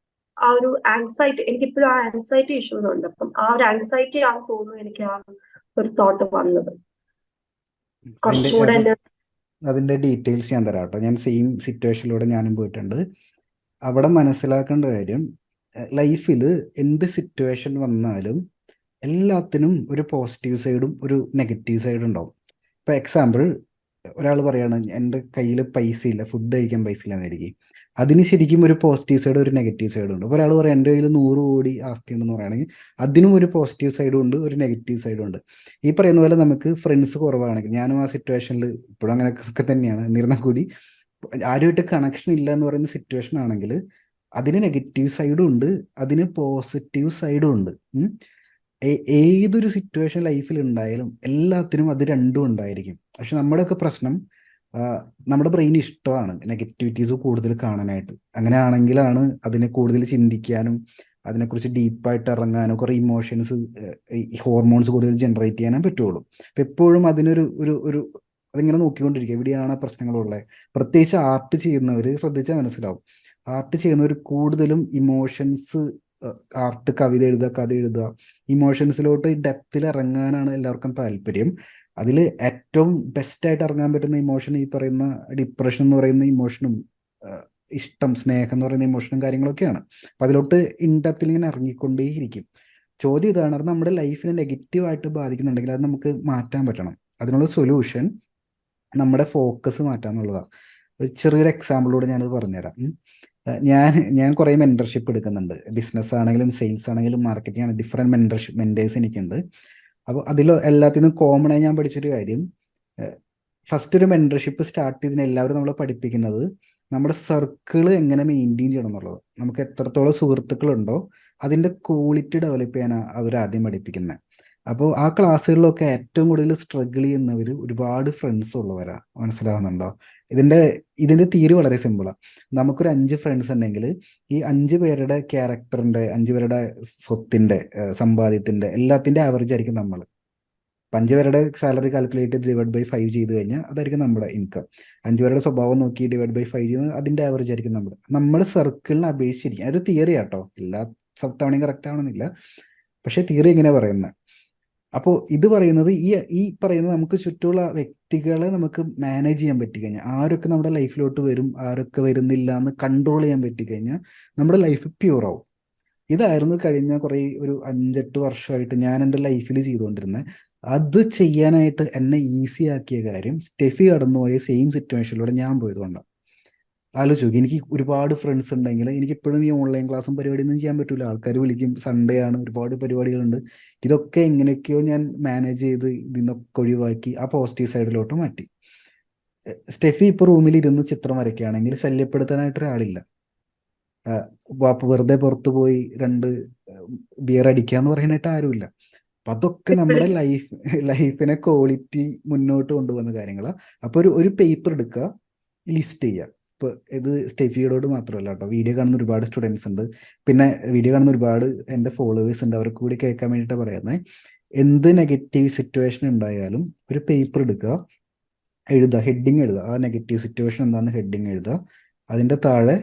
ആ ഒരു ആൻസൈറ്റി, എനിക്കിപ്പോഴും ആ ആൻസൈറ്റി ഇഷ്യൂസ് ഉണ്ട്. അപ്പം ആ ഒരു ആൻസൈറ്റി ആണ് തോന്നുന്നു എനിക്ക് ആ ഒരു തോട്ട് വന്നത്. അതിന്റെ കുറച്ചുകൂടെ അത് എന്നെ അതിന്റെ ഡീറ്റെയിൽസ് ഞാൻ തരാം കേട്ടോ. ഞാൻ സെയിം സിറ്റുവേഷനിലൂടെ ഞാനും പോയിട്ടുണ്ട്. അവിടെ മനസ്സിലാക്കേണ്ട കാര്യം, ലൈഫിൽ എന്ത് സിറ്റുവേഷൻ വന്നാലും എല്ലാത്തിനും ഒരു പോസിറ്റീവ് സൈഡും ഒരു നെഗറ്റീവ് സൈഡും ഉണ്ടാവും. ഇപ്പൊ എക്സാമ്പിൾ, ഒരാൾ പറയാണ് എൻ്റെ കയ്യിൽ പൈസ ഇല്ല, ഫുഡ് കഴിക്കാൻ പൈസ ഇല്ല എന്നായിരിക്കും. അതിന് ശരിക്കും ഒരു പോസിറ്റീവ് സൈഡും ഒരു നെഗറ്റീവ് സൈഡും ഉണ്ട്. ഒരാൾ പറയാം എൻ്റെ കയ്യിൽ 100 കോടി ആസ്തി ഉണ്ടെന്ന് പറയുകയാണെങ്കിൽ അതിനും ഒരു പോസിറ്റീവ് സൈഡും ഉണ്ട്, ഒരു നെഗറ്റീവ് സൈഡും ഉണ്ട്. ഈ പറയുന്ന പോലെ നമുക്ക് ഫ്രണ്ട്സ് കുറവാണെങ്കിൽ, ഞാനും ആ സിറ്റുവേഷനിൽ ഇപ്പോഴും അങ്ങനെയൊക്കെ തന്നെയാണ്, എന്നിരുന്നാൽ കൂടി ആരുമായിട്ട് കണക്ഷൻ ഇല്ല എന്ന് പറയുന്ന സിറ്റുവേഷൻ ആണെങ്കിൽ അതിന് നെഗറ്റീവ് സൈഡും ഉണ്ട്, അതിന് പോസിറ്റീവ് സൈഡും ഉണ്ട്. ഏതൊരു സിറ്റുവേഷൻ ലൈഫിൽ ഉണ്ടായാലും എല്ലാത്തിനും അത് രണ്ടും ഉണ്ടായിരിക്കും. പക്ഷെ നമ്മുടെയൊക്കെ പ്രശ്നം, നമ്മുടെ ബ്രെയിൻ ഇഷ്ടമാണ് നെഗറ്റിവിറ്റീസ് കൂടുതൽ കാണാനായിട്ട്. അങ്ങനെയാണെങ്കിലാണ് അതിനെ കൂടുതൽ ചിന്തിക്കാനും അതിനെക്കുറിച്ച് ഡീപ്പായിട്ട് ഇറങ്ങാനും കുറേ ഇമോഷൻസ്, ഹോർമോൺസ് കൂടുതൽ ജനറേറ്റ് ചെയ്യാനും പറ്റുള്ളൂ. അപ്പം എപ്പോഴും അതിനൊരു ഒരു ഒരു അതിങ്ങനെ നോക്കിക്കൊണ്ടിരിക്കുക, എവിടെയാണ് പ്രശ്നങ്ങളുള്ളത്. പ്രത്യേകിച്ച് ആർട്ട് ചെയ്യുന്നവർ ശ്രദ്ധിച്ചാൽ മനസ്സിലാവും. ആർട്ട് ചെയ്യുന്നവർ കൂടുതലും ഇമോഷൻസ്, ആർട്ട്, കവിത എഴുതുക, കഥ എഴുതുക, ഇമോഷൻസിലോട്ട് ഡെപ്തിൽ ഇറങ്ങാനാണ് എല്ലാവർക്കും താല്പര്യം. അതിൽ ഏറ്റവും ബെസ്റ്റായിട്ട് ഇറങ്ങാൻ പറ്റുന്ന ഇമോഷൻ ഈ പറയുന്ന ഡിപ്രഷൻ എന്ന് പറയുന്ന ഇമോഷനും ഇഷ്ടം, സ്നേഹം എന്ന് പറയുന്ന ഇമോഷനും കാര്യങ്ങളൊക്കെയാണ്. അപ്പം അതിലോട്ട് ഇൻഡെപ്തിൽ ഇങ്ങനെ ഇറങ്ങിക്കൊണ്ടേയിരിക്കും. ചോദ്യം ഇതാണ്, അത് നമ്മുടെ ലൈഫിനെ നെഗറ്റീവായിട്ട് ബാധിക്കുന്നുണ്ടെങ്കിൽ അത് നമുക്ക് മാറ്റാൻ പറ്റണം. അതിനുള്ള സൊല്യൂഷൻ നമ്മുടെ ഫോക്കസ് മാറ്റുക എന്നുള്ളതാണ്. ഒരു ചെറിയൊരു എക്സാമ്പിളോട് ഞാനത് പറഞ്ഞുതരാം. ഞാൻ കുറേ മെൻറ്റർഷിപ്പ് എടുക്കുന്നുണ്ട്. ബിസിനസ് ആണെങ്കിലും സെയിൽസ് ആണെങ്കിലും മാർക്കറ്റിംഗ് ആണെങ്കിലും ഡിഫറെൻറ്റ് മെൻറ്റേഴ്സ് എനിക്കുണ്ട്. അപ്പോൾ അതിൽ എല്ലാത്തിനും കോമണായി ഞാൻ പഠിച്ചൊരു കാര്യം, ഫസ്റ്റ് ഒരു മെൻറ്റർഷിപ്പ് സ്റ്റാർട്ട് ചെയ്തതിന് എല്ലാവരും നമ്മളെ പഠിപ്പിക്കുന്നത് നമ്മുടെ സർക്കിൾ എങ്ങനെ മെയിൻറ്റെയിൻ ചെയ്യണം എന്നുള്ളത്. നമുക്ക് എത്രത്തോളം സുഹൃത്തുക്കളുണ്ടോ അതിൻ്റെ ക്വാളിറ്റി ഡെവലപ്പ് ചെയ്യാനാണ് അവർ ആദ്യം പഠിപ്പിക്കുന്നത്. അപ്പോൾ ആ ക്ലാസ്സുകളിലൊക്കെ ഏറ്റവും കൂടുതൽ സ്ട്രഗിൾ ചെയ്യുന്നവർ ഒരുപാട് ഫ്രണ്ട്സ് ഉള്ളവരാ. മനസ്സിലാവുന്നുണ്ടോ? ഇതിൻ്റെ തിയറി വളരെ സിമ്പിളാണ്. നമുക്കൊരു 5 ഫ്രണ്ട്സ് ഉണ്ടെങ്കിൽ ഈ 5 പേരുടെ ക്യാരക്ടറിൻ്റെ, 5 പേരുടെ സ്വത്തിൻ്റെ, സമ്പാദ്യത്തിൻ്റെ എല്ലാത്തിൻ്റെ ആവറേജ് ആയിരിക്കും നമ്മൾ. 5 പേരുടെ സാലറി കാൽക്കുലേറ്റ് ഡിവൈഡ് ബൈ 5 ചെയ്ത് കഴിഞ്ഞാൽ അതായിരിക്കും നമ്മുടെ ഇൻകം. 5 പേരുടെ സ്വഭാവം നോക്കി ഡിവൈഡ് ബൈ 5 ചെയ്യുന്നത് അതിൻ്റെ ആവറേജ് ആയിരിക്കും നമ്മുടെ സർക്കിളിനെ അപേക്ഷിച്ചിരിക്കും. അതൊരു തിയറി ആട്ടോ, എല്ലാ തവണയും കറക്റ്റ് ആവണമെന്നില്ല, പക്ഷേ തിയറി ഇങ്ങനെ പറയുന്നത്. അപ്പോൾ ഇത് പറയുന്നത് ഈ പറയുന്നത് നമുക്ക് ചുറ്റുമുള്ള വ്യക്തികളെ നമുക്ക് മാനേജ് ചെയ്യാൻ പറ്റിക്കഴിഞ്ഞാൽ, ആരൊക്കെ നമ്മുടെ ലൈഫിലോട്ട് വരും, ആരൊക്കെ വരുന്നില്ല എന്ന് കൺട്രോൾ ചെയ്യാൻ പറ്റിക്കഴിഞ്ഞാൽ നമ്മുടെ ലൈഫ് പ്യൂർ ആവും. ഇതായിരുന്നു കഴിഞ്ഞ ഒരു 5-8 വർഷമായിട്ട് ഞാൻ എൻ്റെ ലൈഫിൽ ചെയ്തുകൊണ്ടിരുന്നത്. അത് ചെയ്യാനായിട്ട് എന്നെ ഈസി ആക്കിയ കാര്യം സ്റ്റെഫി കടന്നുപോയ സെയിം സിറ്റുവേഷനിലൂടെ ഞാൻ പോയതുകൊണ്ടാണ്. ആലോചിച്ചു നോക്കി, എനിക്ക് ഒരുപാട് ഫ്രണ്ട്സ് ഉണ്ടെങ്കിൽ എനിക്കിപ്പോഴും ഈ ഓൺലൈൻ ക്ലാസ്സും പരിപാടിയൊന്നും ചെയ്യാൻ പറ്റില്ല. ആൾക്കാർ വിളിക്കും, സൺഡേ ആണ്, ഒരുപാട് പരിപാടികളുണ്ട്. ഇതൊക്കെ എങ്ങനെയൊക്കെയോ ഞാൻ മാനേജ് ചെയ്ത് ഇതിന്നൊക്കെ ഒഴിവാക്കി ആ പോസിറ്റീവ് സൈഡിലോട്ട് മാറ്റി. സ്റ്റെഫി ഇപ്പോൾ റൂമിൽ ഇരുന്ന് ചിത്രം വരയ്ക്കുകയാണെങ്കിൽ ശല്യപ്പെടുത്താനായിട്ട് ഒരാളില്ല. വെറുതെ പുറത്ത് പോയി 2 ബിയർ അടിക്കുക എന്ന് പറയാനായിട്ട് ആരുമില്ല. അപ്പം അതൊക്കെ നമ്മുടെ ലൈഫിനെ ക്വാളിറ്റി മുന്നോട്ട് കൊണ്ടുപോകുന്ന കാര്യങ്ങളാണ്. അപ്പോൾ ഒരു പേപ്പർ എടുക്കുക, ലിസ്റ്റ് ചെയ്യുക. ഇപ്പോൾ ഇത് സ്റ്റെഫിയോട് മാത്രമല്ല കേട്ടോ, വീഡിയോ കാണുന്ന ഒരുപാട് സ്റ്റുഡൻസ് ഉണ്ട്, പിന്നെ വീഡിയോ കാണുന്ന ഒരുപാട് എൻ്റെ ഫോളോവേഴ്സ് ഉണ്ട്. അവർക്ക് കൂടി കേൾക്കാൻ വേണ്ടിയിട്ട് പറയുന്നത്, എന്ത് നെഗറ്റീവ് സിറ്റുവേഷൻ ഉണ്ടായാലും ഒരു പേപ്പർ എടുക്കുക, എഴുതുക, ഹെഡിങ് എഴുതുക. ആ നെഗറ്റീവ് സിറ്റുവേഷൻ എന്താണെന്ന് ഹെഡിങ് എഴുതുക. അതിൻ്റെ താഴെ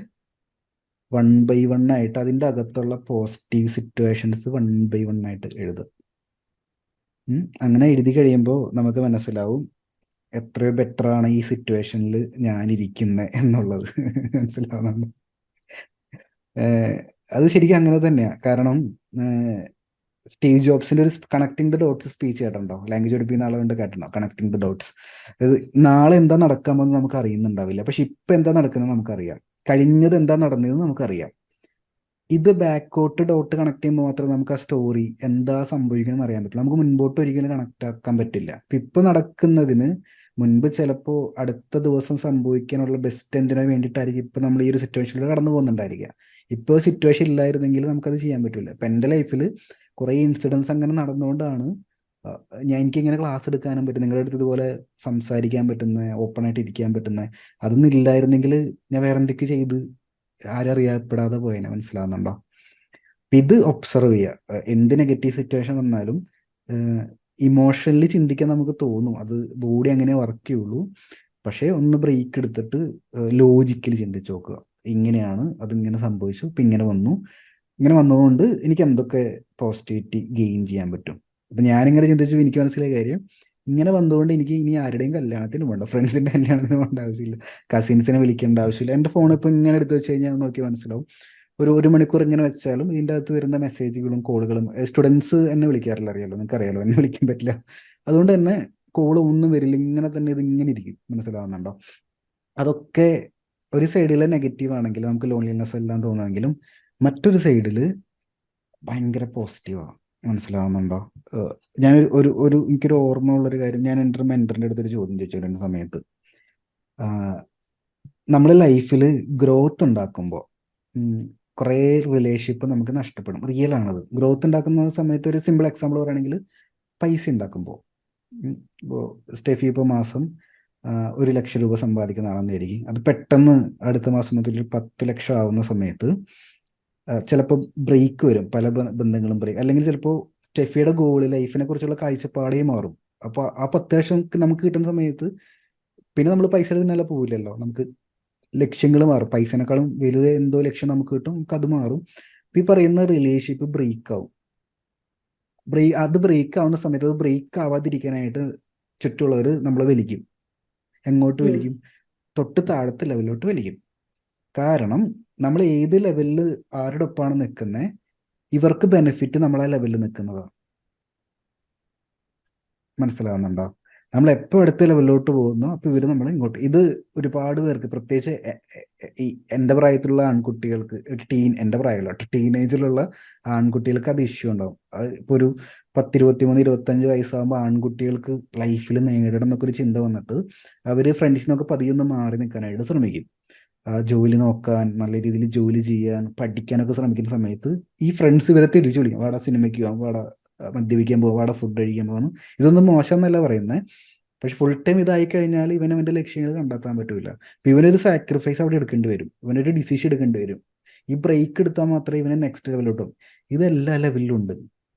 1 by 1 ആയിട്ട് അതിൻ്റെ അകത്തുള്ള പോസിറ്റീവ് സിറ്റുവേഷൻസ് 1 by 1 ആയിട്ട് എഴുതുക. അങ്ങനെ എഴുതി കഴിയുമ്പോൾ നമുക്ക് മനസ്സിലാവും എത്രയോ ബെറ്ററാണ് ഈ സിറ്റുവേഷനിൽ ഞാനിരിക്കുന്നത് എന്നുള്ളത്. മനസ്സിലാവുന്നുണ്ട്? അത് ശരിക്കും അങ്ങനെ തന്നെയാണ്. കാരണം സ്റ്റീവ് ജോബ്സിന്റെ ഒരു കണക്ടിങ് ദ ഡോട്ട്സ് സ്പീച്ച് കേട്ടിട്ടുണ്ടോ? ലാംഗ്വേജ് പഠിപ്പിക്കുന്ന ആളെ കൊണ്ട് കേട്ടിട്ടുണ്ടോ കണക്ടിങ് ദ ഡോട്ട്സ്? അത് നാളെ എന്താ നടക്കാൻ പോകുന്നത് നമുക്ക് അറിയുന്നുണ്ടാവില്ല, പക്ഷെ ഇപ്പം എന്താ നടക്കുന്നത് നമുക്കറിയാം. കഴിഞ്ഞത് എന്താ നടന്നതെന്ന് നമുക്കറിയാം. ഇത് ബാക്കോട്ട് ഡോട്ട് കണക്ട് ചെയ്യുമ്പോൾ മാത്രമേ നമുക്ക് ആ സ്റ്റോറി എന്താ സംഭവിക്കണമെന്ന് അറിയാൻ പറ്റില്ല. നമുക്ക് മുൻപോട്ട് ഒരിക്കലും കണക്ട് ആക്കാൻ പറ്റില്ല. ഇപ്പം നടക്കുന്നതിന് മുൻപ് ചിലപ്പോൾ അടുത്ത ദിവസം സംഭവിക്കാനുള്ള ബെസ്റ്റ് എന്തിനു വേണ്ടിയിട്ടായിരിക്കും ഇപ്പം നമ്മൾ ഈ ഒരു സിറ്റുവേഷനിൽ കടന്നു പോകുന്നുണ്ടായിരിക്കുക. ഇപ്പോൾ സിറ്റുവേഷൻ ഇല്ലായിരുന്നെങ്കിൽ നമുക്കത് ചെയ്യാൻ പറ്റില്ല. ഇപ്പം എൻ്റെ ലൈഫിൽ കുറേ ഇൻസിഡൻസ് അങ്ങനെ നടന്നുകൊണ്ടാണ് എനിക്കിങ്ങനെ ക്ലാസ് എടുക്കാനും പറ്റും, നിങ്ങളുടെ അടുത്ത് ഇതുപോലെ സംസാരിക്കാൻ പറ്റുന്നത്, ഓപ്പണായിട്ട് ഇരിക്കാൻ പറ്റുന്നത്. അതൊന്നും ഇല്ലായിരുന്നെങ്കിൽ ഞാൻ വേറെ എന്തൊക്കെ ചെയ്ത് ആരും അറിയപ്പെടാതെ പോയേനെ. മനസ്സിലാവുന്നുണ്ടോ? ഇത് ഒബ്സർവ് ചെയ്യുക. എന്ത് നെഗറ്റീവ് സിറ്റുവേഷൻ വന്നാലും ഇമോഷണലി ചിന്തിക്കാൻ നമുക്ക് തോന്നും, അത് ബോഡി അങ്ങനെ വർക്ക് ചെയ്യുള്ളൂ. പക്ഷേ ഒന്ന് ബ്രേക്ക് എടുത്തിട്ട് ലോജിക്കലി ചിന്തിച്ച് നോക്കുക, ഇങ്ങനെയാണ്, അതിങ്ങനെ സംഭവിച്ചു, ഇപ്പം ഇങ്ങനെ വന്നു, ഇങ്ങനെ വന്നതുകൊണ്ട് എനിക്ക് എന്തൊക്കെ പോസിറ്റിവിറ്റി ഗെയിൻ ചെയ്യാൻ പറ്റും. അപ്പം ഞാനിങ്ങനെ ചിന്തിച്ചു, എനിക്ക് മനസ്സിലായ കാര്യം, ഇങ്ങനെ വന്നതുകൊണ്ട് എനിക്ക് ഇനി ആരുടെയും കല്യാണത്തിന് പോകണ്ട, ഫ്രണ്ട്സിൻ്റെ കല്യാണത്തിന് പോകേണ്ട ആവശ്യമില്ല, കസിൻസിനെ വിളിക്കേണ്ട ആവശ്യമില്ല. എൻ്റെ ഫോൺ ഇപ്പോൾ ഇങ്ങനെ എടുത്ത് വെച്ച് കഴിഞ്ഞാൽ നോക്കി മനസ്സിലാവും, ഒരു മണിക്കൂർ ഇങ്ങനെ വെച്ചാലും ഇതിൻ്റെ അകത്ത് വരുന്ന മെസ്സേജുകളും കോളുകളും, സ്റ്റുഡൻസ് എന്നെ വിളിക്കാറില്ല, അറിയാലോ, നിങ്ങൾക്ക് അറിയാലോ, എന്നെ വിളിക്കാൻ പറ്റില്ല, അതുകൊണ്ട് തന്നെ കോള് ഒന്നും വരില്ല, ഇങ്ങനെ തന്നെ ഇത് ഇങ്ങനെ ഇരിക്കും. മനസ്സിലാവുന്നുണ്ടോ? അതൊക്കെ ഒരു സൈഡിലെ നെഗറ്റീവ് ആണെങ്കിൽ നമുക്ക് ലോൺലിനെസ് എല്ലാം തോന്നുമെങ്കിലും മറ്റൊരു സൈഡിൽ ഭയങ്കര പോസിറ്റീവാണ്. മനസ്സിലാവുന്നുണ്ടോ? ഞാൻ എനിക്കൊരു ഓർമ്മ ഉള്ളൊരു കാര്യം, ഞാൻ എൻ്റെ മെൻറ്ററിൻ്റെ അടുത്തൊരു ചോദ്യം ചോദിച്ചിരുന്ന സമയത്ത്, നമ്മൾ ലൈഫിൽ ഗ്രോത്ത് ഉണ്ടാക്കുമ്പോൾ കുറേ റിലേഷൻഷിപ്പ് നമുക്ക് നഷ്ടപ്പെടും. റിയൽ ആണത്. ഗ്രോത്ത് ഉണ്ടാക്കുന്ന സമയത്ത് ഒരു സിമ്പിൾ എക്സാമ്പിൾ പറയുകയാണെങ്കിൽ, പൈസ ഉണ്ടാക്കുമ്പോൾ ഇപ്പോൾ സ്റ്റെഫി ഇപ്പോൾ മാസം 1,00,000 രൂപ സമ്പാദിക്കുന്ന ആളെന്നായിരിക്കും. അത് പെട്ടെന്ന് അടുത്ത മാസം മുതൽ 10 ലക്ഷം ആവുന്ന സമയത്ത് ചിലപ്പോൾ ബ്രേക്ക് വരും, പല ബന്ധങ്ങളും ബ്രേക്ക്, അല്ലെങ്കിൽ ചിലപ്പോൾ സ്റ്റെഫിയുടെ ഗോള്, ലൈഫിനെ കുറിച്ചുള്ള കാഴ്ചപ്പാടേ മാറും. അപ്പോൾ ആ 10 ലക്ഷം നമുക്ക് കിട്ടുന്ന സമയത്ത് പിന്നെ നമ്മൾ പൈസയുടെ പിന്നാലെ പോവില്ലല്ലോ, നമുക്ക് ലക്ഷ്യങ്ങൾ മാറും. പൈസനേക്കാളും വലുത് എന്തോ ലക്ഷ്യം നമുക്ക് കിട്ടും, നമുക്ക് അത് മാറും. ഈ പറയുന്ന റിലേഷൻഷിപ്പ് ബ്രേക്ക് ആവും. അത് ബ്രേക്ക് ആവുന്ന സമയത്ത് അത് ബ്രേക്ക് ആവാതിരിക്കാനായിട്ട് ചുറ്റുമുള്ളവർ നമ്മളെ വലിക്കും. എങ്ങോട്ട് വലിക്കും? തൊട്ട് താഴത്തെ ലെവലിലോട്ട് വലിക്കും. കാരണം നമ്മൾ ഏത് ലെവലിൽ ആരുടെ ഒപ്പമാണ് നിൽക്കുന്നത്, ഇവർക്ക് ബെനിഫിറ്റ് നമ്മളെ ലെവലിൽ നിൽക്കുന്നതാണ്. മനസ്സിലാവുന്നുണ്ടോ? നമ്മൾ എപ്പോൾ അടുത്ത ലെവലിലോട്ട് പോകുന്നു അപ്പോൾ ഇവർ നമ്മൾ ഇങ്ങോട്ട്. ഇത് ഒരുപാട് പേർക്ക്, പ്രത്യേകിച്ച് ഈ എൻ്റെ പ്രായത്തിലുള്ള ആൺകുട്ടികൾക്ക്, എൻ്റെ പ്രായമല്ല, ടീനേജിലുള്ള ആൺകുട്ടികൾക്ക് അത് ഇഷ്യൂ ഉണ്ടാവും. ഇപ്പോൾ ഒരു 10, 23, 25 വയസ്സാകുമ്പോൾ ആൺകുട്ടികൾക്ക് ലൈഫിൽ നേടണം എന്നൊക്കെ ഒരു ചിന്ത വന്നിട്ട് അവർ ഫ്രണ്ട്സിനൊക്കെ പതിയൊന്ന് മാറി നിൽക്കാനായിട്ട് ശ്രമിക്കും. ജോലി നോക്കാൻ, നല്ല രീതിയിൽ ജോലി ചെയ്യാൻ, പഠിക്കാനൊക്കെ ശ്രമിക്കുന്ന സമയത്ത് ഈ ഫ്രണ്ട്സ് ഇവരെ തിരിച്ചു വിളിക്കും, വാടാ സിനിമയ്ക്ക് പോകാം, വാടാ മദ്യപിക്കാൻ പോകാം, വാടാ ഫുഡ് കഴിക്കാൻ പോകുന്നു. ഇതൊന്നും മോശം എന്നല്ല പറയുന്നത്, പക്ഷെ ഫുൾ ടൈം ഇതായി കഴിഞ്ഞാൽ ഇവന് അവൻ്റെ ലക്ഷ്യങ്ങൾ കണ്ടെത്താൻ പറ്റില്ല. അപ്പം ഇവനൊരു സാക്രിഫൈസ് അവിടെ എടുക്കേണ്ടി വരും, ഇവനൊരു ഡിസിഷൻ എടുക്കേണ്ടി വരും. ഈ ബ്രേക്ക് എടുത്താൽ മാത്രമേ ഇവന് നെക്സ്റ്റ് ലെവലിലോട്ടും. ഇതെല്ലാ ലെവലിലും ഉണ്ട്.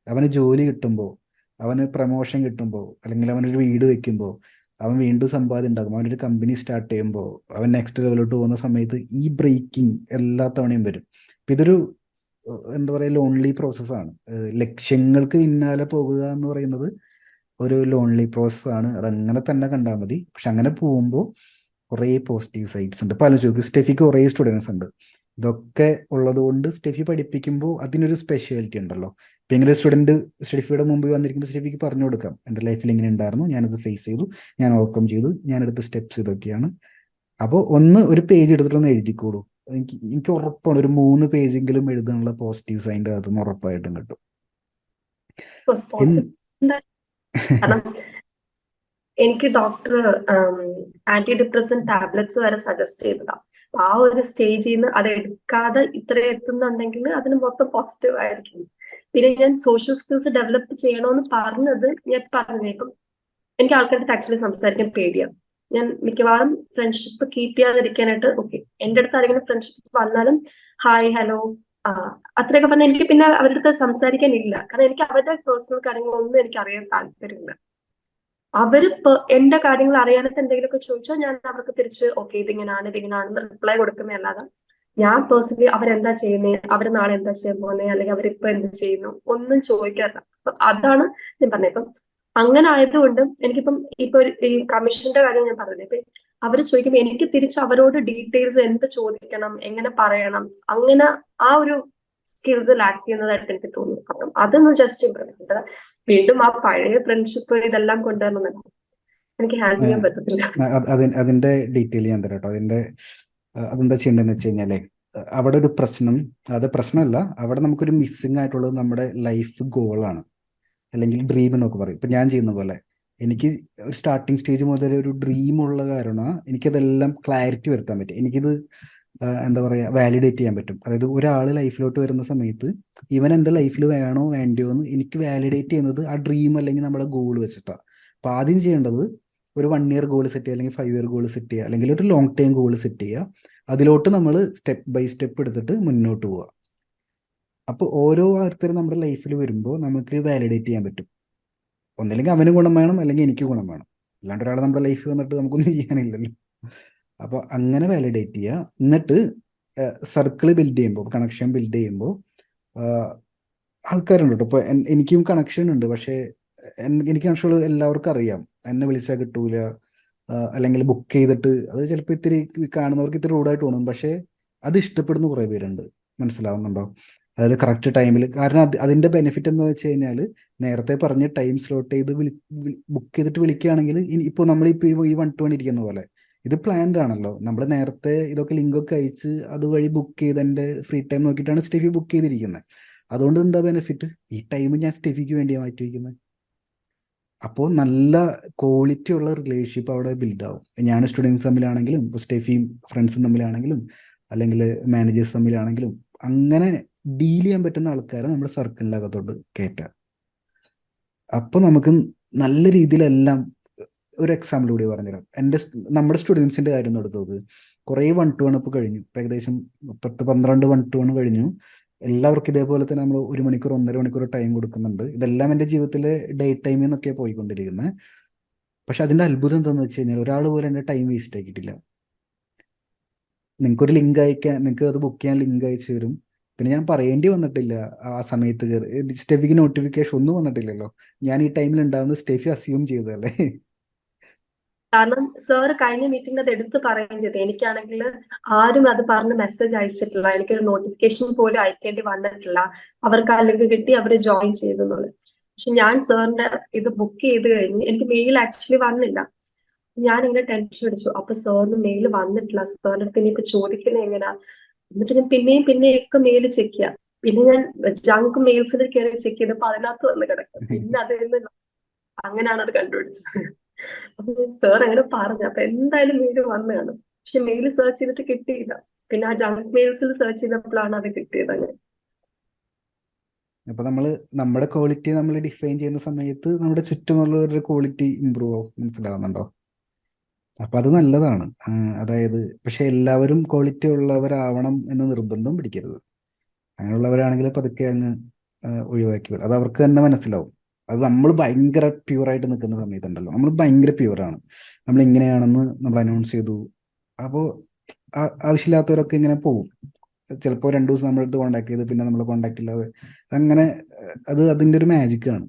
അവന് ജോലി കിട്ടുമ്പോൾ, അവന് പ്രമോഷൻ കിട്ടുമ്പോൾ, അല്ലെങ്കിൽ അവനൊരു വീട് വെക്കുമ്പോൾ, അവൻ വീണ്ടും സമ്പാദ്യം ഉണ്ടാകും, അവനൊരു കമ്പനി സ്റ്റാർട്ട് ചെയ്യുമ്പോൾ, അവൻ നെക്സ്റ്റ് ലെവലിലോട്ട് പോകുന്ന സമയത്ത് ഈ ബ്രേക്കിംഗ് എല്ലാ തവണയും വരും. അപ്പം ഇതൊരു എന്താ പറയുക, ലോൺലി പ്രോസസ്സാണ്. ലക്ഷ്യങ്ങൾക്ക് പിന്നാലെ പോകുക എന്ന് പറയുന്നത് ഒരു ലോൺലി പ്രോസസ്സാണ്. അതങ്ങനെ തന്നെ കണ്ടാൽ മതി. പക്ഷെ അങ്ങനെ പോകുമ്പോൾ കുറേ പോസിറ്റീവ് സൈഡ്സ് ഉണ്ട്. പല സ്റ്റെഫിക്ക് കുറേ സ്റ്റുഡൻസ് ഉണ്ട്. ഇതൊക്കെ ഉള്ളത് കൊണ്ട് സ്റ്റെഫി പഠിപ്പിക്കുമ്പോൾ അതിനൊരു സ്പെഷ്യാലിറ്റി ഉണ്ടല്ലോ. ഇപ്പം ഇങ്ങനെ ഒരു സ്റ്റുഡൻറ്റ് സ്റ്റെഫിയുടെ മുമ്പിൽ വന്നിരിക്കുമ്പോൾ സ്റ്റെഫിക്ക് പറഞ്ഞു കൊടുക്കാം, എൻ്റെ ലൈഫിൽ ഇങ്ങനെ ഉണ്ടായിരുന്നു, ഞാനത് ഫേസ് ചെയ്തു, ഞാൻ ഓവർകം ചെയ്തു, ഞാനെടുത്ത സ്റ്റെപ്സ് ഇതൊക്കെയാണ്. അപ്പോൾ ഒരു പേജ് എടുത്തിട്ടൊന്ന് എഴുതിക്കോളൂ. എനിക്ക് ഉറപ്പാണ് ഒരു 3 പേജെങ്കിലും എഴുതാനുള്ള പോസിറ്റീവ് സൈൻ്റെ അതൊന്നും ഉറപ്പായിട്ടും കിട്ടും. കാരണം എനിക്ക് ഡോക്ടർ ആന്റി ഡിപ്രസന്റ് ടാബ്ലറ്റ്സ് വരെ സജസ്റ്റ് ചെയ്തതാണ്. ആ ഒരു സ്റ്റേജിൽ നിന്ന് അത് എടുക്കാതെ ഇത്ര എത്തുന്നുണ്ടെങ്കിൽ അതിന് മൊത്തം പോസിറ്റീവ് ആയിരിക്കും. പിന്നെ ഞാൻ സോഷ്യൽ സ്കിൽസ് ഡെവലപ്പ് ചെയ്യണമെന്ന് പറഞ്ഞത് ഞാൻ പറഞ്ഞു. ഇപ്പം എനിക്ക് ആൾക്കാരുടെ ആക്ച്വലി സംസാരിക്കാൻ പേടിയാണ്. ഞാൻ മിക്കവാറും ഫ്രണ്ട്ഷിപ്പ് കീപ്പ് ചെയ്യാതിരിക്കാനായിട്ട്, ഓക്കെ, എൻ്റെ അടുത്ത് ആരെങ്കിലും ഫ്രണ്ട്ഷിപ്പ് വന്നാലും ഹായ് ഹലോ അത്രയൊക്കെ പറഞ്ഞാൽ എനിക്ക് പിന്നെ അവരുടെ അടുത്ത് സംസാരിക്കാനില്ല. കാരണം എനിക്ക് അവരുടെ പേഴ്സണൽ കാര്യങ്ങളൊന്നും എനിക്ക് അറിയാൻ താല്പര്യമില്ല. അവര് എന്റെ കാര്യങ്ങൾ അറിയാനായിട്ട് എന്തെങ്കിലുമൊക്കെ ചോദിച്ചാൽ ഞാൻ അവർക്ക് തിരിച്ച് ഓക്കെ ഇതിങ്ങനാണെന്ന് റിപ്ലൈ കൊടുക്കുന്നതല്ലാതെ ഞാൻ പേഴ്സണലി അവരെന്താ ചെയ്യുന്നത്, അവർ നാളെ എന്താ ചെയ്യാൻ പോകുന്നത്, അല്ലെങ്കിൽ അവരിപ്പോ എന്ത് ചെയ്യുന്നു ഒന്നും ചോദിക്കാറില്ല. അതാണ് ഞാൻ പറഞ്ഞത്. ഇപ്പം അങ്ങനെ ആയതുകൊണ്ട് എനിക്കിപ്പം ഈ കമ്മീഷന്റെ കാര്യം ഞാൻ പറഞ്ഞത്, ഇപ്പൊ അവര് ചോദിക്കുമ്പോൾ എനിക്ക് തിരിച്ച് അവരോട് ഡീറ്റെയിൽസ് എന്ത് ചോദിക്കണം, എങ്ങനെ പറയണം, അങ്ങനെ ആ ഒരു സ്കിൽസ് ലാക്ക് ചെയ്യുന്നതായിട്ട് എനിക്ക് തോന്നുന്നു. അപ്പം അതൊന്ന് ജസ്റ്റ് ഇമ്പ്രൂവ്. വീണ്ടും ആ പഴയ ഫ്രണ്ട്ഷിപ്പ് ഇതെല്ലാം കൊണ്ടുവരണം എനിക്ക് ഹാൻഡിൽ ചെയ്യാൻ പറ്റത്തില്ല. അതിന്റെ ഡീറ്റെയിൽ ഞാൻ തരാം കേട്ടോ. അതെന്താ ചെയ്യേണ്ടതെന്ന് വെച്ച് കഴിഞ്ഞാലേ, അവിടെ ഒരു പ്രശ്നമല്ല, അവിടെ നമുക്കൊരു മിസ്സിങ് ആയിട്ടുള്ളത് നമ്മുടെ ലൈഫ് ഗോളാണ്, അല്ലെങ്കിൽ ഡ്രീം എന്നൊക്കെ പറയും. ഇപ്പം ഞാൻ ചെയ്യുന്ന പോലെ എനിക്ക് ഒരു സ്റ്റാർട്ടിങ് സ്റ്റേജ് മുതൽ ഒരു ഡ്രീം ഉള്ള കാരണം എനിക്കതെല്ലാം ക്ലാരിറ്റി വരുത്താൻ പറ്റും. എനിക്കിത് എന്താ പറയുക, വാലിഡേറ്റ് ചെയ്യാൻ പറ്റും. അതായത് ഒരാൾ ലൈഫിലോട്ട് വരുന്ന സമയത്ത് ഇവൻ എൻ്റെ ലൈഫിൽ വേണോ വേണ്ടിയോ എന്ന് എനിക്ക് വാലിഡേറ്റ് ചെയ്യുന്നത് ആ ഡ്രീം അല്ലെങ്കിൽ നമ്മുടെ ഗോൾ വെച്ചിട്ടാണ്. അപ്പോൾ ആദ്യം ചെയ്യേണ്ടത് ഒരു 1 ഇയർ ഗോൾ സെറ്റ് ചെയ്യുക, അല്ലെങ്കിൽ 5 ഇയർ ഗോൾ സെറ്റ് ചെയ്യുക, അല്ലെങ്കിൽ ഒരു ലോങ് ടൈം ഗോൾ സെറ്റ് ചെയ്യുക. അതിലോട്ട് നമ്മൾ സ്റ്റെപ്പ് ബൈ സ്റ്റെപ്പ് എടുത്തിട്ട് മുന്നോട്ട് പോവുക. അപ്പോൾ ഓരോ ആൾക്കാരും നമ്മുടെ ലൈഫിൽ വരുമ്പോൾ നമുക്ക് വാലിഡേറ്റ് ചെയ്യാൻ പറ്റും. ഒന്നില്ലെങ്കിൽ അവന് ഗുണം വേണം, അല്ലെങ്കിൽ എനിക്ക് ഗുണം വേണം. അല്ലാണ്ട് ഒരാൾ നമ്മുടെ ലൈഫിൽ വന്നിട്ട് നമുക്കൊന്നും ചെയ്യാനില്ലല്ലോ. അപ്പോൾ അങ്ങനെ വാലിഡേറ്റ് ചെയ്യുക. എന്നിട്ട് സർക്കിൾ ബിൽഡ് ചെയ്യുമ്പോൾ, കണക്ഷൻ ബിൽഡ് ചെയ്യുമ്പോൾ ആൾക്കാരുണ്ട് കേട്ടോ. ഇപ്പോൾ എനിക്കും കണക്ഷൻ ഉണ്ട്, പക്ഷേ എനിക്ക് കണക്ഷൻ എല്ലാവർക്കും അറിയാം. എന്നെ വിളിച്ചാൽ കിട്ടൂല, അല്ലെങ്കിൽ ബുക്ക് ചെയ്തിട്ട് അത് ചിലപ്പോൾ ഇത്തിരി കാണുന്നവർക്ക് ഇത്തിരി റൂഡായിട്ട് തോന്നും, പക്ഷേ അത് ഇഷ്ടപ്പെടുന്ന കുറേ പേരുണ്ട്. മനസ്സിലാവുന്നുണ്ടോ? അതായത് കറക്റ്റ് ടൈമിൽ. കാരണം അതിൻ്റെ ബെനിഫിറ്റ് എന്ന് വെച്ച് കഴിഞ്ഞാൽ, നേരത്തെ പറഞ്ഞ് ടൈം സ്ലോട്ട് ചെയ്ത് ബുക്ക് ചെയ്തിട്ട് വിളിക്കുകയാണെങ്കിൽ, ഇപ്പോൾ നമ്മളിപ്പോൾ ഈ 1 to 1 ഇരിക്കുന്ന പോലെ ഇത് പ്ലാൻഡ് ആണല്ലോ. നമ്മൾ നേരത്തെ ഇതൊക്കെ ലിങ്കൊക്കെ അയച്ച് അതുവഴി ബുക്ക് ചെയ്ത് എൻ്റെ ഫ്രീ ടൈം നോക്കിയിട്ടാണ് സ്റ്റെഫി ബുക്ക് ചെയ്തിരിക്കുന്നത്. അതുകൊണ്ട് എന്താ ബെനിഫിറ്റ്? ഈ ടൈം ഞാൻ സ്റ്റെഫിക്ക് വേണ്ടിയാണ് മാറ്റി വയ്ക്കുന്നത്. അപ്പോൾ നല്ല ക്വാളിറ്റി ഉള്ള റിലേഷൻഷിപ്പ് അവിടെ ബിൽഡ് ആവും. ഞാൻ സ്റ്റുഡൻസ് തമ്മിലാണെങ്കിലും, ഇപ്പോൾ സ്റ്റെഫിയും ഫ്രണ്ട്സും തമ്മിലാണെങ്കിലും, അല്ലെങ്കിൽ മാനേജേഴ്സ് തമ്മിലാണെങ്കിലും, അങ്ങനെ ഡീൽ ചെയ്യാൻ പറ്റുന്ന ആൾക്കാരെ നമ്മുടെ സർക്കിളിനകത്തോട്ട് കയറ്റുക. അപ്പോൾ നമുക്ക് നല്ല രീതിയിലെല്ലാം. ഒരു എക്സാമ്പിൾ കൂടി പറഞ്ഞുതരാം. നമ്മുടെ സ്റ്റുഡൻസിൻ്റെ കാര്യം എടുത്തു നോക്ക്. കുറേ 1 to 1 ഇപ്പോൾ കഴിഞ്ഞു. ഇപ്പോൾ ഏകദേശം 10-12 1 to 1 കഴിഞ്ഞു. എല്ലാവർക്കും ഇതേപോലെ തന്നെ നമ്മൾ 1 മണിക്കൂർ 1.5 മണിക്കൂർ ടൈം കൊടുക്കുന്നുണ്ട്. ഇതെല്ലാം എൻ്റെ ജീവിതത്തിലെ ഡേ ടൈമിൽ നിന്നൊക്കെ പോയിക്കൊണ്ടിരിക്കുന്നത്. പക്ഷെ അതിൻ്റെ അത്ഭുതം എന്താണെന്ന് വെച്ച് കഴിഞ്ഞാൽ, ഒരാൾ പോലും എൻ്റെ ടൈം വേസ്റ്റ് ആക്കിയിട്ടില്ല. നിങ്ങൾക്കൊരു ലിങ്ക് അയക്കാൻ, നിങ്ങൾക്ക് അത് ബുക്ക് ചെയ്യാൻ ലിങ്ക് അയച്ചു തരും. പിന്നെ ഞാൻ പറയേണ്ടി വന്നിട്ടില്ല ആ സമയത്ത് കയറി. സ്റ്റെഫിക്ക് നോട്ടിഫിക്കേഷൻ ഒന്നും വന്നിട്ടില്ലല്ലോ. ഞാൻ ഈ ടൈമിൽ ഉണ്ടാകുന്നത് സ്റ്റെഫി അസ്യൂം ചെയ്തതല്ലേ. കാരണം സാർ കഴിഞ്ഞ മീറ്റിംഗിൽ അത് എടുത്ത് പറയുകയും ചെയ്തു. എനിക്കാണെങ്കിൽ ആരും അത് പറഞ്ഞ് മെസ്സേജ് അയച്ചിട്ടില്ല, എനിക്കൊരു നോട്ടിഫിക്കേഷൻ പോലും അയക്കേണ്ടി വന്നിട്ടില്ല. അവർക്ക് ആ ലിങ്ക് കിട്ടി, അവർ ജോയിൻ ചെയ്തു എന്നുള്ളത്. പക്ഷെ ഞാൻ സാറിന്റെ ഇത് ബുക്ക് ചെയ്ത് കഴിഞ്ഞ് എനിക്ക് മെയിൽ ആക്ച്വലി വന്നില്ല. ഞാൻ ഇങ്ങനെ ടെൻഷൻ അടിച്ചു. അപ്പൊ സാറിന് മെയിൽ വന്നിട്ടില്ല, സാറിന്റെ അടുത്ത് ഇനിയിപ്പോ ചോദിക്കുന്നത് എങ്ങനെയാ. എന്നിട്ട് ഞാൻ പിന്നെയും ഒക്കെ മെയിൽ ചെക്ക് ചെയ്യാം. പിന്നെ ഞാൻ ജങ്ക് മെയിൽസിൽ കയറി ചെക്ക് ചെയ്തപ്പോ അതിനകത്ത് വന്ന് കിടക്കും. പിന്നെ അതിൽ നിന്ന് അങ്ങനെയാണ് അത് കണ്ടുപിടിച്ചത്. അപ്പൊ സാർ അങ്ങനെ പറഞ്ഞു. അപ്പൊ എന്തായാലും മെയിൽ വന്നു കാണും. പക്ഷെ മെയിൽ സെർച്ച് ചെയ്തിട്ട് കിട്ടിയില്ല. പിന്നെ ആ ജങ്ക് മെയിൽസിൽ സെർച്ച് ചെയ്തപ്പോഴാണ് അത് കിട്ടിയത്. അങ്ങനെ അപ്പോൾ നമ്മുടെ ക്വാളിറ്റി നമ്മൾ ഡിഫൈൻ ചെയ്യുന്ന സമയത്ത് നമ്മുടെ ചുറ്റുമുള്ളവരുടെ ക്വാളിറ്റി ഇമ്പ്രൂവ് ആവും. മനസ്സിലാവുന്നുണ്ടോ? അപ്പം അത് നല്ലതാണ്. അതായത് പക്ഷെ എല്ലാവരും ക്വാളിറ്റി ഉള്ളവരാവണം എന്ന് നിർബന്ധം പിടിക്കരുത്. അങ്ങനെയുള്ളവരാണെങ്കിൽ പതുക്കെ അങ്ങ് ഒഴിവാക്കി വിടും. അത് അവർക്ക് തന്നെ മനസ്സിലാവും. അത് നമ്മൾ ഭയങ്കര പ്യൂറായിട്ട് നിൽക്കുന്ന സമയത്തുണ്ടല്ലോ, നമ്മൾ ഭയങ്കര പ്യൂറാണ്, നമ്മൾ ഇങ്ങനെയാണെന്ന് നമ്മൾ അനൗൺസ് ചെയ്തു. അപ്പോൾ ആവശ്യമില്ലാത്തവരൊക്കെ ഇങ്ങനെ പോകും. ചിലപ്പോൾ 2 ദിവസം നമ്മുടെ അടുത്ത് കോൺടാക്ട് ചെയ്ത് പിന്നെ നമ്മൾ കോൺടാക്ട് ഇല്ലാതെ അങ്ങനെ. അതിൻ്റെ ഒരു മാജിക്കാണ്.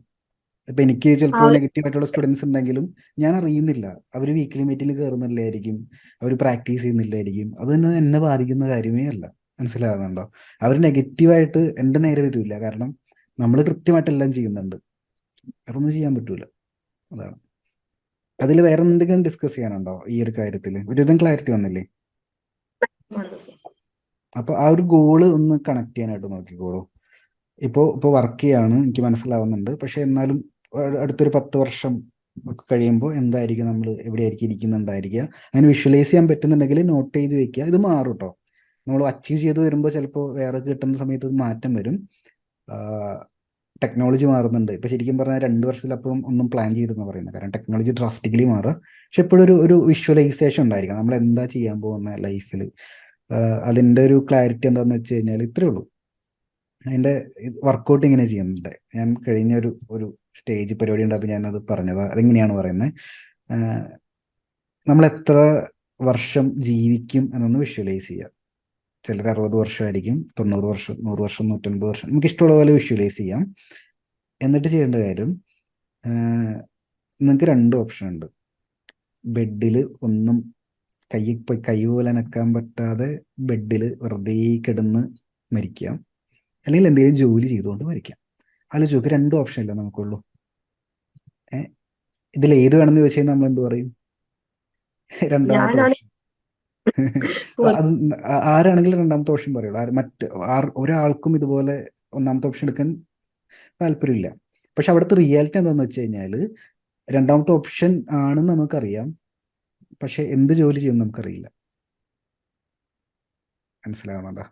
ഇപ്പം എനിക്ക് ആ ചിലപ്പോൾ ഒരു നെഗറ്റീവ് ആയിട്ടുള്ള സ്റ്റുഡൻസ് ഉണ്ടെങ്കിലും ഞാൻ അറിയുന്നില്ല. അവർ വീക്കിലി മീറ്റിൽ കയറുന്നില്ലായിരിക്കും, അവർ പ്രാക്ടീസ് ചെയ്യുന്നില്ലായിരിക്കും. അത് തന്നെ എന്നെ ബാധിക്കുന്ന കാര്യമേ അല്ല. മനസ്സിലാകുന്നുണ്ടോ? അവർ നെഗറ്റീവായിട്ട് എൻ്റെ നേരെ വരില്ല. കാരണം നമ്മൾ കൃത്യമായിട്ടെല്ലാം ചെയ്യുന്നുണ്ട്. വേറെ ഒന്നും ചെയ്യാൻ പറ്റൂല. അതാണ്. അതിൽ വേറെ എന്തെങ്കിലും ഡിസ്കസ് ചെയ്യാനുണ്ടോ ഈ ഒരു കാര്യത്തിൽ? ഒരുവിധം ക്ലാരിറ്റി വന്നില്ലേ? വന്നു സർ. അപ്പോൾ ആ ഒരു ഗോള് ഒന്ന് കണക്ട് ചെയ്യാനായിട്ട് നോക്കിക്കോളൂ. ഇപ്പോൾ വർക്ക് ചെയ്യാണ്, എനിക്ക് മനസ്സിലാവുന്നുണ്ട്. പക്ഷെ എന്നാലും അടുത്തൊരു 10 വർഷം ഒക്കെ കഴിയുമ്പോൾ എന്തായിരിക്കും, നമ്മൾ എവിടെയായിരിക്കും ഇരിക്കുന്നുണ്ടായിരിക്കുക. അങ്ങനെ വിഷ്വലൈസ് ചെയ്യാൻ പറ്റുന്നുണ്ടെങ്കിൽ നോട്ട് ചെയ്ത് വെക്കുക. ഇത് മാറും കേട്ടോ. നമ്മൾ അച്ചീവ് ചെയ്ത് വരുമ്പോൾ ചിലപ്പോൾ വേറെ കിട്ടുന്ന സമയത്ത് ഇത് മാറ്റം വരും. ടെക്നോളജി മാറുന്നുണ്ട്. ഇപ്പം ശരിക്കും പറഞ്ഞാൽ 2 വർഷത്തിലപ്പുറം ഒന്നും പ്ലാൻ ചെയ്തെന്ന് പറയുന്നത്. കാരണം ടെക്നോളജി ഡ്രാസ്റ്റിക്കലി മാറുക. പക്ഷെ എപ്പോഴും ഒരു വിഷ്വലൈസേഷൻ ഉണ്ടായിരിക്കണം. നമ്മൾ എന്താ ചെയ്യാൻ പോകുന്ന ലൈഫിൽ. അതിൻ്റെ ഒരു ക്ലാരിറ്റി എന്താണെന്ന് വെച്ച് കഴിഞ്ഞാൽ ഇത്രയേ ഉള്ളൂ. അതിൻ്റെ വർക്കൗട്ട് ഇങ്ങനെ ചെയ്യുന്നുണ്ട്. ഞാൻ കഴിഞ്ഞ ഒരു സ്റ്റേജ് പരിപാടി ഉണ്ടായപ്പോൾ ഞാനത് പറഞ്ഞത് അതെങ്ങനെയാണ് പറയുന്നത്. നമ്മൾ എത്ര വർഷം ജീവിക്കും എന്നൊന്ന് വിഷ്വലൈസ് ചെയ്യുക. ചിലർ 60 വർഷമായിരിക്കും, 90 വർഷം, 100 വർഷം, 150 വർഷം. നമുക്ക് ഇഷ്ടമുള്ള പോലെ വിഷ്വലൈസ് ചെയ്യാം. എന്നിട്ട് ചെയ്യേണ്ട കാര്യം, നിങ്ങൾക്ക് 2 ഓപ്ഷൻ ഉണ്ട്. ബെഡിൽ ഒന്നും കൈ പോലെ നക്കാൻ പറ്റാതെ ബെഡിൽ വെറുതെ കിടന്ന് മരിക്കാം, അല്ലെങ്കിൽ എന്തെങ്കിലും ജോലി ചെയ്തുകൊണ്ട് മരിക്കാം. ആലോചിച്ച് 2 ഓപ്ഷൻ ഇല്ല നമുക്കുള്ളൂ. ഇതിൽ ഏത് വേണമെന്ന് ചോദിച്ചു കഴിഞ്ഞാൽ നമ്മൾ എന്ത് പറയും? രണ്ടാമത്തെ ഞാനാണ് ഓപ്ഷൻ. അത് ആരാണെങ്കിലും രണ്ടാമത്തെ ഓപ്ഷൻ പറയുള്ളൂ. ഒരാൾക്കും ഇതുപോലെ ഒന്നാമത്തെ ഓപ്ഷൻ എടുക്കാൻ താല്പര്യമില്ല. പക്ഷെ അവിടുത്തെ റിയാലിറ്റി എന്താണെന്ന് വെച്ച് കഴിഞ്ഞാൽ, രണ്ടാമത്തെ ഓപ്ഷൻ ആണെന്ന് നമുക്കറിയാം, പക്ഷെ എന്ത് ജോലി ചെയ്യുമെന്ന് നമുക്കറിയില്ല. മനസ്സിലാവുന്നുണ്ടോ?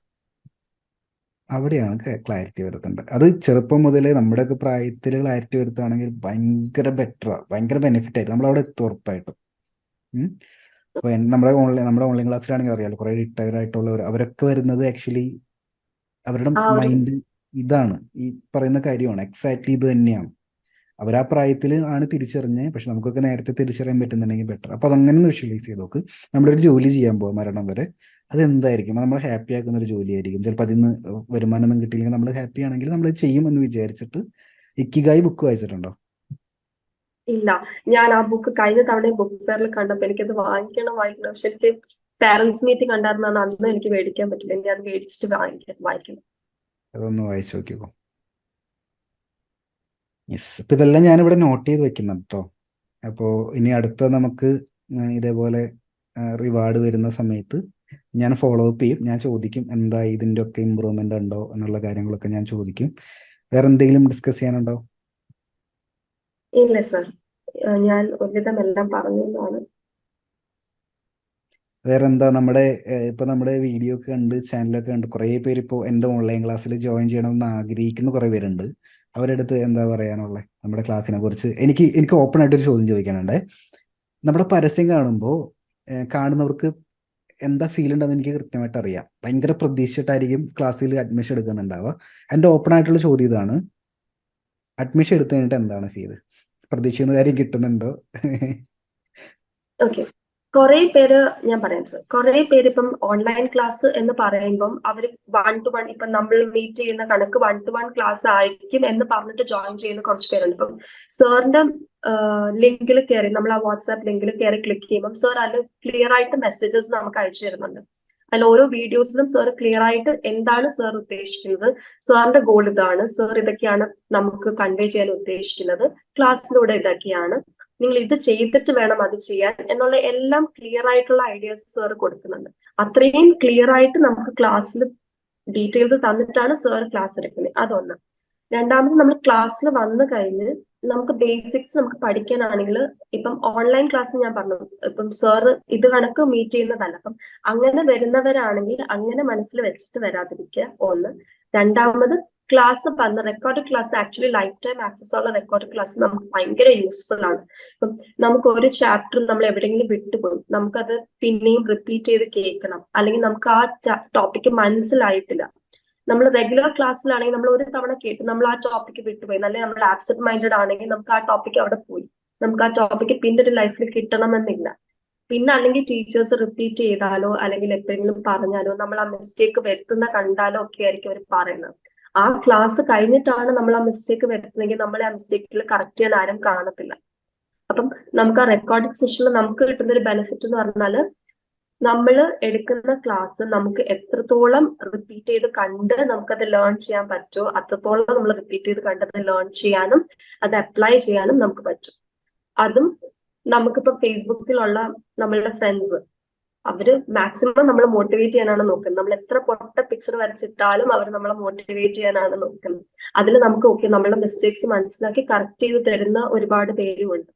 അവിടെയാണ് ക്ലാരിറ്റി വരുത്തേണ്ടത്. അത് ചെറുപ്പം മുതലേ നമ്മുടെയൊക്കെ പ്രായത്തിൽ ക്ലാരിറ്റി വരുത്തുകയാണെങ്കിൽ ഭയങ്കര ബെറ്ററാണ്, ഭയങ്കര ബെനിഫിറ്റ് ആയിട്ട് നമ്മളവിടെ എത്തും ഉറപ്പായിട്ടും. അപ്പോൾ നമ്മുടെ ഓൺലൈൻ ക്ലാസ്സിലാണെങ്കിൽ അറിയാമല്ലോ, കുറേ റിട്ടയർ ആയിട്ടുള്ളവർ അവരൊക്കെ വരുന്നത് ആക്ച്വലി അവരുടെ ആ ഒരു മൈൻഡ് ഇതാണ് ഈ പറയുന്ന കാര്യമാണ്, എക്സാക്ട്ലി ഇത് തന്നെയാണ്. അവർ ആ പ്രായത്തിൽ ആണ് തിരിച്ചറിഞ്ഞത്, പക്ഷെ നമുക്കൊക്കെ നേരത്തെ തിരിച്ചറിയാൻ പറ്റുന്നുണ്ടെങ്കിൽ ബെറ്റർ. അപ്പോൾ അതങ്ങനെ വിഷ്വലൈസ് ചെയ്ത് നോക്ക്. നമ്മളൊരു ജോലി ചെയ്യാൻ പോകും മരണം വരെ, അതെന്തായിരിക്കും? നമ്മൾ ഹാപ്പി ആക്കുന്ന ഒരു ജോലിയായിരിക്കും. ചിലപ്പോൾ അതിൽ നിന്ന് വരുമാനമൊന്നും കിട്ടിയില്ലെങ്കിൽ നമ്മൾ ഹാപ്പി ആണെങ്കിൽ നമ്മൾ ചെയ്യും എന്ന് വിചാരിച്ചിട്ട്. ഇക്കിഗായി ബുക്ക് വായിച്ചിട്ടുണ്ടോ? ഇല്ല, ഞാൻ ആ ബുക്ക് കഴിഞ്ഞ തവണ ബുക്ക് ഫെയറിൽ കണ്ടപ്പോൾ എനിക്കത് വാങ്ങിക്കണം പക്ഷെ എനിക്ക് പാരന്റ്സ് മീറ്റിംഗ് കണ്ടായിരുന്നാണ്, അന്ന് എനിക്ക് മേടിക്കാൻ പറ്റില്ല. എനിക്ക് അത് മേടിച്ചിട്ട് വായിക്കണം. അതൊന്ന് വായിച്ചു നോക്കിക്കോ. യെസ്, ഇപ്പം ഇതെല്ലാം ഞാനിവിടെ നോട്ട് ചെയ്ത് വെക്കുന്നുണ്ട് കേട്ടോ. അപ്പോൾ ഇനി അടുത്ത നമുക്ക് ഇതേപോലെ റിവാർഡ് വരുന്ന സമയത്ത് ഞാൻ ഫോളോ അപ്പ് ചെയ്യും. ഞാൻ ചോദിക്കും എന്താ ഇതിൻ്റെ ഒക്കെ ഇമ്പ്രൂവ്മെൻ്റ് ഉണ്ടോ എന്നുള്ള കാര്യങ്ങളൊക്കെ ഞാൻ ചോദിക്കും. വേറെ എന്തെങ്കിലും ഡിസ്കസ് ചെയ്യാനുണ്ടോ? ഇല്ല സർ, ഞാൻ ഒരുവിധം എല്ലാം പറഞ്ഞതാണ്. വേറെ എന്താ, ഇപ്പൊ നമ്മുടെ വീഡിയോ ഒക്കെ കണ്ട് ചാനലൊക്കെ കണ്ട് കുറേ പേര് ഇപ്പോൾ എൻ്റെ ഓൺലൈൻ ക്ലാസ്സിൽ ജോയിൻ ചെയ്യണമെന്ന് ആഗ്രഹിക്കുന്ന കുറേ പേരുണ്ട്. അവരുടെ അടുത്ത് എന്താ പറയാനുള്ളത് നമ്മുടെ ക്ലാസ്സിനെ കുറിച്ച്? എനിക്ക് ഓപ്പൺ ആയിട്ടൊരു ചോദ്യം ചോദിക്കാനുണ്ട്. നമ്മുടെ പരസ്യം കാണുമ്പോൾ കാണുന്നവർക്ക് എന്താ ഫീൽ ഉണ്ടെന്ന് എനിക്ക് കൃത്യമായിട്ട് അറിയാം. ഭയങ്കര പ്രതീക്ഷിച്ചിട്ടായിരിക്കും ക്ലാസ്സിൽ അഡ്മിഷൻ എടുക്കുന്നുണ്ടാവുക. എൻ്റെ ഓപ്പൺ ആയിട്ടുള്ള ചോദ്യം ഇതാണ്: അഡ്മിഷൻ എടുത്തു കഴിഞ്ഞിട്ട് എന്താണ് ഫീൽ? പ്രതീക്ഷിക്കുന്ന കാര്യം കിട്ടുന്നുണ്ടോ? ഓക്കെ, കുറെ പേര്, ഞാൻ പറയാം സർ, കുറെ പേര് ഇപ്പം ഓൺലൈൻ ക്ലാസ് എന്ന് പറയുമ്പം അവർ 1-to-1 ഇപ്പം നമ്മൾ മീറ്റ് ചെയ്യുന്ന കണക്ക് 1-to-1 ക്ലാസ് ആയിരിക്കും എന്ന് പറഞ്ഞിട്ട് ജോയിൻ ചെയ്യുന്ന കുറച്ച് പേരുണ്ട്. ഇപ്പം സാറിന്റെ ലിങ്കിൽ കയറി, നമ്മൾ ആ വാട്സാപ്പ് ലിങ്കിൽ കയറി ക്ലിക്ക് ചെയ്യുമ്പോൾ സാർ അതിൽ ക്ലിയർ ആയിട്ട് മെസ്സേജസ് നമുക്ക് അയച്ചു തരുന്നുണ്ട്. അതിൽ ഓരോ വീഡിയോസിലും സാർ ക്ലിയർ ആയിട്ട് എന്താണ് സാർ ഉദ്ദേശിക്കുന്നത്, സാറിന്റെ ഗോൾ ഇതാണ്, സാർ ഇതൊക്കെയാണ് നമുക്ക് കൺവേ ചെയ്യാൻ ഉദ്ദേശിക്കുന്നത്, ക്ലാസ്സിലൂടെ ഇതൊക്കെയാണ്, നിങ്ങൾ ഇത് ചെയ്തിട്ട് വേണം അത് ചെയ്യാൻ എന്നുള്ള എല്ലാം ക്ലിയർ ആയിട്ടുള്ള ഐഡിയാസ് സാർ കൊടുക്കുന്നുണ്ട്. അത്രയും ക്ലിയർ ആയിട്ട് നമുക്ക് ക്ലാസ്സിൽ ഡീറ്റെയിൽസ് തന്നിട്ടാണ് സാർ ക്ലാസ് എടുക്കുന്നത്. അതൊന്ന്. രണ്ടാമത്, നമ്മൾ ക്ലാസ്സിൽ വന്നു കഴിഞ്ഞ് നമുക്ക് ബേസിക്സ് നമുക്ക് പഠിക്കാനാണെങ്കിൽ ഇപ്പം ഓൺലൈൻ ക്ലാസ് ഞാൻ പറഞ്ഞു, ഇപ്പം സാർ ഇത് കണക്ക് മീറ്റ് ചെയ്യുന്നതല്ല. അപ്പം അങ്ങനെ വരുന്നവരാണെങ്കിൽ അങ്ങനെ മനസ്സിൽ വെച്ചിട്ട് വരാതിരിക്കുക, ഒന്ന്. രണ്ടാമത്, ക്ലാസ് പറഞ്ഞ record class actually life time access ഉള്ള റെക്കോർഡ് ക്ലാസ് നമുക്ക് ഭയങ്കര യൂസ്ഫുൾ ആണ്. ഇപ്പം നമുക്ക് ഒരു ചാപ്റ്റർ നമ്മൾ എവിടെയെങ്കിലും വിട്ടുപോകും, നമുക്കത് പിന്നെയും റിപ്പീറ്റ് ചെയ്ത് കേൾക്കണം, അല്ലെങ്കിൽ നമുക്ക് ആ ടോപ്പിക്ക് മനസ്സിലായിട്ടില്ല. നമ്മൾ റെഗുലർ ക്ലാസ്സിലാണെങ്കിൽ നമ്മൾ ഒരു തവണ കേട്ട് നമ്മൾ ആ ടോപ്പിക്ക് വിട്ടുപോയി, അല്ലെങ്കിൽ നമ്മൾ ആബ്സെന്റ് മൈൻഡഡ് ആണെങ്കിൽ നമുക്ക് ആ ടോപ്പിക്ക് അവിടെ പോയി, നമുക്ക് ആ ടോപ്പിക്ക് പിന്നെ ഒരു ലൈഫിൽ കിട്ടണമെന്നില്ല. പിന്നെ അല്ലെങ്കിൽ ടീച്ചേഴ്സ് റിപ്പീറ്റ് ചെയ്താലോ അല്ലെങ്കിൽ എപ്പോഴെങ്കിലും പറഞ്ഞാലോ നമ്മൾ ആ മിസ്റ്റേക്ക് വരുത്തുന്ന കണ്ടാലോ ഒക്കെ ആയിരിക്കും അവർ പറയുന്നത്. ആ ക്ലാസ് കഴിഞ്ഞിട്ടാണ് നമ്മൾ ആ മിസ്റ്റേക്ക് വരുത്തുന്നെങ്കിൽ നമ്മളെ ആ മിസ്റ്റേക്കിൽ കറക്റ്റ് ചെയ്യാൻ ആരും കാണത്തില്ല. അപ്പം നമുക്ക് ആ റെക്കോർഡിംഗ് സെഷനിൽ നമുക്ക് കിട്ടുന്ന ഒരു ബെനിഫിറ്റ് എന്ന് പറഞ്ഞാൽ, നമ്മൾ എടുക്കുന്ന ക്ലാസ് നമുക്ക് എത്രത്തോളം റിപ്പീറ്റ് ചെയ്ത് കണ്ട് നമുക്കത് ലേൺ ചെയ്യാൻ പറ്റുമോ അത്രത്തോളം നമ്മൾ റിപ്പീറ്റ് ചെയ്ത് കണ്ടത് ലേൺ ചെയ്യാനും അത് അപ്ലൈ ചെയ്യാനും നമുക്ക് പറ്റും. അതും നമുക്കിപ്പോ ഫേസ്ബുക്കിലുള്ള നമ്മളുടെ ഫ്രണ്ട്സ്, അവര് മാക്സിമം നമ്മളെ മോട്ടിവേറ്റ് ചെയ്യാനാണ് നോക്കുന്നത്. നമ്മൾ എത്ര പൊട്ട പിക്ചർ വരച്ചിട്ടാലും അവർ നമ്മളെ മോട്ടിവേറ്റ് ചെയ്യാനാണ് നോക്കുന്നത്. അതിൽ നമുക്ക് ഓക്കെ നമ്മളുടെ മിസ്റ്റേക്സ് മനസ്സിലാക്കി കറക്റ്റ് ചെയ്ത് തരുന്ന ഒരുപാട് പേരുമുണ്ട്.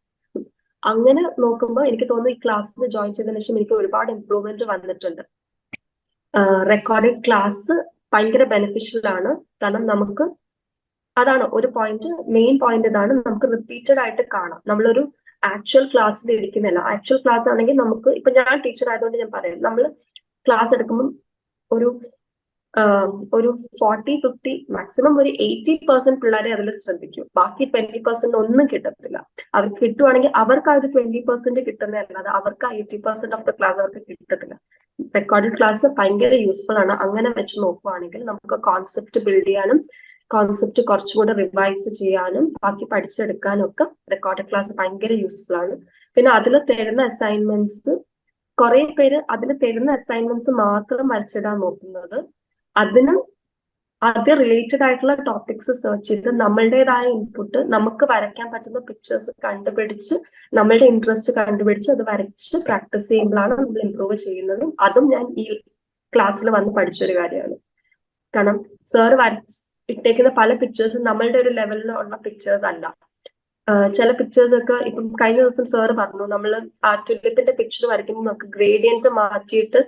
അങ്ങനെ നോക്കുമ്പോൾ എനിക്ക് തോന്നുന്നു ഈ ക്ലാസ്സിൽ ജോയിൻ ചെയ്തതിനു ശേഷം എനിക്ക് ഒരുപാട് ഇംപ്രൂവ്മെന്റ് വന്നിട്ടുണ്ട്. റെക്കോർഡിംഗ് ക്ലാസ് ഭയങ്കര ബെനിഫിഷ്യൽ ആണ്. കാരണം നമുക്ക് അതാണ് ഒരു പോയിന്റ്, മെയിൻ പോയിന്റ് ഇതാണ്, നമുക്ക് റിപ്പീറ്റഡ് ആയിട്ട് കാണാം. നമ്മളൊരു ആക്ച്വൽ ക്ലാസ്സിൽ ഇരിക്കുന്നില്ല. ആക്ച്വൽ ക്ലാസ് ആണെങ്കിൽ നമുക്ക്, ഇപ്പൊ ഞാൻ ടീച്ചർ ആയതുകൊണ്ട് ഞാൻ പറയാം, നമ്മൾ ക്ലാസ് എടുക്കുമ്പോൾ ഒരു 40-50 മാക്സിമം ഒരു 80% പിള്ളേരെ അതിൽ ശ്രദ്ധിക്കും. ബാക്കി 20% ഒന്നും കിട്ടത്തില്ല. അവർക്ക് കിട്ടുവാണെങ്കിൽ അവർക്ക് ആ ഒരു 20% കിട്ടുന്നതല്ലാതെ അവർക്ക് ആ 80% ഓഫ് ദ ക്ലാസ് അവർക്ക് കിട്ടത്തില്ല. റെക്കോർഡഡ് ക്ലാസ് ഭയങ്കര യൂസ്ഫുൾ ആണ്. അങ്ങനെ വെച്ച് നോക്കുവാണെങ്കിൽ നമുക്ക് കോൺസെപ്റ്റ് ബിൽഡ് ചെയ്യാനും കോൺസെപ്റ്റ് കുറച്ചുകൂടെ റിവൈസ് ചെയ്യാനും ബാക്കി പഠിച്ചെടുക്കാനും ഒക്കെ റെക്കോർഡഡ് ക്ലാസ് ഭയങ്കര യൂസ്ഫുൾ ആണ്. പിന്നെ അതിൽ തരുന്ന അസൈൻമെന്റ്സ്, കുറെ പേര് അതിൽ തരുന്ന അസൈൻമെന്റ്സ് മാത്രം വരച്ചിടാൻ നോക്കുന്നത്. അത് റിലേറ്റഡ് ആയിട്ടുള്ള ടോപ്പിക്സ് സെർച്ച് ചെയ്ത് നമ്മളുടേതായ ഇൻപുട്ട്, നമുക്ക് വരയ്ക്കാൻ പറ്റുന്ന പിക്ചേഴ്സ് കണ്ടുപിടിച്ച് നമ്മളുടെ ഇൻട്രസ്റ്റ് കണ്ടുപിടിച്ച് അത് വരച്ച് പ്രാക്ടീസ് ചെയ്യുമ്പോഴാണ് നമ്മൾ ഇംപ്രൂവ് ചെയ്യുന്നതും. അതും ഞാൻ ഈ ക്ലാസ്സിൽ വന്ന് പഠിച്ചൊരു കാര്യമാണ്. കാരണം സാർ ഇട്ടേക്കുന്ന പല പിക്ചേഴ്സും നമ്മളുടെ ഒരു ലെവലിലുള്ള പിക്ചേഴ്സ് അല്ല. ചില പിക്ചേഴ്സ് ഒക്കെ ഇപ്പം കഴിഞ്ഞ ദിവസം സാർ പറഞ്ഞു, നമ്മൾ ആ ടുലിപ്പിന്റെ പിക്ചർ വരയ്ക്കുമ്പോൾ നമുക്ക് ഗ്രേഡിയന്റ് മാറ്റിയിട്ട്,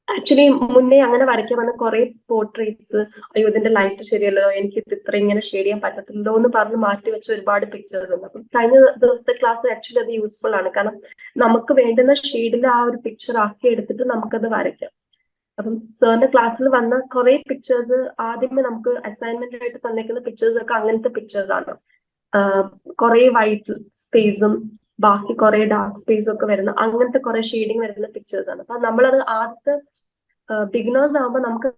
ആക്ച്വലി മുന്നേ അങ്ങനെ വരയ്ക്കാൻ വന്ന കുറെ പോർട്രേറ്റ്സ്, അയ്യോ ഇതിന്റെ ലൈറ്റ് ശരിയല്ലോ, എനിക്ക് ഇത് ഇത്ര ഇങ്ങനെ ഷെയ്ഡ് ചെയ്യാൻ പറ്റത്തില്ലോ എന്ന് പറഞ്ഞ് മാറ്റി വെച്ച ഒരുപാട് പിക്ചേഴ്സ് ഉണ്ട്. അപ്പം കഴിഞ്ഞ ദിവസത്തെ ക്ലാസ് ആക്ച്വലി അത് യൂസ്ഫുൾ ആണ്. കാരണം നമുക്ക് വേണ്ടുന്ന ഷെയ്ഡിൽ ആ ഒരു പിക്ചർ ആക്കി എടുത്തിട്ട് നമുക്കത് വരയ്ക്കാം. അപ്പം സാറിന്റെ ക്ലാസ്സിൽ വന്ന കുറെ പിക്ചേഴ്സ് ആദ്യമേ നമുക്ക് അസൈൻമെന്റ് ആയിട്ട് തന്നേക്കുന്ന പിക്ചേഴ്സ് ഒക്കെ അങ്ങനത്തെ പിക്ചേഴ്സ് ആണ്. കുറെ വൈറ്റ് സ്പേസും ബാക്കി കുറെ ഡാർക്ക് സ്പേസും ഒക്കെ വരുന്ന അങ്ങനത്തെ കുറെ ഷെയ്ഡിങ് വരുന്ന പിക്ചേഴ്സ് ആണ്. അപ്പൊ നമ്മളത് ആദ്യത്തെ ബിഗിനേഴ്സ് ആകുമ്പോൾ നമുക്ക്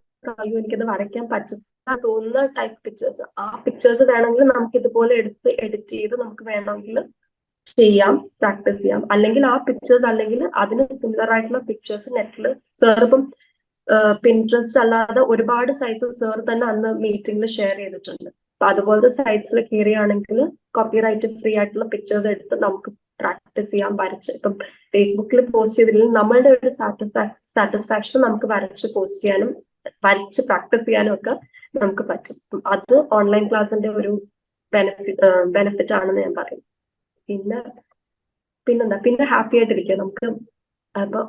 അയ്യോ എനിക്കത് വരയ്ക്കാൻ പറ്റില്ല തോന്നുന്ന ടൈപ്പ് പിക്ചേഴ്സ്, ആ പിക്ചേഴ്സ് വേണമെങ്കിൽ നമുക്ക് ഇതുപോലെ എടുത്ത് എഡിറ്റ് ചെയ്ത് നമുക്ക് വേണമെങ്കിൽ ചെയ്യാം, പ്രാക്ടീസ് ചെയ്യാം. അല്ലെങ്കിൽ ആ പിക്ചേഴ്സ് അല്ലെങ്കിൽ അതിന് സിമിലർ ആയിട്ടുള്ള പിക്ചേഴ്സ് നെറ്റിൽ സാർ ഇപ്പം പിൻട്രസ്റ്റ് അല്ലാതെ ഒരുപാട് സൈറ്റ്സ് സാർ തന്നെ അന്ന് മീറ്റിംഗിൽ ഷെയർ ചെയ്തിട്ടുണ്ട്. അപ്പൊ അതുപോലത്തെ സൈറ്റ്സിൽ കയറിയാണെങ്കിൽ കോപ്പിറൈറ്റ് ഫ്രീ ആയിട്ടുള്ള പിക്ചേഴ്സ് എടുത്ത് നമുക്ക് പ്രാക്ടീസ് ചെയ്യാൻ, വരച്ച് ഇപ്പം ഫേസ്ബുക്കിൽ പോസ്റ്റ് ചെയ്തില്ലെങ്കിൽ നമ്മളുടെ ഒരു സാറ്റിസ്ഫാക്ഷൻ നമുക്ക് വരച്ച് പോസ്റ്റ് ചെയ്യാനും വരച്ച് പ്രാക്ടീസ് ചെയ്യാനും ഒക്കെ നമുക്ക് പറ്റും. അത് ഓൺലൈൻ ക്ലാസ്സിന്റെ ഒരു ബെനിഫിറ്റ് ആണെന്ന് ഞാൻ പറയും. പിന്നെ ഹാപ്പി ആയിട്ടിരിക്കുക നമുക്ക്. അപ്പൊ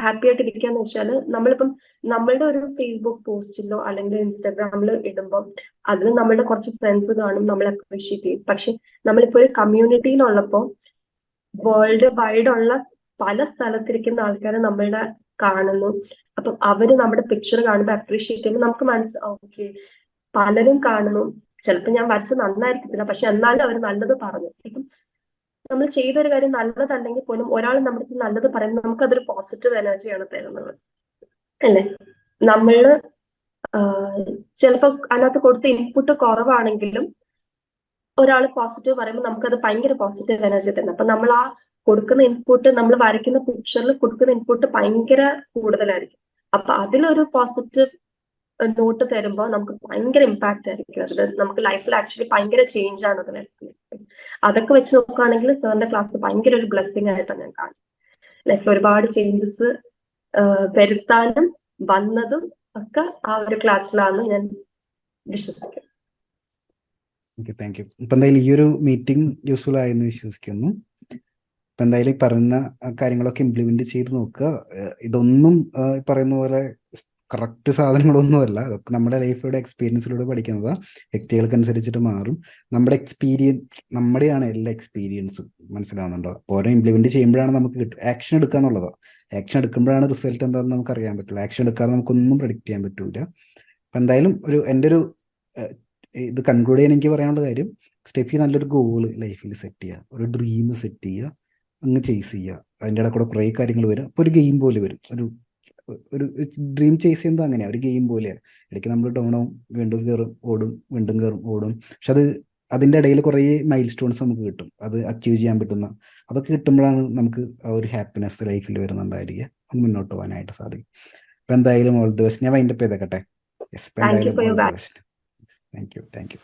ഹാപ്പി ആയിട്ടിരിക്കാന്ന് വെച്ചാല് നമ്മളിപ്പം നമ്മളുടെ ഒരു ഫേസ്ബുക്ക് പോസ്റ്റിലോ അല്ലെങ്കിൽ ഇൻസ്റ്റാഗ്രാമിലോ ഇടുമ്പോൾ അതിൽ നമ്മളുടെ കുറച്ച് ഫ്രണ്ട്സ് കാണും, നമ്മളെ അപ്രീഷിയേറ്റ് ചെയ്യും. പക്ഷെ നമ്മളിപ്പോ ഒരു കമ്മ്യൂണിറ്റിയിലുള്ളപ്പോ വേൾഡ് വൈഡ് ഉള്ള പല സ്ഥലത്തിരിക്കുന്ന ആൾക്കാരെ നമ്മളുടെ കാണുന്നു. അപ്പം അവര് നമ്മുടെ പിക്ചർ കാണുമ്പോൾ അപ്രീഷിയേറ്റ് ചെയ്യുമ്പോൾ നമുക്ക് ഓക്കെ പലരും കാണുന്നു. ചിലപ്പോൾ ഞാൻ വരച്ച് നന്നായിരിക്കത്തില്ല, പക്ഷെ എന്നാലും അവർ നല്ലത് പറഞ്ഞു. ഇപ്പം നമ്മൾ ചെയ്തൊരു കാര്യം നല്ലതല്ലെങ്കിൽ പോലും ഒരാൾ നമ്മുടെ നല്ലത് പറയുമ്പോൾ നമുക്ക് അതൊരു പോസിറ്റീവ് എനർജിയാണ് തരുന്നത്, അല്ലേ? നമ്മള് ചിലപ്പോൾ അതിനകത്ത് കൊടുത്ത ഇൻപുട്ട് കുറവാണെങ്കിലും ഒരാൾ പോസിറ്റീവ് പറയുമ്പോൾ നമുക്കത് ഭയങ്കര പോസിറ്റീവ് എനർജി തരുന്നത്. അപ്പൊ നമ്മൾ ആ കൊടുക്കുന്ന ഇൻപുട്ട്, നമ്മൾ വരയ്ക്കുന്ന പിക്ചറിൽ കൊടുക്കുന്ന ഇൻപുട്ട് ഭയങ്കര കൂടുതലായിരിക്കും. അപ്പൊ അതിലൊരു പോസിറ്റീവ് നോട്ട് തരുമ്പോൾ നമുക്ക് ഭയങ്കര ഇമ്പാക്റ്റ് ആയിരിക്കും. അത് നമുക്ക് ലൈഫിൽ ആക്ച്വലി ഭയങ്കര ചേഞ്ച് ആണ് അത് വരുന്നത്. അതൊക്കെ വെച്ച് നോക്കുകയാണെങ്കിൽ സാറിന്റെ ക്ലാസ് ഭയങ്കര ഒരു ബ്ലെസ്സിങ് ആയിട്ടാണ് ഞാൻ കാണുന്നത്. ലൈഫിൽ ഒരുപാട് ചേഞ്ചസ് വരുത്താനും വന്നതും ഒക്കെ ആ ഒരു ക്ലാസ്സിലാണ് ഞാൻ വിശ്വസിക്കുന്നത്. Thank you. ഇപ്പൊ എന്തായാലും ഈ ഒരു മീറ്റിംഗ് യൂസ്ഫുൾ ആയെന്ന് വിശ്വസിക്കുന്നു. ഇപ്പൊ എന്തായാലും ഈ പറയുന്ന കാര്യങ്ങളൊക്കെ ഇംപ്ലിമെന്റ് ചെയ്ത് നോക്കുക. ഇതൊന്നും പറയുന്ന പോലെ കറക്റ്റ് സാധനങ്ങളൊന്നുമല്ല, അതൊക്കെ നമ്മുടെ ലൈഫിലൂടെ എക്സ്പീരിയൻസിലൂടെ പഠിക്കുന്നത്. വ്യക്തികൾക്കനുസരിച്ചിട്ട് മാറും. നമ്മുടെയാണ് എല്ലാ എക്സ്പീരിയൻസും. മനസ്സിലാവുന്നുണ്ടോ? ഓരോ ഇംപ്ലിമെന്റ് ചെയ്യുമ്പോഴാണ് നമുക്ക് ആക്ഷൻ എടുക്കുക എന്നുള്ളത്. ആക്ഷൻ എടുക്കുമ്പോഴാണ് റിസൾട്ട് എന്താണെന്ന് നമുക്ക് അറിയാൻ പറ്റുള്ളൂ. ആക്ഷൻ എടുക്കാതെ നമുക്കൊന്നും പ്രഡിക്റ്റ് ചെയ്യാൻ പറ്റൂല. അപ്പൊ എന്തായാലും എൻ്റെ ഒരു ഇത് കൺക്ലൂഡ് ചെയ്യാൻ എനിക്ക് പറയാനുള്ള കാര്യം, സ്റ്റെഫി നല്ലൊരു ഗോള് ലൈഫിൽ സെറ്റ് ചെയ്യുക, ഒരു ഡ്രീം സെറ്റ് ചെയ്യുക, അങ്ങ് ചേസ് ചെയ്യുക. അതിൻ്റെ ഇടയിൽ കൂടെ കുറേ കാര്യങ്ങൾ വരും. അപ്പോൾ ഒരു ഗെയിം പോലെ വരും. ഒരു ഡ്രീം ചേസ് ചെയ്യുന്നത് അങ്ങനെയാണ്, ഒരു ഗെയിം പോലെയാണ്. ഇടയ്ക്ക് നമ്മൾ ഡൗൺ ആവും, വീണ്ടും കയറും, ഓടും, വീണ്ടും കയറും, ഓടും. പക്ഷെ അതിൻ്റെ ഇടയിൽ കുറേ മൈൽ സ്റ്റോൺസ് നമുക്ക് കിട്ടും, അത് അച്ചീവ് ചെയ്യാൻ പറ്റുന്ന. അതൊക്കെ കിട്ടുമ്പോഴാണ് നമുക്ക് ആ ഒരു ഹാപ്പിനെസ് ലൈഫിൽ വരുന്നുണ്ടായിരിക്കുക, മുന്നോട്ട് പോകാനായിട്ട് സാധിക്കും. അപ്പം എന്തായാലും ഓൾ ദി ബെസ്റ്റ്. ഞാൻ വൈൻഡപ്പ് ചെയ്തേക്കട്ടെ. യെസ്, എന്തായാലും all the best. Thank you.